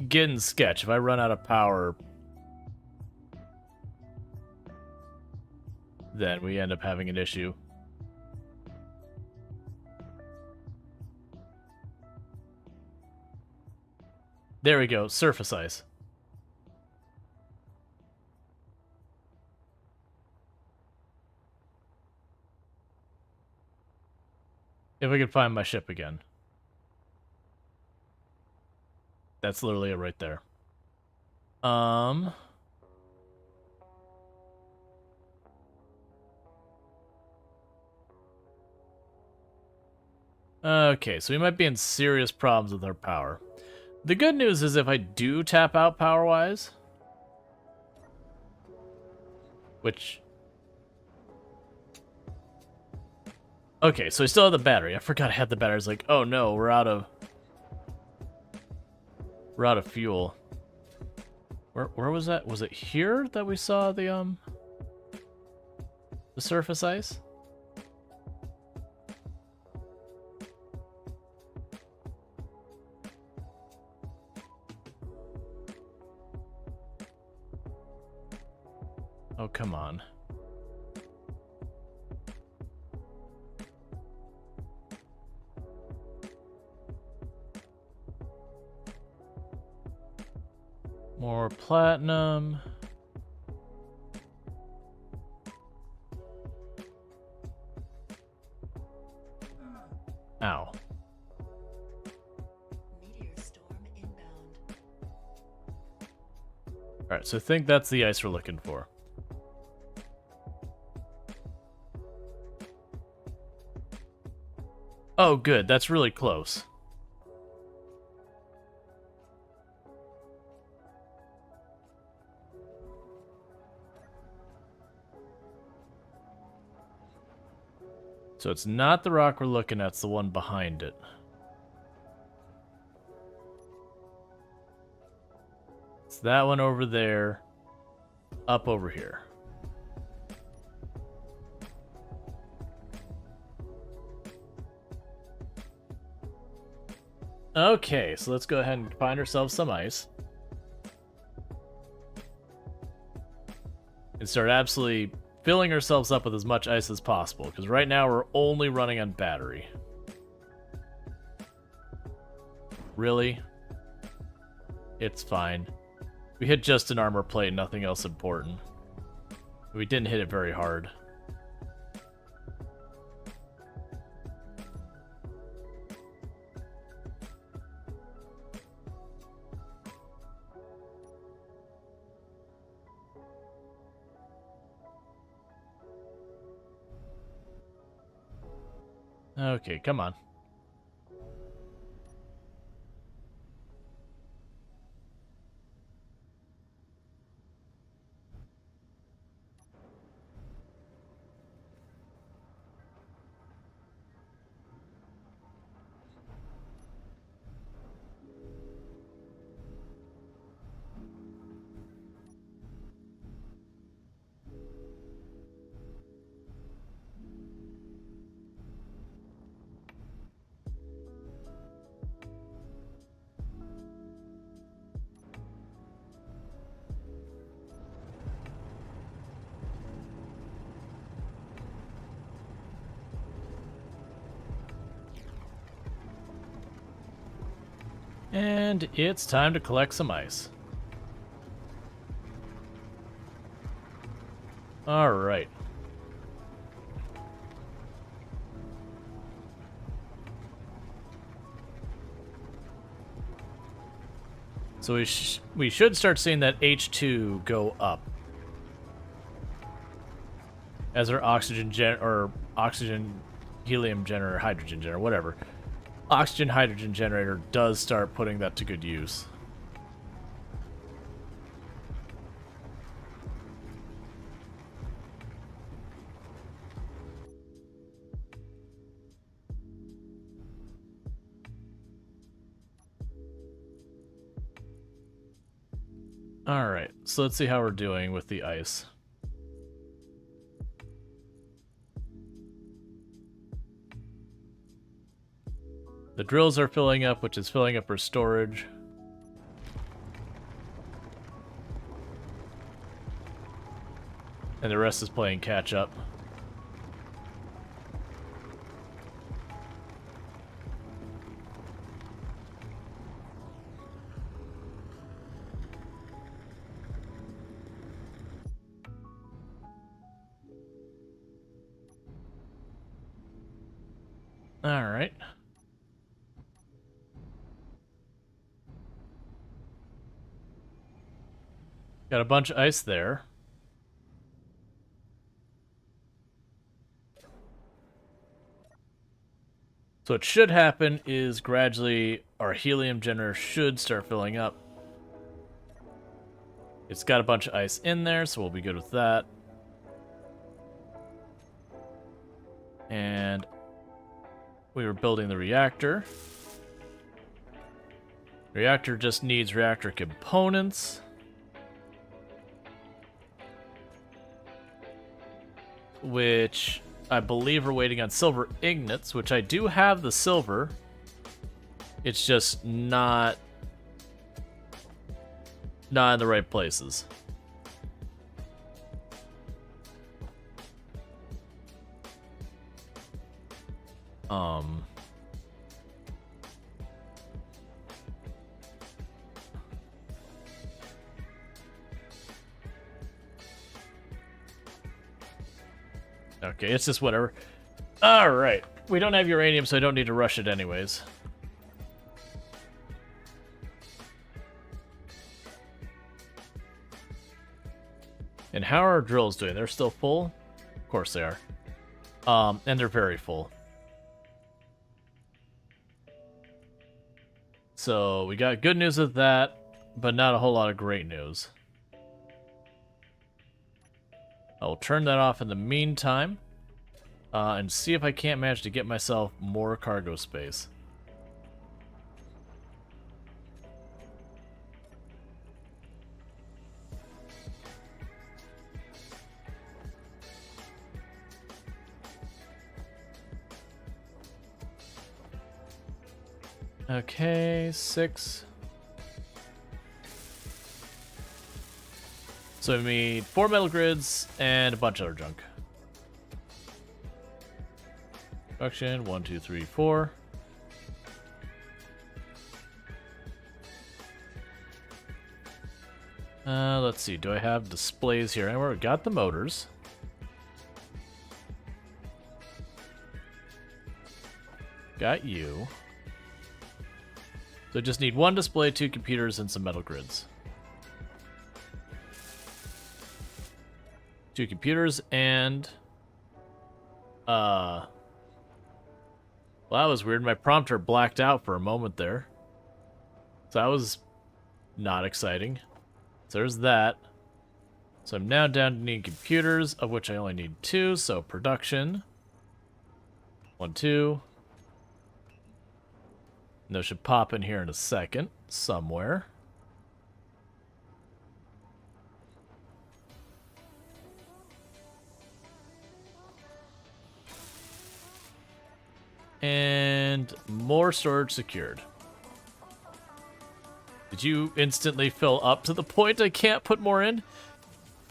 getting sketch. If I run out of power, then we end up having an issue. There we go, surface ice. If I could find my ship again. That's literally it right there. Okay, so we might be in serious problems with our power. The good news is if I do tap out power-wise, which... Okay, so I still have the battery. I forgot I had the battery. I was like, oh no, we're out of fuel. Where was that? Was it here that we saw the surface ice? Oh, come on. More platinum. Ow. Meteor storm inbound. Alright, so I think that's the ice we're looking for. Oh, good. That's really close. So it's not the rock we're looking at, it's the one behind it. It's that one over there, up over here. Okay, so let's go ahead and find ourselves some ice. And start absolutely filling ourselves up with as much ice as possible, because right now we're only running on battery. Really? It's fine. We hit just an armor plate, nothing else important. We didn't hit it very hard. Okay, come on. And it's time to collect some ice. All right. So we should start seeing that H2 go up as our oxygen helium generator, hydrogen generator, whatever. Oxygen hydrogen generator does start putting that to good use. All right, so let's see how we're doing with the ice. The drills are filling up, which is filling up our storage. And the rest is playing catch up. All right. Got a bunch of ice there. So what should happen is gradually our helium generator should start filling up. It's got a bunch of ice in there, so we'll be good with that. And we were building the reactor. Reactor just needs reactor components. Which I believe we're waiting on silver ingots, which I do have the silver. It's just not in the right places. Okay, it's just whatever. Alright. We don't have uranium, so I don't need to rush it anyways. And how are our drills doing? They're still full? Of course they are. And they're very full. So we got good news with that, but not a whole lot of great news. I'll turn that off in the meantime, and see if I can't manage to get myself more cargo space. Okay, 6. So we need 4 metal grids and a bunch of other junk. Production 1, 2, 3, 4. Let's see. Do I have displays here? Anywhere? We got the motors. Got you. So I just need 1 display, 2 computers, and some metal grids. 2 computers and Well, that was weird. My prompter blacked out for a moment there. So that was not exciting. So there's that. So I'm now down to needing computers, of which I only need 2. So production. 1, 2. And those should pop in here in a second, somewhere. And more storage secured. Did you instantly fill up to the point I can't put more in?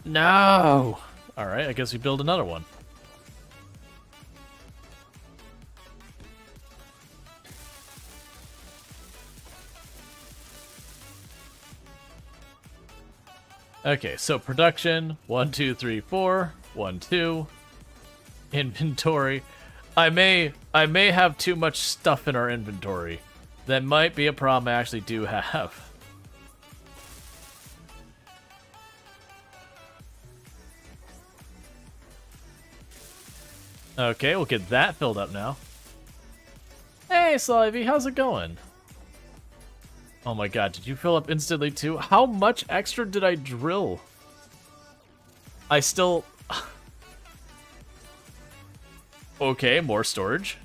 No! Alright, I guess we build another one. Okay, so production, 1, 2, 3, 4, 1, 2. Inventory. I may have too much stuff in our inventory. That might be a problem I actually do have. Okay, we'll get that filled up now. Hey, Slivey, how's it going? Oh my god, did you fill up instantly too? How much extra did I drill? I still... Okay, more storage.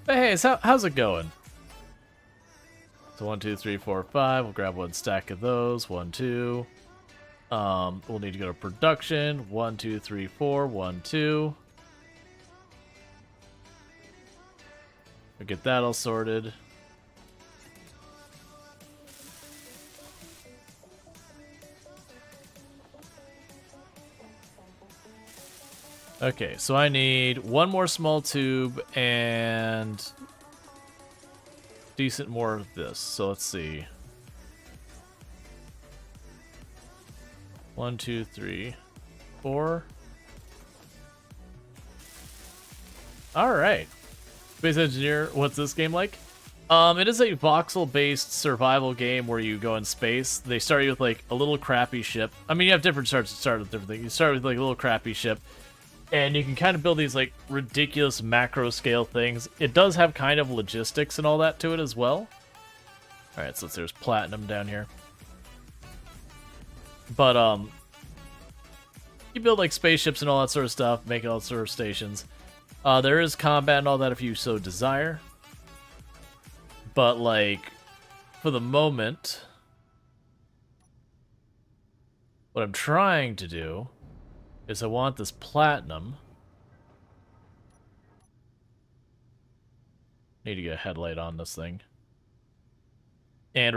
Hey, how's it going? So 1, 2, 3, 4, 5. We'll grab 1 stack of those. 1, 2. We'll need to go to production. 1, 2, 3, 4. 1, 2. We'll get that all sorted. Okay, so I need 1 more small tube and decent more of this. So let's see. 1, 2, 3, 4. All right. Space Engineer, what's this game like? It is a voxel-based survival game where you go in space. They start you with like a little crappy ship. I mean, you have different starts to start with different things. You start with like a little crappy ship. And you can kind of build these like ridiculous macro scale things. It does have kind of logistics and all that to it as well. Alright, so there's platinum down here. But you build like spaceships and all that sort of stuff, make all sort of stations. There is combat and all that if you so desire. But like for the moment, what I'm trying to do is I want this platinum. Need to get a headlight on this thing. And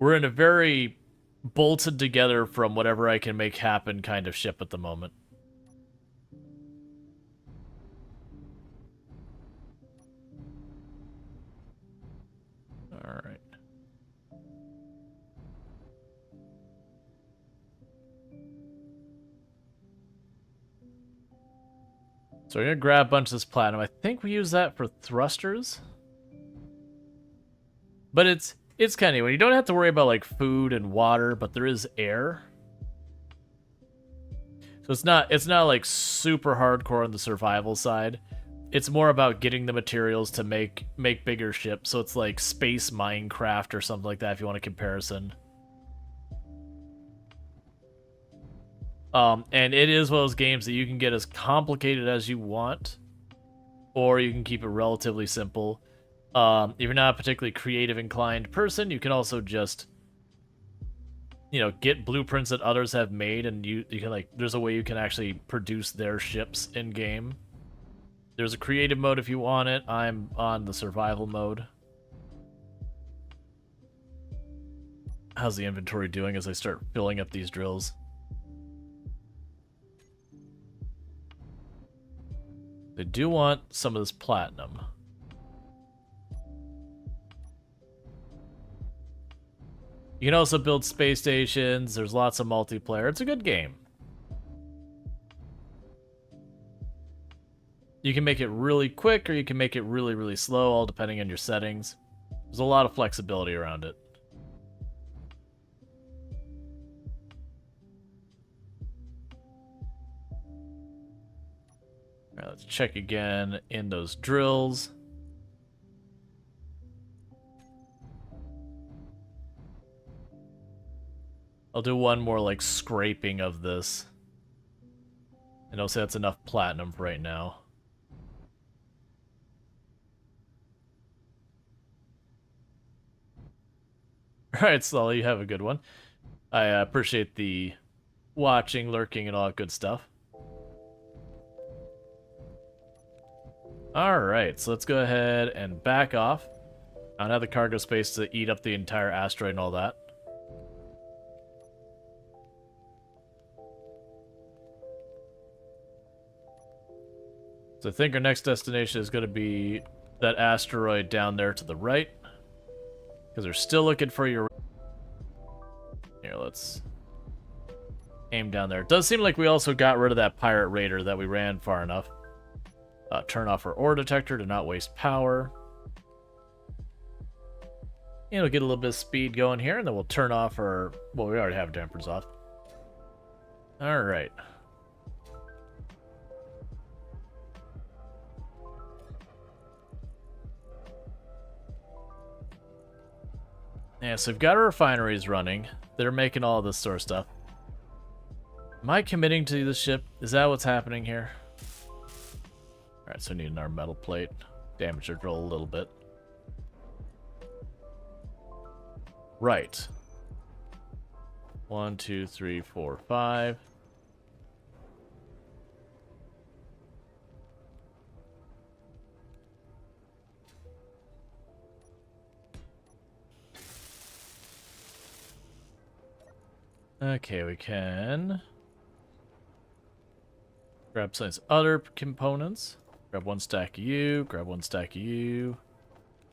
we're in a very bolted together from whatever I can make happen kind of ship at the moment. All right. So we're gonna grab a bunch of this platinum. I think we use that for thrusters. But it's kind of anyway. You don't have to worry about like food and water, but there is air. So it's not like super hardcore on the survival side. It's more about getting the materials to make bigger ships. So it's like space Minecraft or something like that if you want a comparison. And it is one of those games that you can get as complicated as you want, or you can keep it relatively simple. If you're not a particularly creative inclined person, you can also just, get blueprints that others have made, and you can like, there's a way you can actually produce their ships in game. There's a creative mode if you want it. I'm on the survival mode. How's the inventory doing as I start filling up these drills? I do want some of this platinum. You can also build space stations. There's lots of multiplayer. It's a good game. You can make it really quick or you can make it really, really slow, all depending on your settings. There's a lot of flexibility around it. Let's check again in those drills. I'll do one more, like, scraping of this. And I'll say that's enough platinum for right now. Alright, Sully, you have a good one. I appreciate the watching, lurking, and all that good stuff. Alright, so let's go ahead and back off. I don't have the cargo space to eat up the entire asteroid and all that. So I think our next destination is going to be that asteroid down there to the right. Because they're still looking for your... Here, let's aim down there. It does seem like we also got rid of that pirate raider that we ran far enough. Turn off our ore detector to not waste power. And we'll get a little bit of speed going here, and then we'll turn off our... Well, we already have dampers off. Alright. Yeah, so we've got our refineries running. They're making all this sort of stuff. Am I committing to this ship? Is that what's happening here? Alright, so we need another metal plate. Damage our drill a little bit. Right. 1, 2, 3, 4, 5. Okay, we can grab some of these other components. Grab one stack of you, grab one stack of you,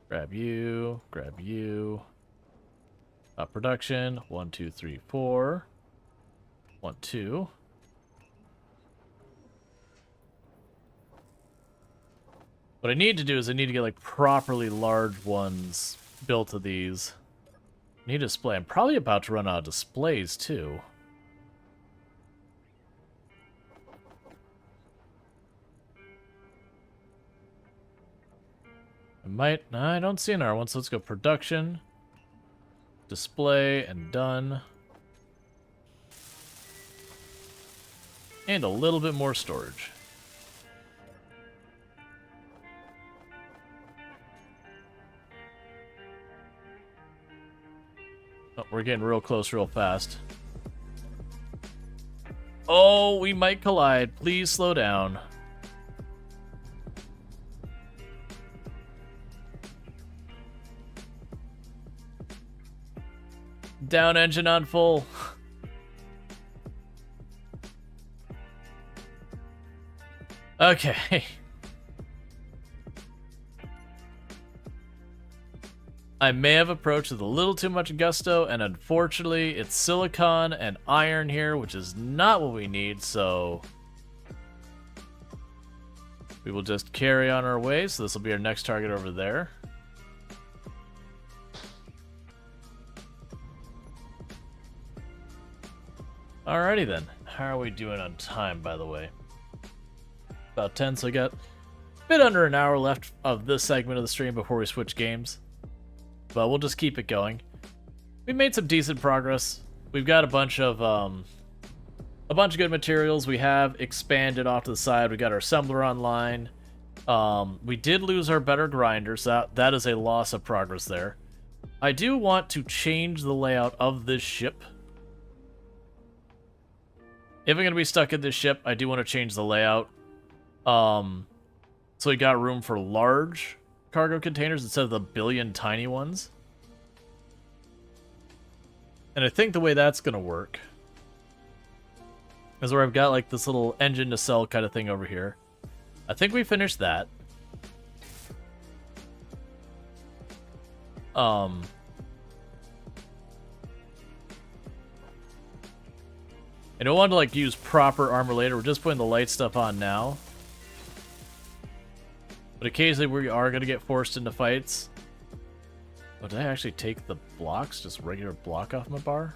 grab you, grab you. Production, 1, 2, 3, 4. 1, 2. What I need to do is I need to get like properly large ones built of these. I need a display. I'm probably about to run out of displays too. I might... I don't see another one, so let's go production. Display, and done. And a little bit more storage. Oh, we're getting real close real fast. Oh, we might collide. Please slow down. Down engine on full. Okay. I may have approached with a little too much gusto, and unfortunately it's silicon and iron here, which is not what we need, so we will just carry on our way. So this will be our next target over there. Alrighty then. How are we doing on time, by the way? About 10, so I got a bit under an hour left of this segment of the stream before we switch games. But we'll just keep it going. We made some decent progress. We've got a bunch of good materials. We have expanded off to the side. We got our assembler online. We did lose our better grinders. That is a loss of progress there. I do want to change the layout of this ship. If I'm going to be stuck in this ship, I do want to change the layout. So we got room for large cargo containers instead of the billion tiny ones. And I think the way that's going to work is where I've got like this little engine to sell kind of thing over here. I think we finished that. I don't want to like use proper armor later. We're just putting the light stuff on now. But occasionally we are going to get forced into fights. Oh, did I actually take the blocks? Just regular block off my bar?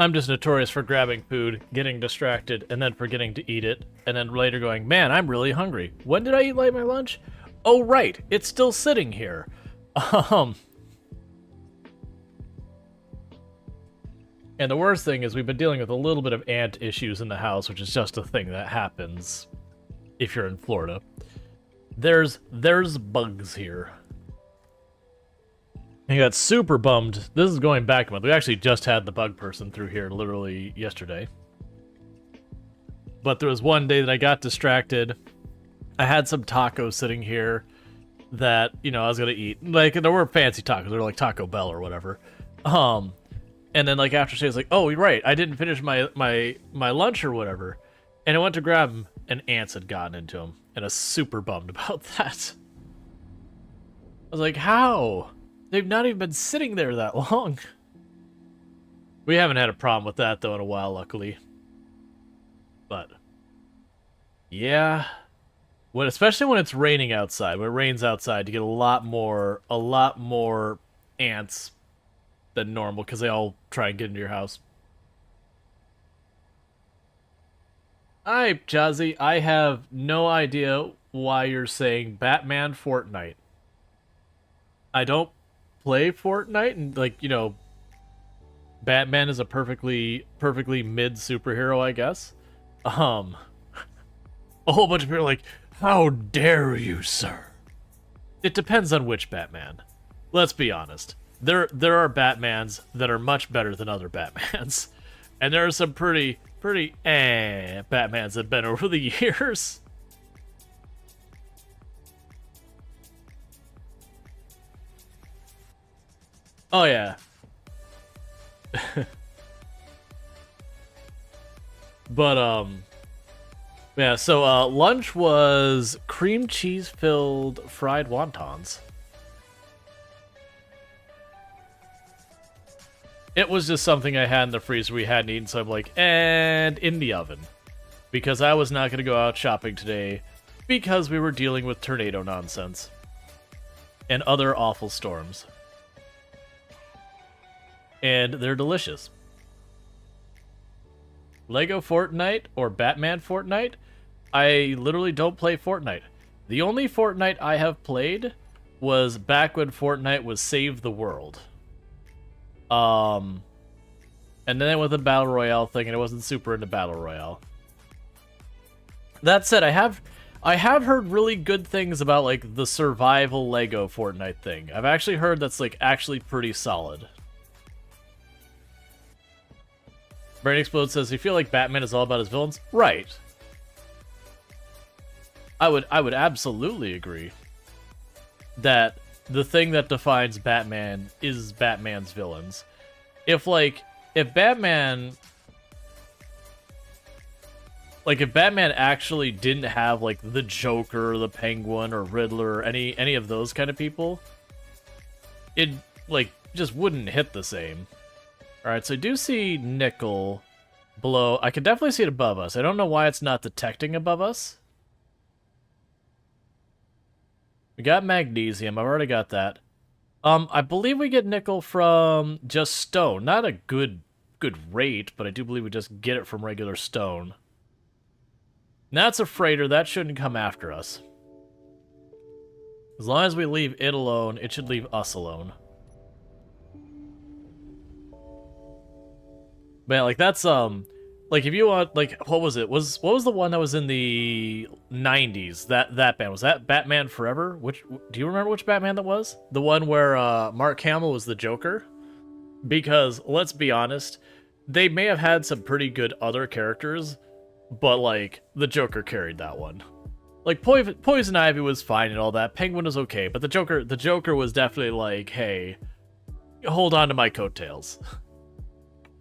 I'm just notorious for grabbing food, getting distracted, and then forgetting to eat it, and then later going, man, I'm really hungry. When did I eat my lunch? Oh, right, it's still sitting here. And the worst thing is we've been dealing with a little bit of ant issues in the house, which is just a thing that happens if you're in Florida. There's bugs here. I got super bummed. This is going back a month. We actually just had the bug person through here literally yesterday. But there was one day that I got distracted. I had some tacos sitting here that, you know, I was gonna eat. Like, there were fancy tacos. They were like Taco Bell or whatever. And then, like, after she was like, oh, you're right, I didn't finish my lunch or whatever. And I went to grab them, and ants had gotten into them. And I was super bummed about that. I was like, how? They've not even been sitting there that long. We haven't had a problem with that, though, in a while, luckily. But, yeah. Especially when it's raining outside. When it rains outside, you get a lot more ants than normal, because they all try and get into your house. Hi, Jazzy. I have no idea why you're saying Batman Fortnite. I don't play Fortnite, and, like, you know, Batman is a perfectly mid superhero, I guess. A whole bunch of people are like, how dare you, sir? It depends on which Batman. Let's be honest. There are Batmans that are much better than other Batmans. And there are some pretty Batmans that have been over the years. Oh, yeah. But, yeah, so, lunch was cream cheese-filled fried wontons. It was just something I had in the freezer we hadn't eaten, so I'm like, and in the oven. Because I was not going to go out shopping today, because we were dealing with tornado nonsense. And other awful storms. And they're delicious. Lego Fortnite or Batman Fortnite? I literally don't play Fortnite. The only Fortnite I have played was back when Fortnite was Save the World. And then it was a Battle Royale thing, and I wasn't super into Battle Royale. That said, I have heard really good things about, like, the survival Lego Fortnite thing. I've actually heard that's, like, actually pretty solid. Brain Explode says, you feel like Batman is all about his villains? Right. I would absolutely agree that the thing that defines Batman is Batman's villains. If Batman actually didn't have, like, the Joker, or the Penguin, or Riddler, or any of those kind of people, it, like, just wouldn't hit the same. Alright, so I do see nickel below. I can definitely see it above us. I don't know why it's not detecting above us. We got magnesium. I've already got that. I believe we get nickel from just stone. Not a good rate, but I do believe we just get it from regular stone. And that's a freighter. That shouldn't come after us. As long as we leave it alone, it should leave us alone. Man, like, that's, like, if you want, like, what was it? What was the one that was in the 90s? That band. Was that Batman Forever? Do you remember which Batman that was? The one where, Mark Hamill was the Joker? Because, let's be honest, they may have had some pretty good other characters, but, like, the Joker carried that one. Like, Poison Ivy was fine and all that. Penguin was okay, but the Joker was definitely like, hey, hold on to my coattails.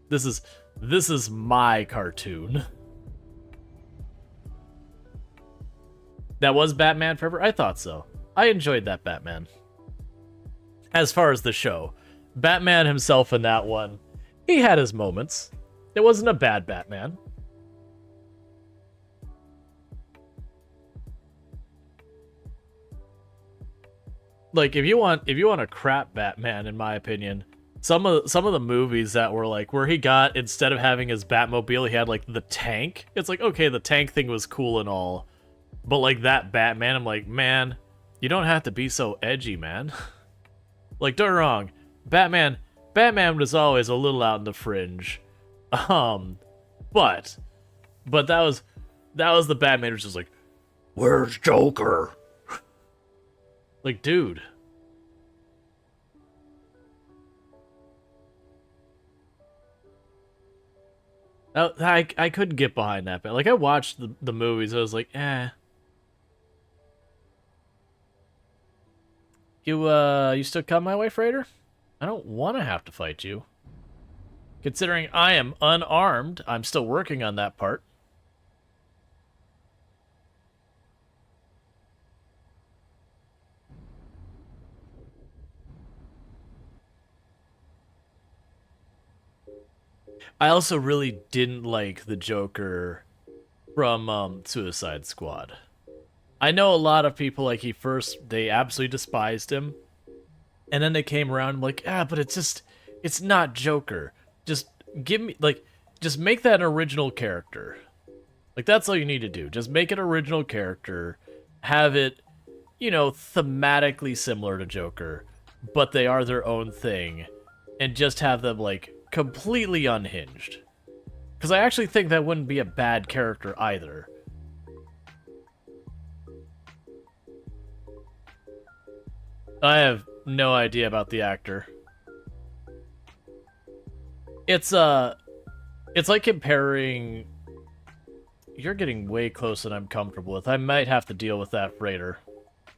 This is my cartoon. That was Batman Forever? I thought so. I enjoyed that Batman. As far as the show, Batman himself in that one, he had his moments. It wasn't a bad Batman. Like, if you want a crap Batman, in my opinion, some of the movies that were like where he got, instead of having his Batmobile, he had like the tank. It's like, okay, the tank thing was cool and all, but like that Batman, I'm like, man, you don't have to be so edgy, man. Like, don't get me wrong, Batman was always a little out in the fringe, but that was the Batman who's just like, where's Joker? Like, dude. I couldn't get behind that, but like I watched the movies, I was like, eh. You still come my way, Freighter? I don't want to have to fight you. Considering I am unarmed, I'm still working on that part. I also really didn't like the Joker from Suicide Squad. I know a lot of people, like, they absolutely despised him. And then they came around like, but it's not Joker. Just just make that an original character. Like, that's all you need to do. Just make an original character. Have it, thematically similar to Joker. But they are their own thing. And just have them, like, completely unhinged. Because I actually think that wouldn't be a bad character either. I have no idea about the actor. It's like comparing... You're getting way closer than I'm comfortable with. I might have to deal with that freighter.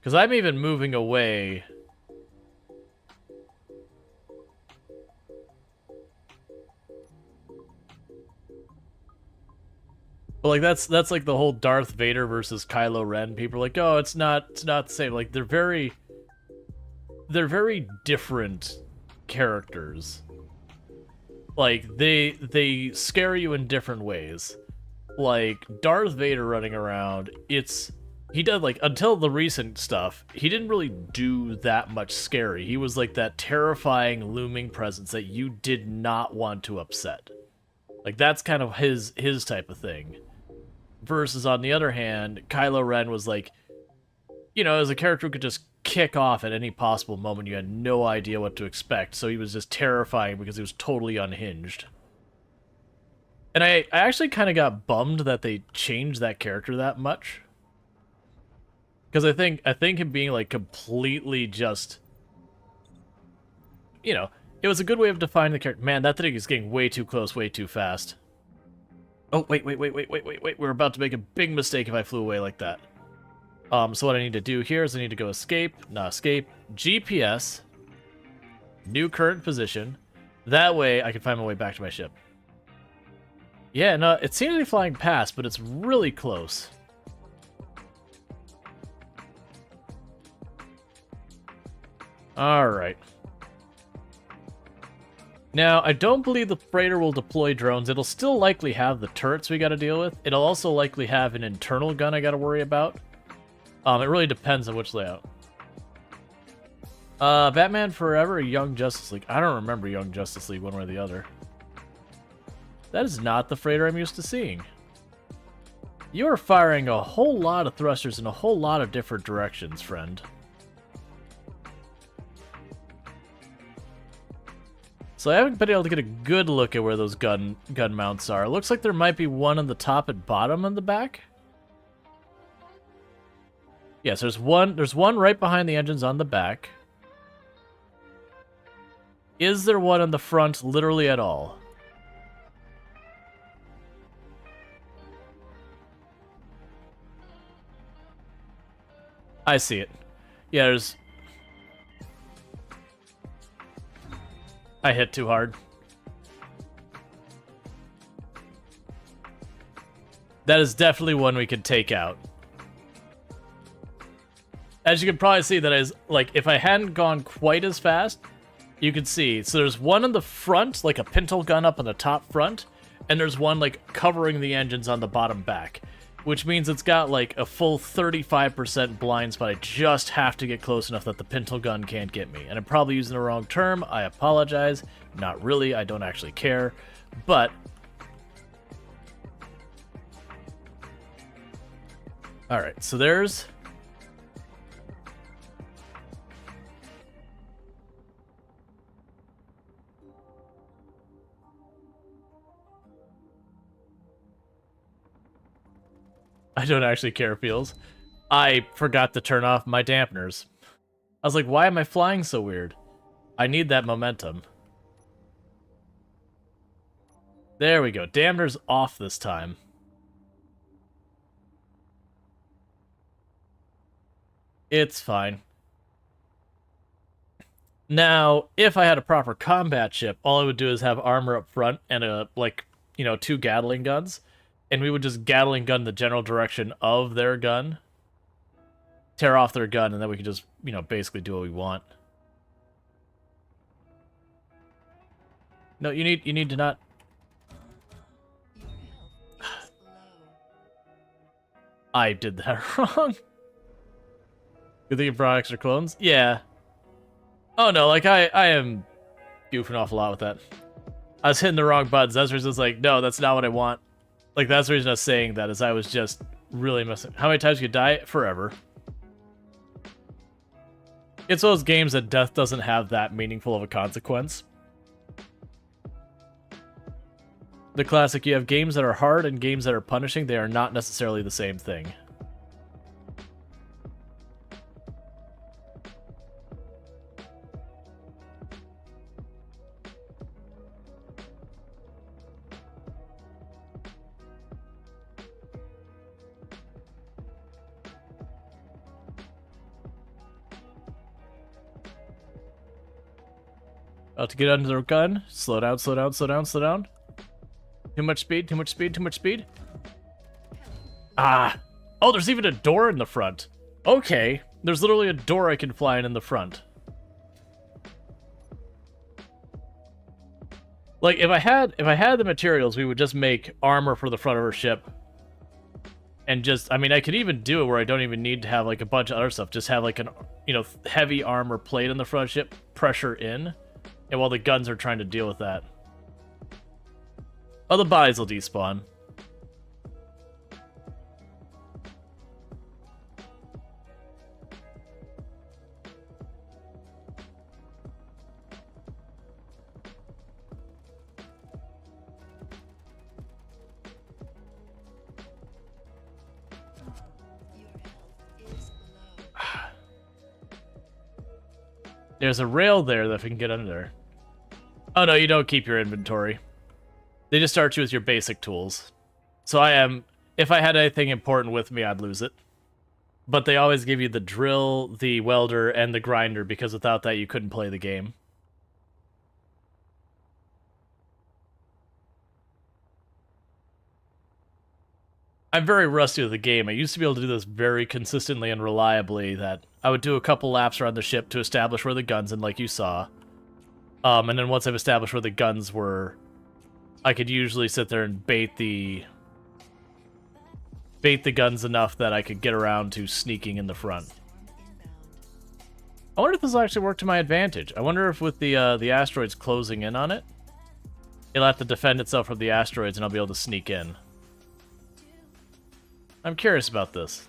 Because I'm even moving away... But like that's like the whole Darth Vader versus Kylo Ren. People are like, oh, it's not the same. Like they're very different characters. Like they scare you in different ways. Like Darth Vader running around, he did, like, until the recent stuff, he didn't really do that much scary. He was like that terrifying looming presence that you did not want to upset. Like that's kind of his type of thing. Versus, on the other hand, Kylo Ren was like, as a character who could just kick off at any possible moment. You had no idea what to expect, so he was just terrifying because he was totally unhinged. And I actually kind of got bummed that they changed that character that much. Because I think him being, like, completely just... it was a good way of defining the character. Man, that thing is getting way too close, way too fast. Oh, wait. We're about to make a big mistake if I flew away like that. So what I need to do here is I need to go escape, GPS, new current position. That way I can find my way back to my ship. Yeah, no, it seems to be flying past, but it's really close. Alright. Now, I don't believe the freighter will deploy drones. It'll still likely have the turrets we gotta deal with. It'll also likely have an internal gun I gotta worry about. It really depends on which layout. Batman Forever or Young Justice League? I don't remember Young Justice League one way or the other. That is not the freighter I'm used to seeing. You are firing a whole lot of thrusters in a whole lot of different directions, friend. So I haven't been able to get a good look at where those gun mounts are. It looks like there might be one on the top and bottom and the back. Yes, there's one right behind the engines on the back. Is there one on the front literally at all? I see it. Yeah, there's... I hit too hard. That is definitely one we could take out. As you can probably see, that is, like, if I hadn't gone quite as fast, you could see. So there's one on the front, like a pintle gun up on the top front, and there's one, like, covering the engines on the bottom back. which means it's got like a full 35% blind spot. I just have to get close enough that the pintle gun can't get me. And I'm probably using the wrong term. I apologize. Not really. I don't actually care. But all right, so there's I don't actually care, feels. I forgot to turn off my dampeners. I was like, why am I flying so weird? I need that momentum. There we go. Dampeners off this time. It's fine. Now, if I had a proper combat ship, all I would do is have armor up front and a, like, you know, 2 Gatling guns. And we would just Gatling gun the general direction of their gun, tear off their gun, and then we could just, you know, basically do what we want. No, you need to not. Your health is low. I did that wrong. You think you brought extra clones? Yeah. Oh no, like I am goofing off a lot with that. I was hitting the wrong buttons. That's where it's like, no, that's not what I want. Like, that's the reason I was saying that, is I was just really messing. How many times you die? Forever. It's those games that death doesn't have that meaningful of a consequence. The classic, you have games that are hard and games that are punishing. They are not necessarily the same thing. About to get under the gun. Slow down, slow down, slow down, slow down. Too much speed, too much speed, too much speed. Ah! Oh, there's even a door in the front. Okay. There's literally a door I can fly in the front. Like, if I had the materials, we would just make armor for the front of our ship. And just, I mean, I could even do it where I don't even need to have, like, a bunch of other stuff. Just have, like, an, you know, heavy armor plate in the front of the ship, pressure in. And while the guns are trying to deal with that. Oh, the bodies will despawn. Your health is low. There's a rail there that we can get under. Oh no, you don't keep your inventory. They just start you with your basic tools. So if I had anything important with me, I'd lose it. But they always give you the drill, the welder, and the grinder, because without that you couldn't play the game. I'm very rusty with the game. I used to be able to do this very consistently and reliably, that I would do a couple laps around the ship to establish where the guns, and like you saw. And then once I've established where the guns were, I could usually sit there and bait the guns enough that I could get around to sneaking in the front. I wonder if this will actually work to my advantage. I wonder if with the asteroids closing in on it, it'll have to defend itself from the asteroids and I'll be able to sneak in. I'm curious about this.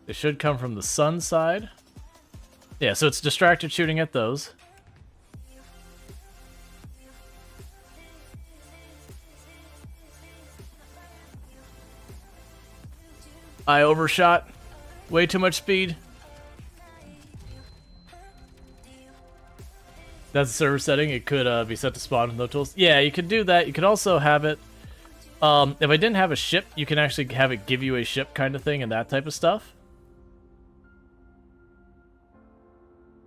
They should come from the sun side. Yeah, so it's distracted shooting at those. I overshot. Way too much speed. That's a server setting. It could be set to spawn with no tools. Yeah, you could do that. You could also have it... if I didn't have a ship, you can actually have it give you a ship kind of thing and that type of stuff.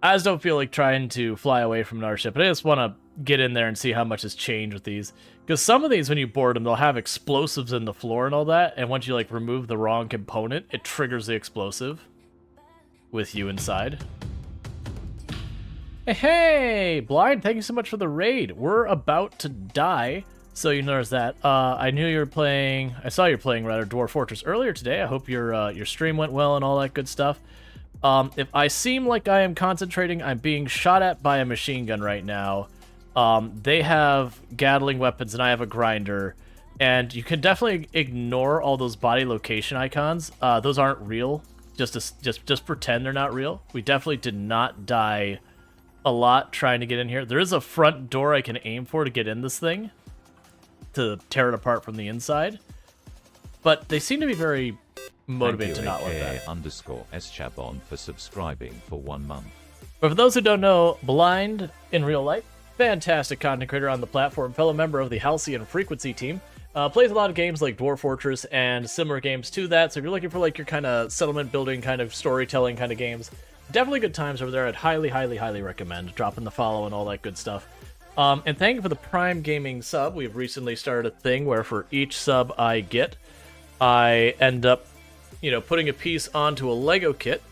I just don't feel like trying to fly away from another ship, but I just want to get in there and see how much has changed with these. Because some of these, when you board them, they'll have explosives in the floor and all that, and once you like remove the wrong component, it triggers the explosive with you inside. Hey, Blind, thank you so much for the raid. We're about to die So you noticed that. I knew you were playing. I saw you were playing rather Dwarf Fortress earlier today. I hope your stream went well and all that good stuff. If I seem like I am concentrating, I'm being shot at by a machine gun right now. They have Gatling weapons and I have a grinder, and you can definitely ignore all those body location icons. Those aren't real. Just pretend they're not real. We definitely did not die a lot trying to get in here. There is a front door I can aim for to get in this thing, to tear it apart from the inside. But they seem to be very motivated to not want that. Underscore Schabon for subscribing for 1 month. But for those who don't know, Blind in real life, fantastic content creator on the platform, fellow member of the Halcyon Frequency team, plays a lot of games like Dwarf Fortress and similar games to that. So if you're looking for like your kind of settlement building, kind of storytelling kind of games, definitely good times over there. I'd highly, highly, highly recommend dropping the follow and all that good stuff. And thank you for the Prime Gaming sub. We've recently started a thing where for each sub I get, I end up, putting a piece onto a Lego kit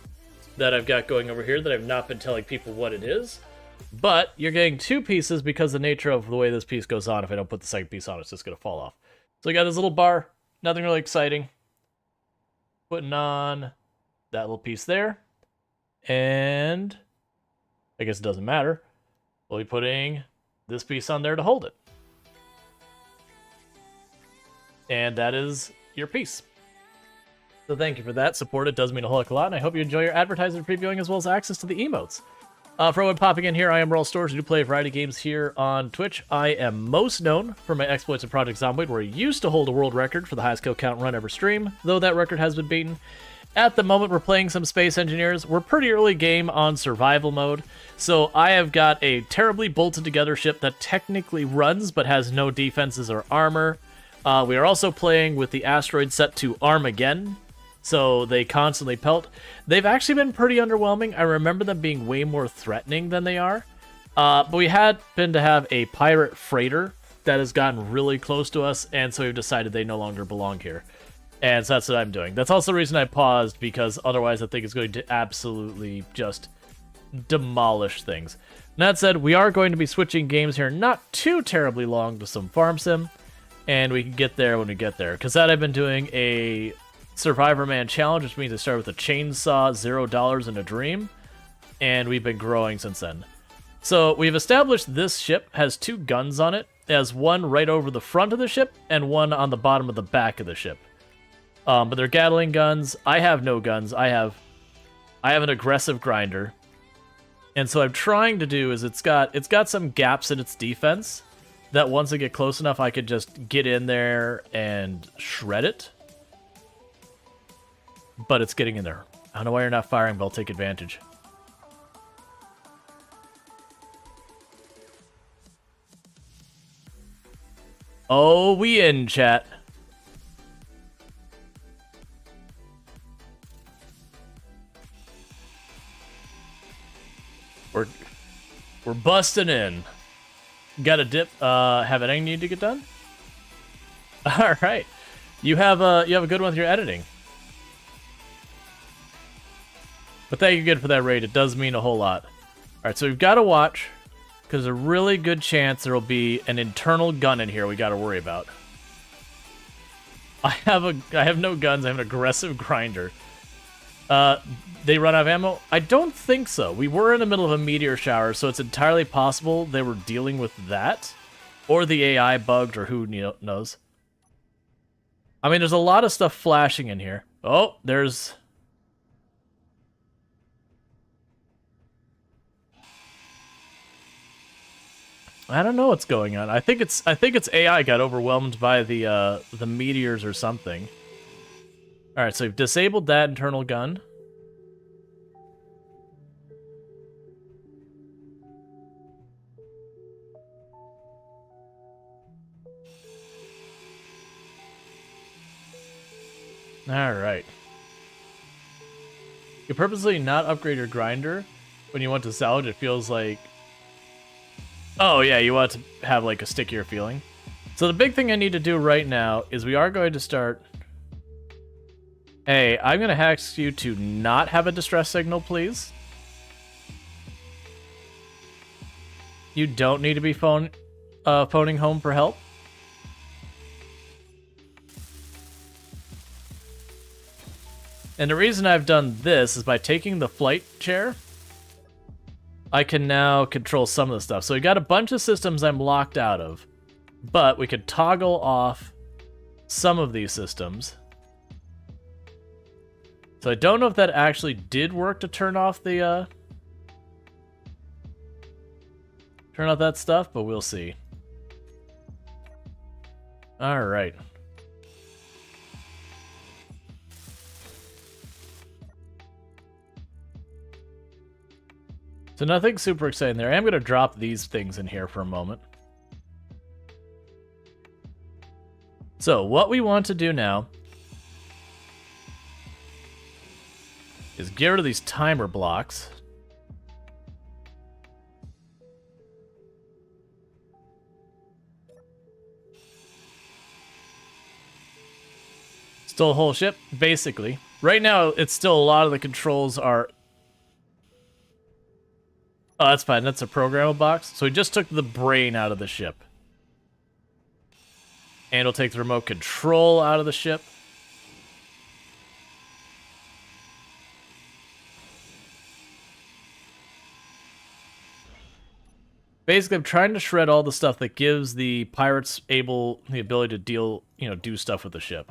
that I've got going over here that I've not been telling people what it is. But you're getting 2 pieces because the nature of the way this piece goes on, if I don't put the second piece on, it's just going to fall off. So I got this little bar, nothing really exciting. Putting on that little piece there. And I guess it doesn't matter. We'll be putting this piece on there to hold it. And that is your piece. So thank you for that support. It does mean a whole heck of a lot, and I hope you enjoy your advertising previewing as well as access to the emotes. For everyone popping in here, I am Rual Storge. I do play a variety of games here on Twitch. I am most known for my exploits in Project Zomboid, where I used to hold a world record for the highest kill count run ever stream, though that record has been beaten. At the moment, we're playing some Space Engineers. We're pretty early game on survival mode, so I have got a terribly bolted together ship that technically runs, but has no defenses or armor. We are also playing with the asteroid set to Armageddon, so they constantly pelt. They've actually been pretty underwhelming. I remember them being way more threatening than they are. But we happened to have a pirate freighter that has gotten really close to us, and so we've decided they no longer belong here. And so that's what I'm doing. That's also the reason I paused, because otherwise I think it's going to absolutely just demolish things. And that said, we are going to be switching games here not too terribly long to some farm sim, and we can get there when we get there. Because that I've been doing a Survivor Man challenge, which means I started with a chainsaw, $0 and a dream, and we've been growing since then. So we've established this ship has 2 guns on it. It has one right over the front of the ship and one on the bottom of the back of the ship. But they're Gatling guns. I have no guns. I have an aggressive grinder. And so what I'm trying to do is it's got some gaps in its defense that once I get close enough, I could just get in there and shred it. But it's getting in there. I don't know why you're not firing, but I'll take advantage. Oh, we in, chat. We're busting in. Got a dip. Have anything need to get done? All right. You have a good one with your editing. But thank you again for that raid. It does mean a whole lot. All right, so we've got to watch, because there's a really good chance there will be an internal gun in here we got to worry about. I have no guns. I have an aggressive grinder. They run out of ammo? I don't think so. We were in the middle of a meteor shower, so it's entirely possible they were dealing with that, or the AI bugged, or who knows. I mean, there's a lot of stuff flashing in here. Oh, there's... I don't know what's going on. I think it's AI got overwhelmed by the meteors or something. All right, so we've disabled that internal gun. All right. You purposely not upgrade your grinder when you want to salvage. It feels like... Oh, yeah, you want to have, like, a stickier feeling. So the big thing I need to do right now is we are going to start... Hey, I'm going to ask you to not have a distress signal, please. You don't need to be phoning home for help. And the reason I've done this is by taking the flight chair, I can now control some of the stuff. So we got a bunch of systems I'm locked out of, but we could toggle off some of these systems. So I don't know if that actually did work to turn off the, turn off that stuff, but we'll see. All right. So nothing super exciting there. I am going to drop these things in here for a moment. So what we want to do now is get rid of these timer blocks. Still a whole ship, basically. Right now, it's still a lot of the controls are... Oh, that's fine. That's a programmable box. So we just took the brain out of the ship. And we'll take the remote control out of the ship. Basically, I'm trying to shred all the stuff that gives the pirates the ability to deal, do stuff with the ship.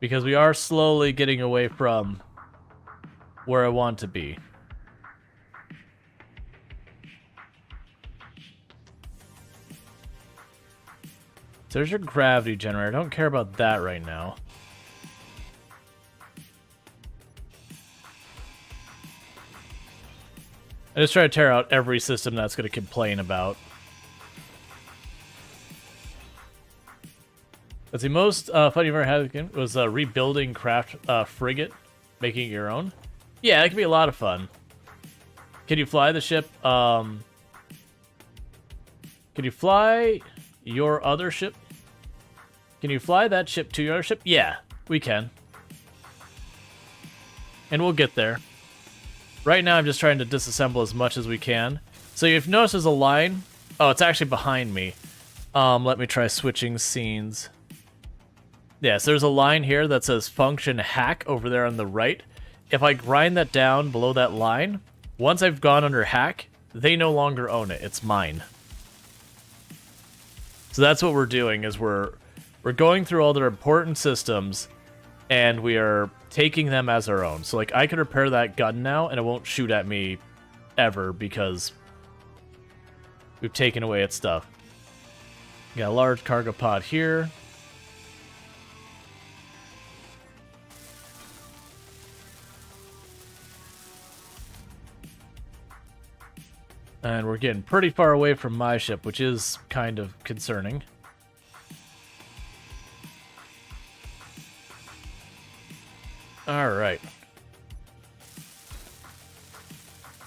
Because we are slowly getting away from where I want to be. So there's your gravity generator. I don't care about that right now. I just try to tear out every system that's going to complain about. That's the most fun you've ever had again was rebuilding craft frigate, making it your own. Yeah, that could be a lot of fun. Can you fly the ship? Can you fly your other ship? Can you fly that ship to your other ship? Yeah, we can. And we'll get there. Right now, I'm just trying to disassemble as much as we can. So you've noticed there's a line. Oh, it's actually behind me. Let me try switching scenes. Yeah, so there's a line here that says function hack over there on the right. If I grind that down below that line, once I've gone under hack, they no longer own it. It's mine. So that's what we're doing, is we're going through all their important systems, and we are taking them as our own. So, like, I can repair that gun now, and it won't shoot at me ever because we've taken away its stuff. Got a large cargo pod here. And we're getting pretty far away from my ship, which is kind of concerning. Alright.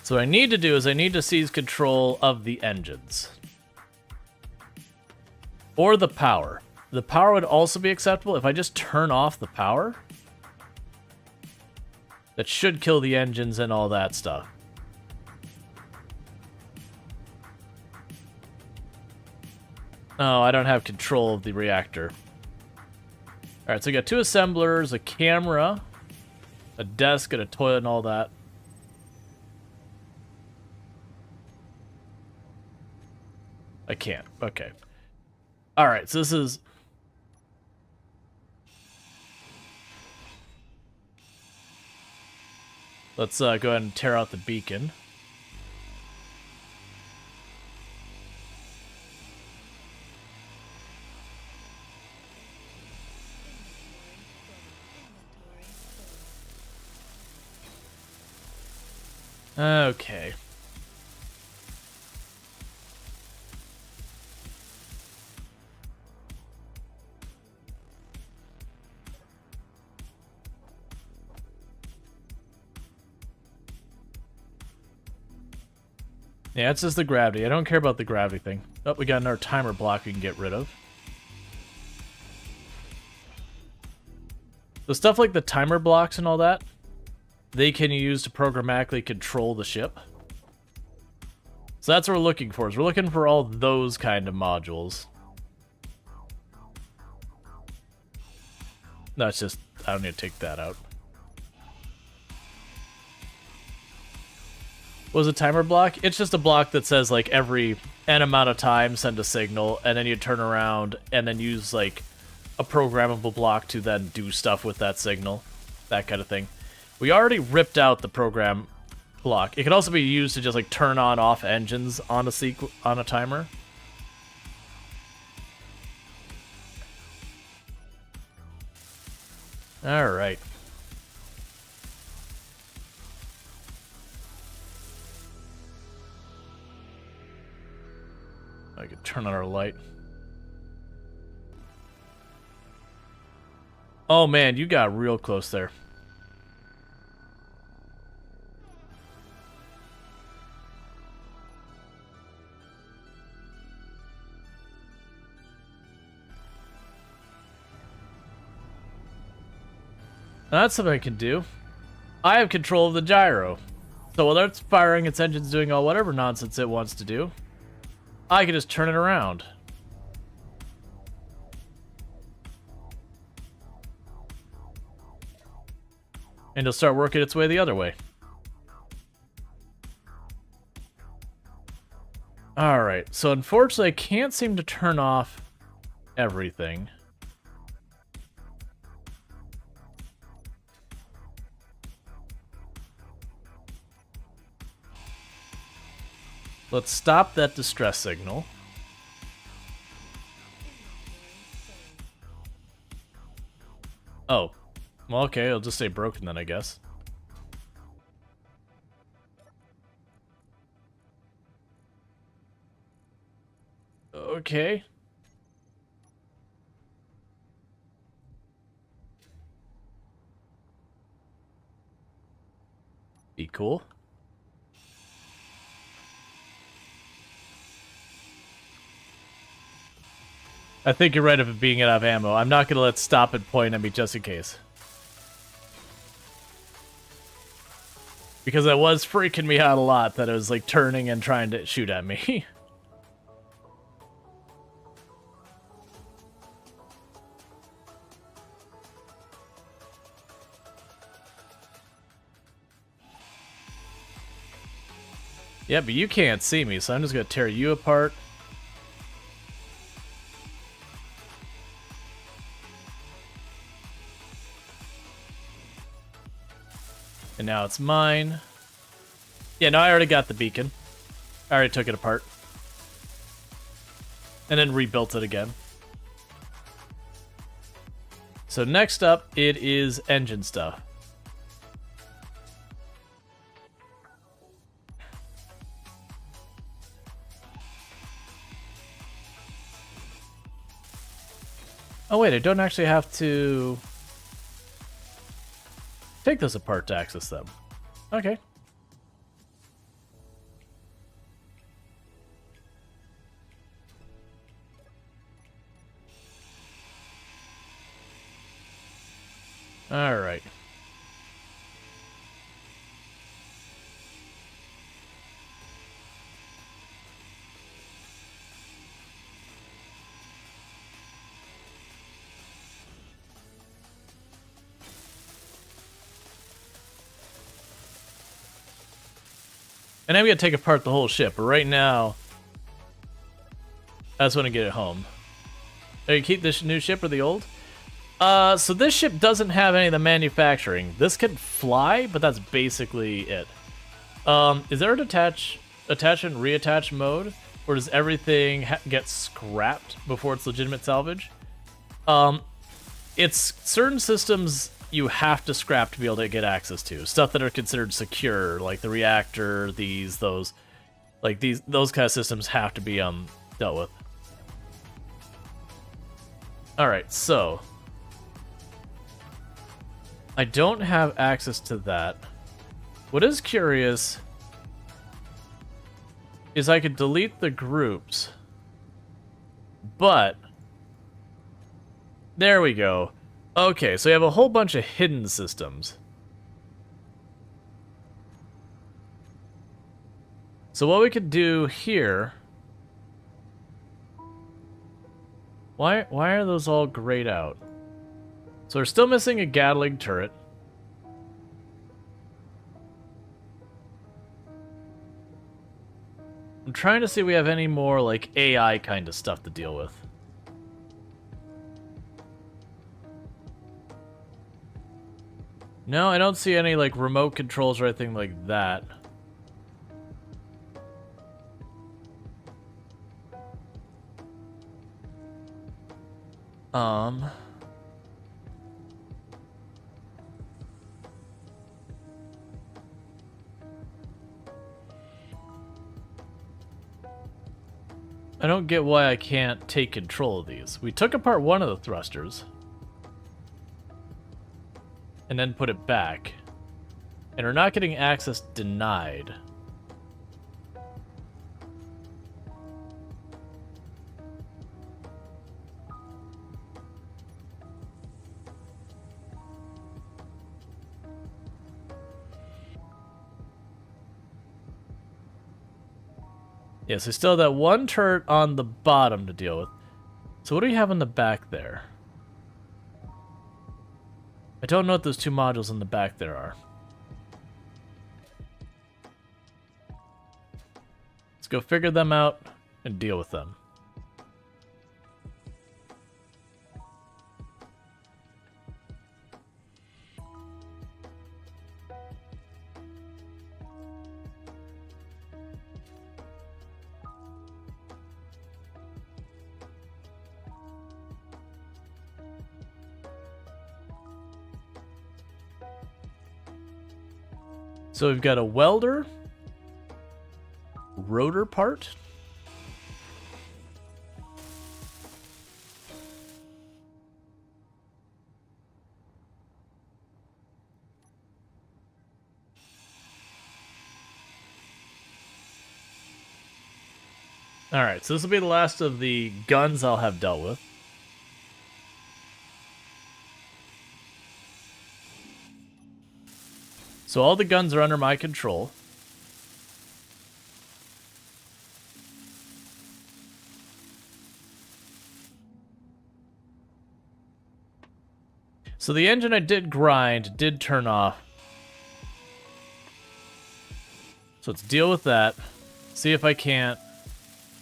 So what I need to do is I need to seize control of the engines. Or the power. The power would also be acceptable if I just turn off the power. That should kill the engines and all that stuff. Oh, I don't have control of the reactor. Alright, so we got two assemblers, a camera, a desk, and a toilet and all that. I can't. Okay. Alright, so this is... Let's go ahead and tear out the beacon. Okay. Yeah, it's just the gravity. I don't care about the gravity thing. Oh, we got another timer block we can get rid of. So stuff like the timer blocks and all that, they can use to programmatically control the ship. So that's what we're looking for. Is we're looking for all those kind of modules. That's just, I don't need to take that out. What was a timer block? It's just a block that says like every N amount of time send a signal, and then you turn around and then use like a programmable block to then do stuff with that signal. That kind of thing. We already ripped out the program block. It can also be used to just like turn on off engines on a timer. All right. I could turn on our light. Oh man, you got real close there. Now that's something I can do. I have control of the gyro. So while it's firing its engines, doing all whatever nonsense it wants to do, I can just turn it around. And it'll start working its way the other way. Alright, so unfortunately I can't seem to turn off everything. Let's stop that distress signal. Oh. Well, okay, it'll just stay broken then, I guess. Okay. Be cool. I think you're right of it being out of ammo. I'm not gonna let stop and point at me just in case. Because that was freaking me out a lot that it was like turning and trying to shoot at me. Yeah, but you can't see me, so I'm just gonna tear you apart. And now it's mine. Yeah, no, I already got the beacon. I already took it apart. And then rebuilt it again. So next up, it is engine stuff. Oh wait, I don't actually have to take this apart to access them. Okay. All right. And I'm gonna take apart the whole ship, but right now, I just want to get it home. Are you keep this new ship or the old? So this ship doesn't have any of the manufacturing. This can fly, but that's basically it. Is there an attach and reattach mode, or does everything get scrapped before it's legitimate salvage? It's certain systems you have to scrap to be able to get access to. Stuff that are considered secure, like the reactor, those kind of systems have to be dealt with. Alright, so I don't have access to that. What is curious is I could delete the groups, but there we go. Okay, so you have a whole bunch of hidden systems. So what we could do here... Why are those all grayed out? So we're still missing a Gatling turret. I'm trying to see if we have any more, like, AI kind of stuff to deal with. No, I don't see any, like, remote controls or anything like that. I don't get why I can't take control of these. We took apart one of the thrusters. And then put it back. And we're not getting access denied. Yes, we still have that one turret on the bottom to deal with. So what do we have in the back there? I don't know what those two modules in the back there are. Let's go figure them out and deal with them. So we've got a welder, rotor part, alright, so this will be the last of the guns I'll have dealt with. So all the guns are under my control. So the engine I did grind did turn off. So let's deal with that. See if I can't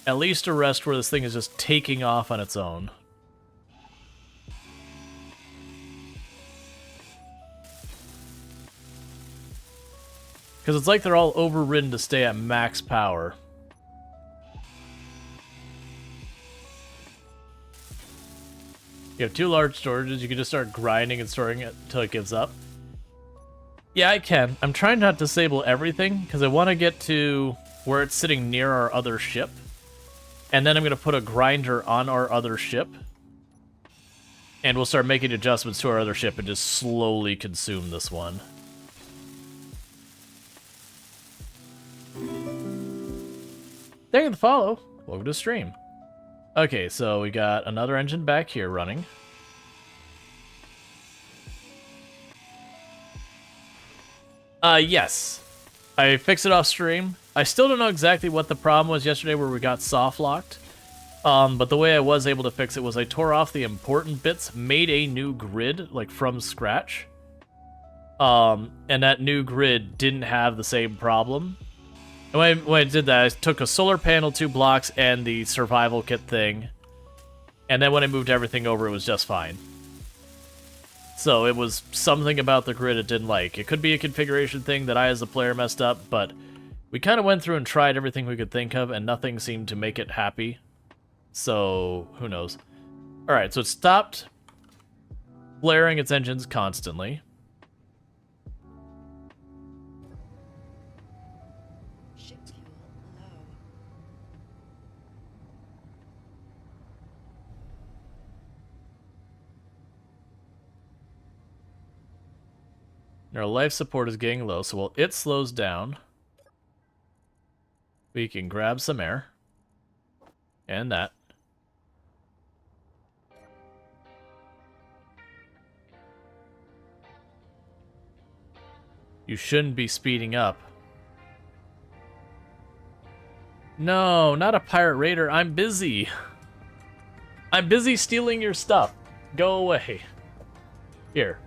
at least arrest where this thing is just taking off on its own. Because it's like they're all overridden to stay at max power. You have two large storages. You can just start grinding and storing it until it gives up. Yeah, I can. I'm trying not to disable everything because I want to get to where it's sitting near our other ship. And then I'm going to put a grinder on our other ship. And we'll start making adjustments to our other ship and just slowly consume this one. Thank you for the follow. Welcome to the stream. Okay, so we got another engine back here running. Yes. I fixed it off stream. I still don't know exactly what the problem was yesterday where we got soft locked. But the way I was able to fix it was I tore off the important bits, made a new grid, like from scratch. And that new grid didn't have the same problem. And when I did that, I took a solar panel, 2 blocks, and the survival kit thing. And then when I moved everything over, it was just fine. So it was something about the grid it didn't like. It could be a configuration thing that I as a player messed up, but we kind of went through and tried everything we could think of, and nothing seemed to make it happy. So, who knows. Alright, so it stopped flaring its engines constantly. Ship fuel low. Our life support is getting low, so while it slows down, we can grab some air. And that. You shouldn't be speeding up. No, not a pirate raider. I'm busy. I'm busy stealing your stuff. Go away. Here.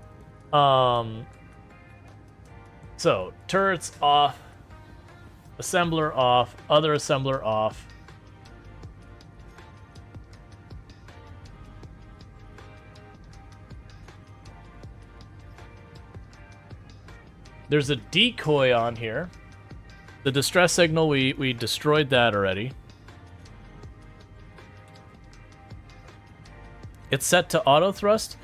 So, turrets off. Assembler off. Other assembler off. There's a decoy on here. The distress signal, we destroyed that already. It's set to auto thrust.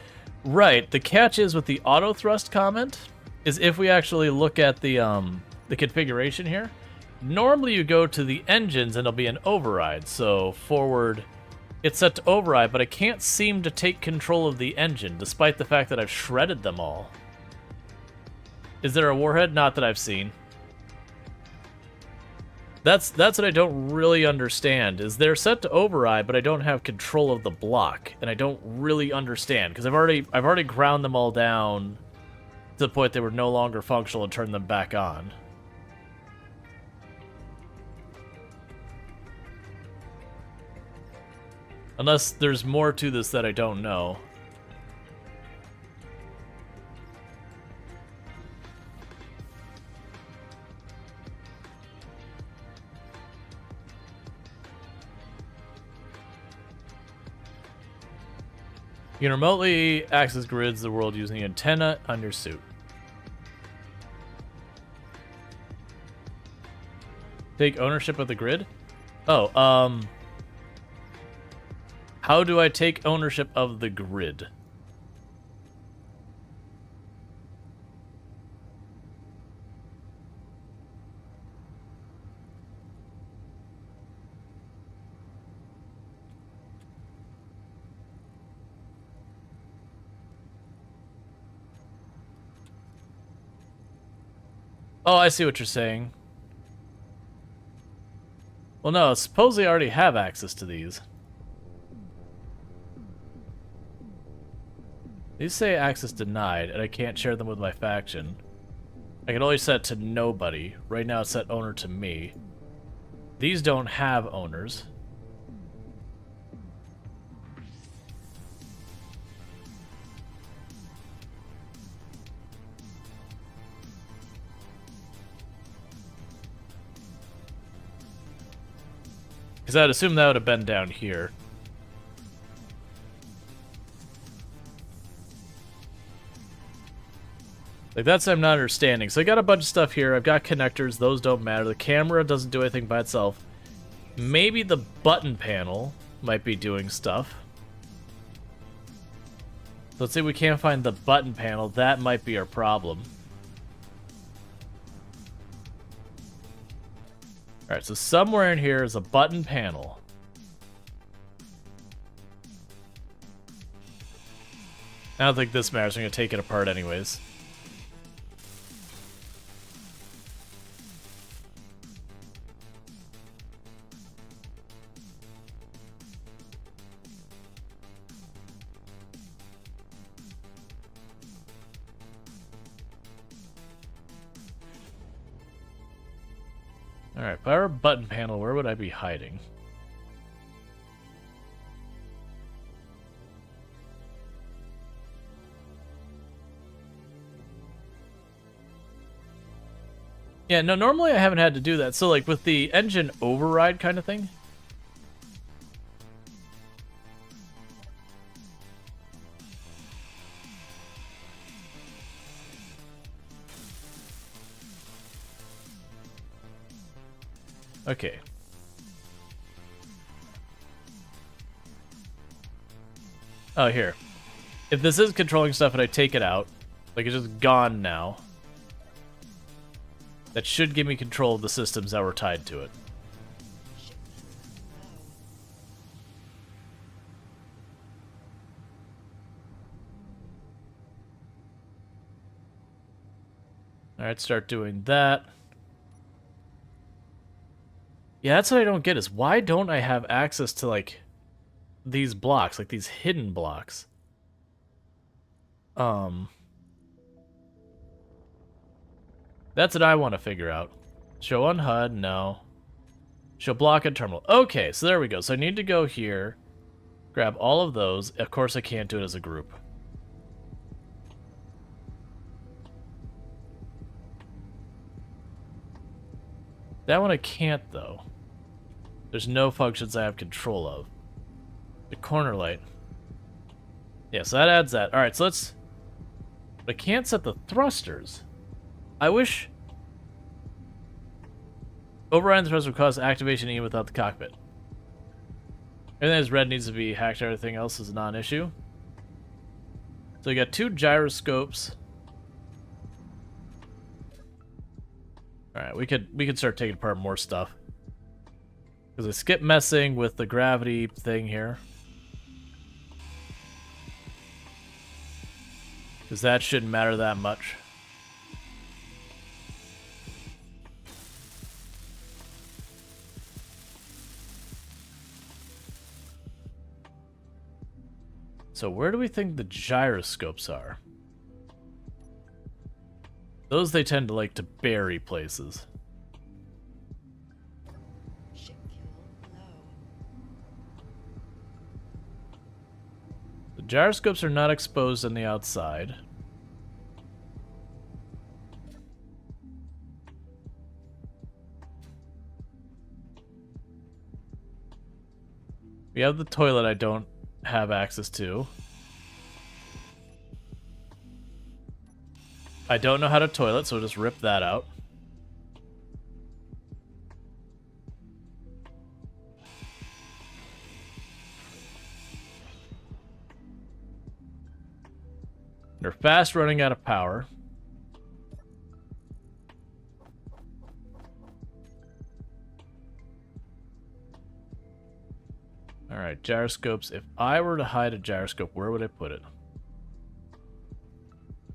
Right. The catch is with the auto thrust comment is if we actually look at the configuration here. Normally you go to the engines and it'll be an override. So forward, it's set to override, but I can't seem to take control of the engine despite the fact that I've shredded them all. Is there a warhead? Not that I've seen. That's what I don't really understand, is they're set to override, but I don't have control of the block, and I don't really understand, because I've already ground them all down to the point they were no longer functional and turned them back on. Unless there's more to this that I don't know. You can remotely access grids of the world using an antenna on your suit. Take ownership of the grid? Oh, how do I take ownership of the grid? Oh, I see what you're saying. Well, no, suppose I already have access to these. These say access denied, and I can't share them with my faction. I can only set it to nobody. Right now it's set owner to me. These don't have owners. Because I'd assume that would have been down here. Like, that's what I'm not understanding. So I got a bunch of stuff here. I've got connectors. Those don't matter. The camera doesn't do anything by itself. Maybe the button panel might be doing stuff. Let's say we can't find the button panel. That might be our problem. Alright, so somewhere in here is a button panel. I don't think this matters. I'm going to take it apart anyways. Alright, if I were a button panel, where would I be hiding? Yeah, no, normally I haven't had to do that. So, like, with the engine override kind of thing. Okay. Oh, here. If this is controlling stuff and I take it out, like it's just gone now, that should give me control of the systems that were tied to it. Alright, start doing that. Yeah, that's what I don't get, is why don't I have access to, like, these blocks, like these hidden blocks? That's what I want to figure out. Show on HUD, no. She'll block a terminal. Okay, so there we go. So I need to go here, grab all of those. Of course, I can't do it as a group. That one I can't, though. There's no functions I have control of. The corner light. Yeah, so that adds that. Alright, so let's... But I can't set the thrusters. I wish... Overriding the thruster would cause activation even without the cockpit. Everything that's red needs to be hacked. Everything else is a non-issue. So we got 2 gyroscopes. Alright, we could start taking apart more stuff. Because I skip messing with the gravity thing here. Because that shouldn't matter that much. So where do we think the gyroscopes are? Those they tend to like to bury places. Ship fuel low. The gyroscopes are not exposed on the outside. We have the toilet I don't have access to. I don't know how to toilet, so we'll just rip that out. They're fast running out of power. Alright, gyroscopes. If I were to hide a gyroscope, where would I put it?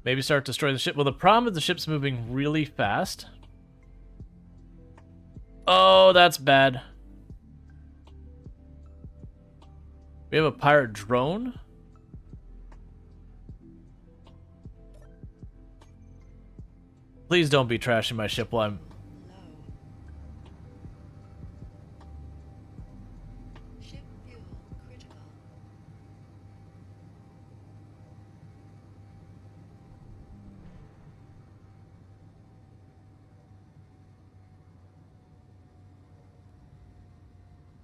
Maybe start destroying the ship. Well, the problem is the ship's moving really fast. Oh, that's bad. We have a pirate drone? Please don't be trashing my ship while I'm... Low. Ship fuel critical.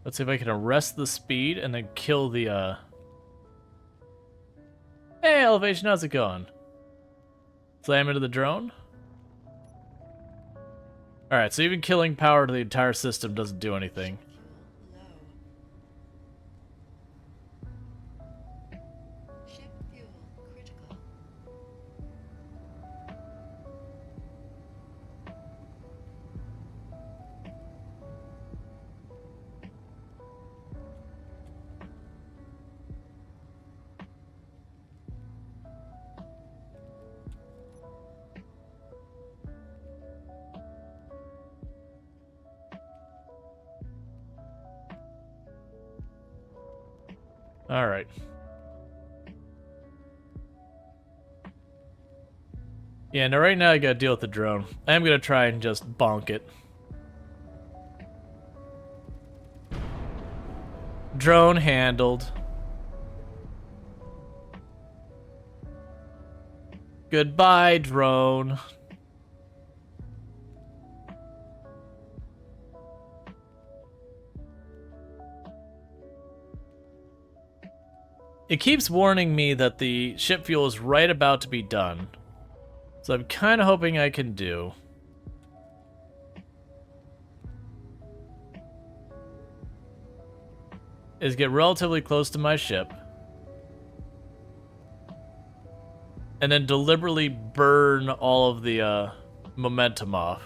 Let's see if I can arrest the speed and then kill the, Hey, Elevation, how's it going? Slam into the drone? Alright, so even killing power to the entire system doesn't do anything. Fuel low. Ship fuel critical. Alright. Yeah, no, right now I gotta deal with the drone. I am gonna try and just bonk it. Drone handled. Goodbye, drone. It keeps warning me that the ship fuel is right about to be done. So I'm kind of hoping I can do. Is get relatively close to my ship. And then deliberately burn all of the momentum off.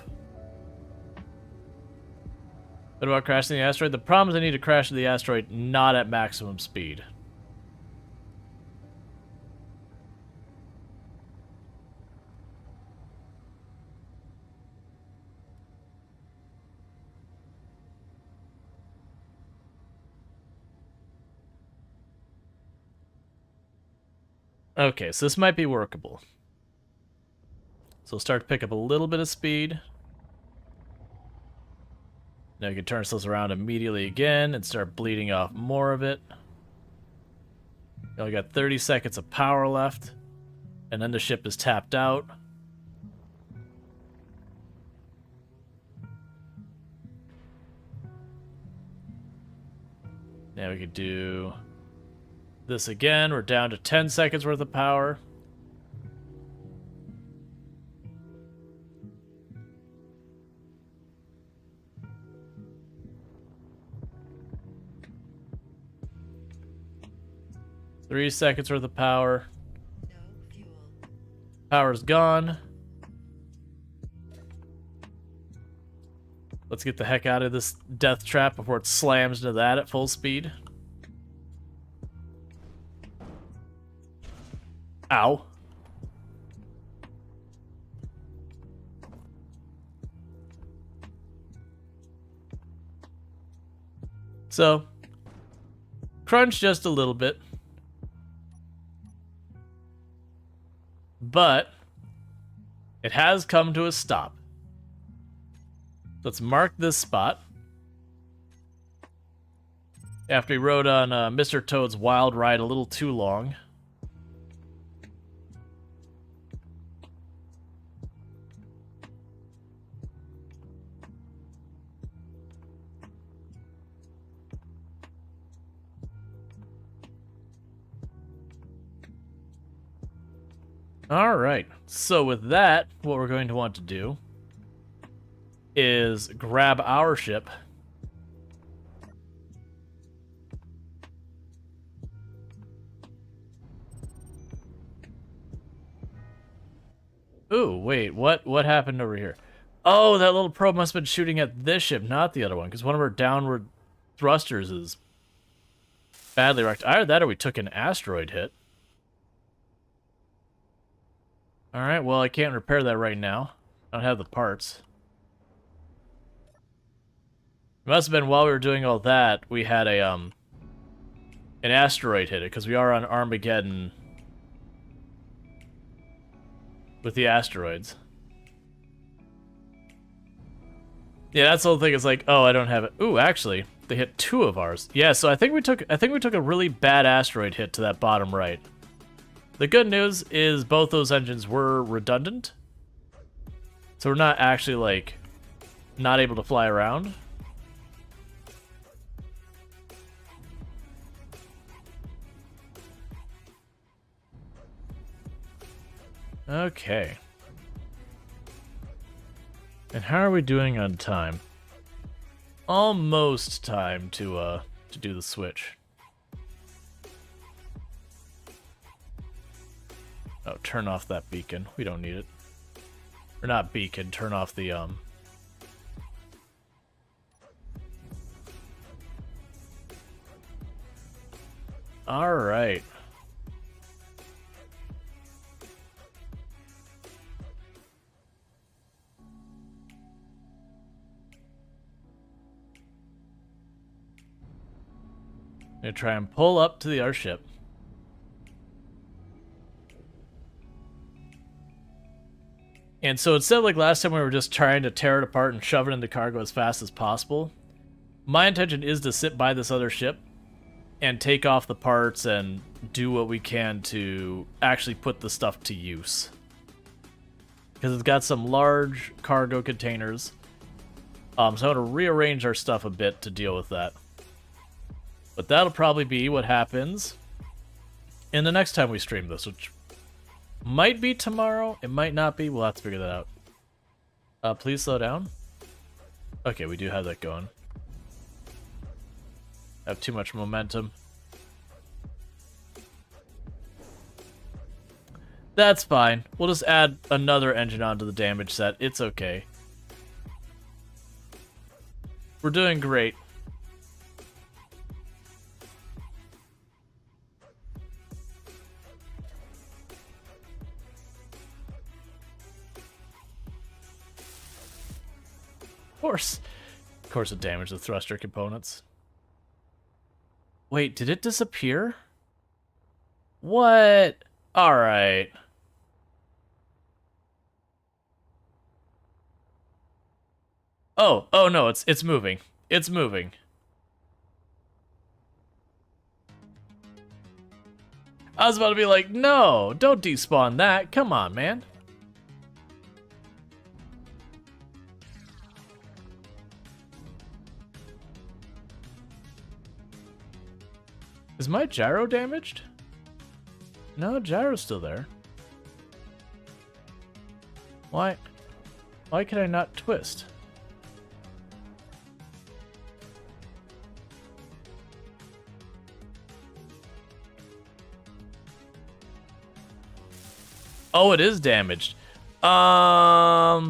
What about crashing the asteroid? The problem is I need to crash the asteroid not at maximum speed. Okay, so this might be workable. So we'll start to pick up a little bit of speed. Now we can turn ourselves around immediately again and start bleeding off more of it. We only got 30 seconds of power left, and then the ship is tapped out. Now we could do this again. We're down to 10 seconds worth of power. Three seconds worth of power. No fuel. Power's gone. Let's get the heck out of this death trap before it slams into that at full speed. Ow. So, crunch just a little bit. But it has come to a stop. Let's mark this spot. After we rode on Mr. Toad's wild ride a little too long. Alright, so with that, what we're going to want to do is grab our ship. Ooh, wait, what happened over here? Oh, that little probe must have been shooting at this ship, not the other one, because one of our downward thrusters is badly wrecked. Either that or we took an asteroid hit. Alright, well, I can't repair that right now. I don't have the parts. It must have been while we were doing all that, we had a, an asteroid hit it, because we are on Armageddon with the asteroids. Yeah, that's the whole thing, it's like, oh, I don't have it. Ooh, actually, they hit two of ours. Yeah, so I think we took a really bad asteroid hit to that bottom right. The good news is both those engines were redundant. So we're not actually, like, not able to fly around. Okay. And how are we doing on time? Almost time to do the switch. Oh, turn off that beacon. We don't need it. Or not beacon, turn off the, Alright. Gonna try and pull up to the airship. And so instead of like last time we were just trying to tear it apart and shove it into cargo as fast as possible, my intention is to sit by this other ship and take off the parts and do what we can to actually put the stuff to use. Because it's got some large cargo containers. So I'm going to rearrange our stuff a bit to deal with that. But that'll probably be what happens in the next time we stream this, which might be tomorrow, it might not be, we'll have to figure that out. Please slow down. Okay, we do have that going. I have too much momentum. That's fine. We'll just add another engine onto the damage set. It's okay. We're doing great. Of course it damaged the thruster components. Wait, did it disappear? What? Alright. Oh no, it's moving. It's moving. I was about to be like, no, don't despawn that. Come on, man. Is my gyro damaged? No, gyro's still there. Why can I not twist? Oh, it is damaged. So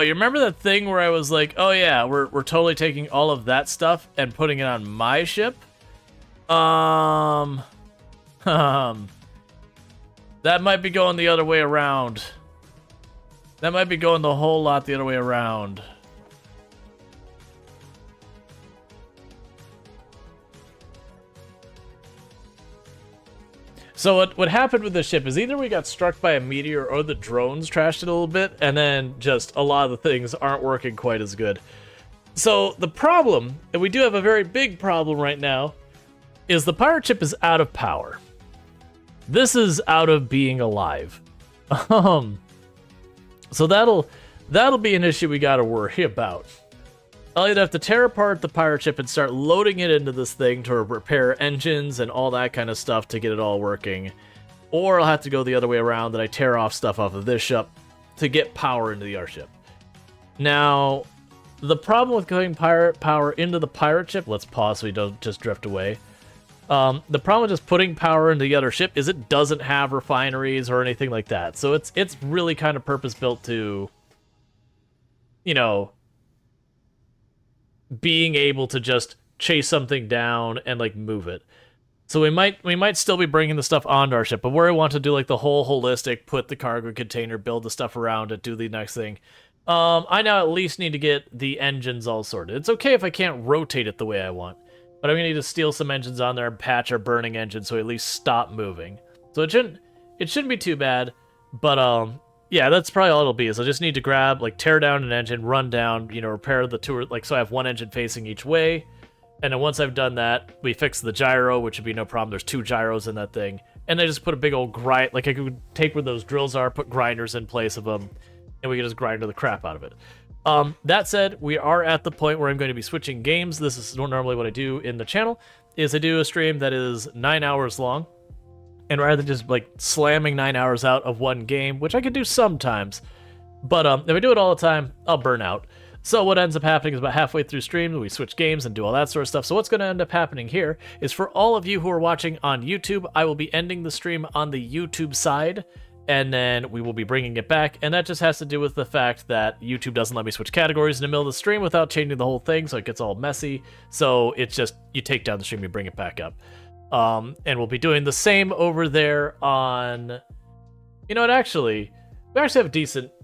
you remember that thing where I was like, oh yeah, we're totally taking all of that stuff and putting it on my ship? That might be going the other way around. That might be going the whole lot the other way around. So what happened with the ship is either we got struck by a meteor or the drones trashed it a little bit, and then just a lot of the things aren't working quite as good. So the problem, and we do have a very big problem right now, is the pirate ship is out of power. This is out of being alive. So that'll be an issue we gotta worry about. I'll either have to tear apart the pirate ship and start loading it into this thing to repair engines and all that kind of stuff to get it all working. Or I'll have to go the other way around, that I tear off stuff off of this ship to get power into the airship. Now, the problem with going pirate power into the pirate ship, let's pause so we don't just drift away. The problem with just putting power into the other ship is it doesn't have refineries or anything like that. So it's really kind of purpose-built to, you know, being able to just chase something down and like move it. So we might still be bringing the stuff onto our ship, but where I want to do like the whole holistic, put the cargo container, build the stuff around it, do the next thing. I now at least need to get the engines all sorted. It's okay if I can't rotate it the way I want, but I'm gonna need to steal some engines on there and patch our burning engine so we at least stop moving. So it shouldn't be too bad, but yeah, that's probably all it'll be, is I just need to grab, like, tear down an engine, run down, you know, repair the two, like, so I have one engine facing each way, and then once I've done that, we fix the gyro, which would be no problem. There's 2 gyros in that thing, and I just put a big old grind, like, I could take where those drills are, put grinders in place of them, and we can just grind the crap out of it. That said, we are at the point where I'm going to be switching games. This is normally what I do in the channel, is I do a stream that is 9 hours long. And rather than just like slamming 9 hours out of one game, which I could do sometimes, but if I do it all the time, I'll burn out. So what ends up happening is about halfway through stream, we switch games and do all that sort of stuff. So what's going to end up happening here is, for all of you who are watching on YouTube, I will be ending the stream on the YouTube side, and then we will be bringing it back. And that just has to do with the fact that YouTube doesn't let me switch categories in the middle of the stream without changing the whole thing, so it gets all messy. So it's just, you take down the stream, you bring it back up. And we'll be doing the same over there on, you know what, actually, we actually have decent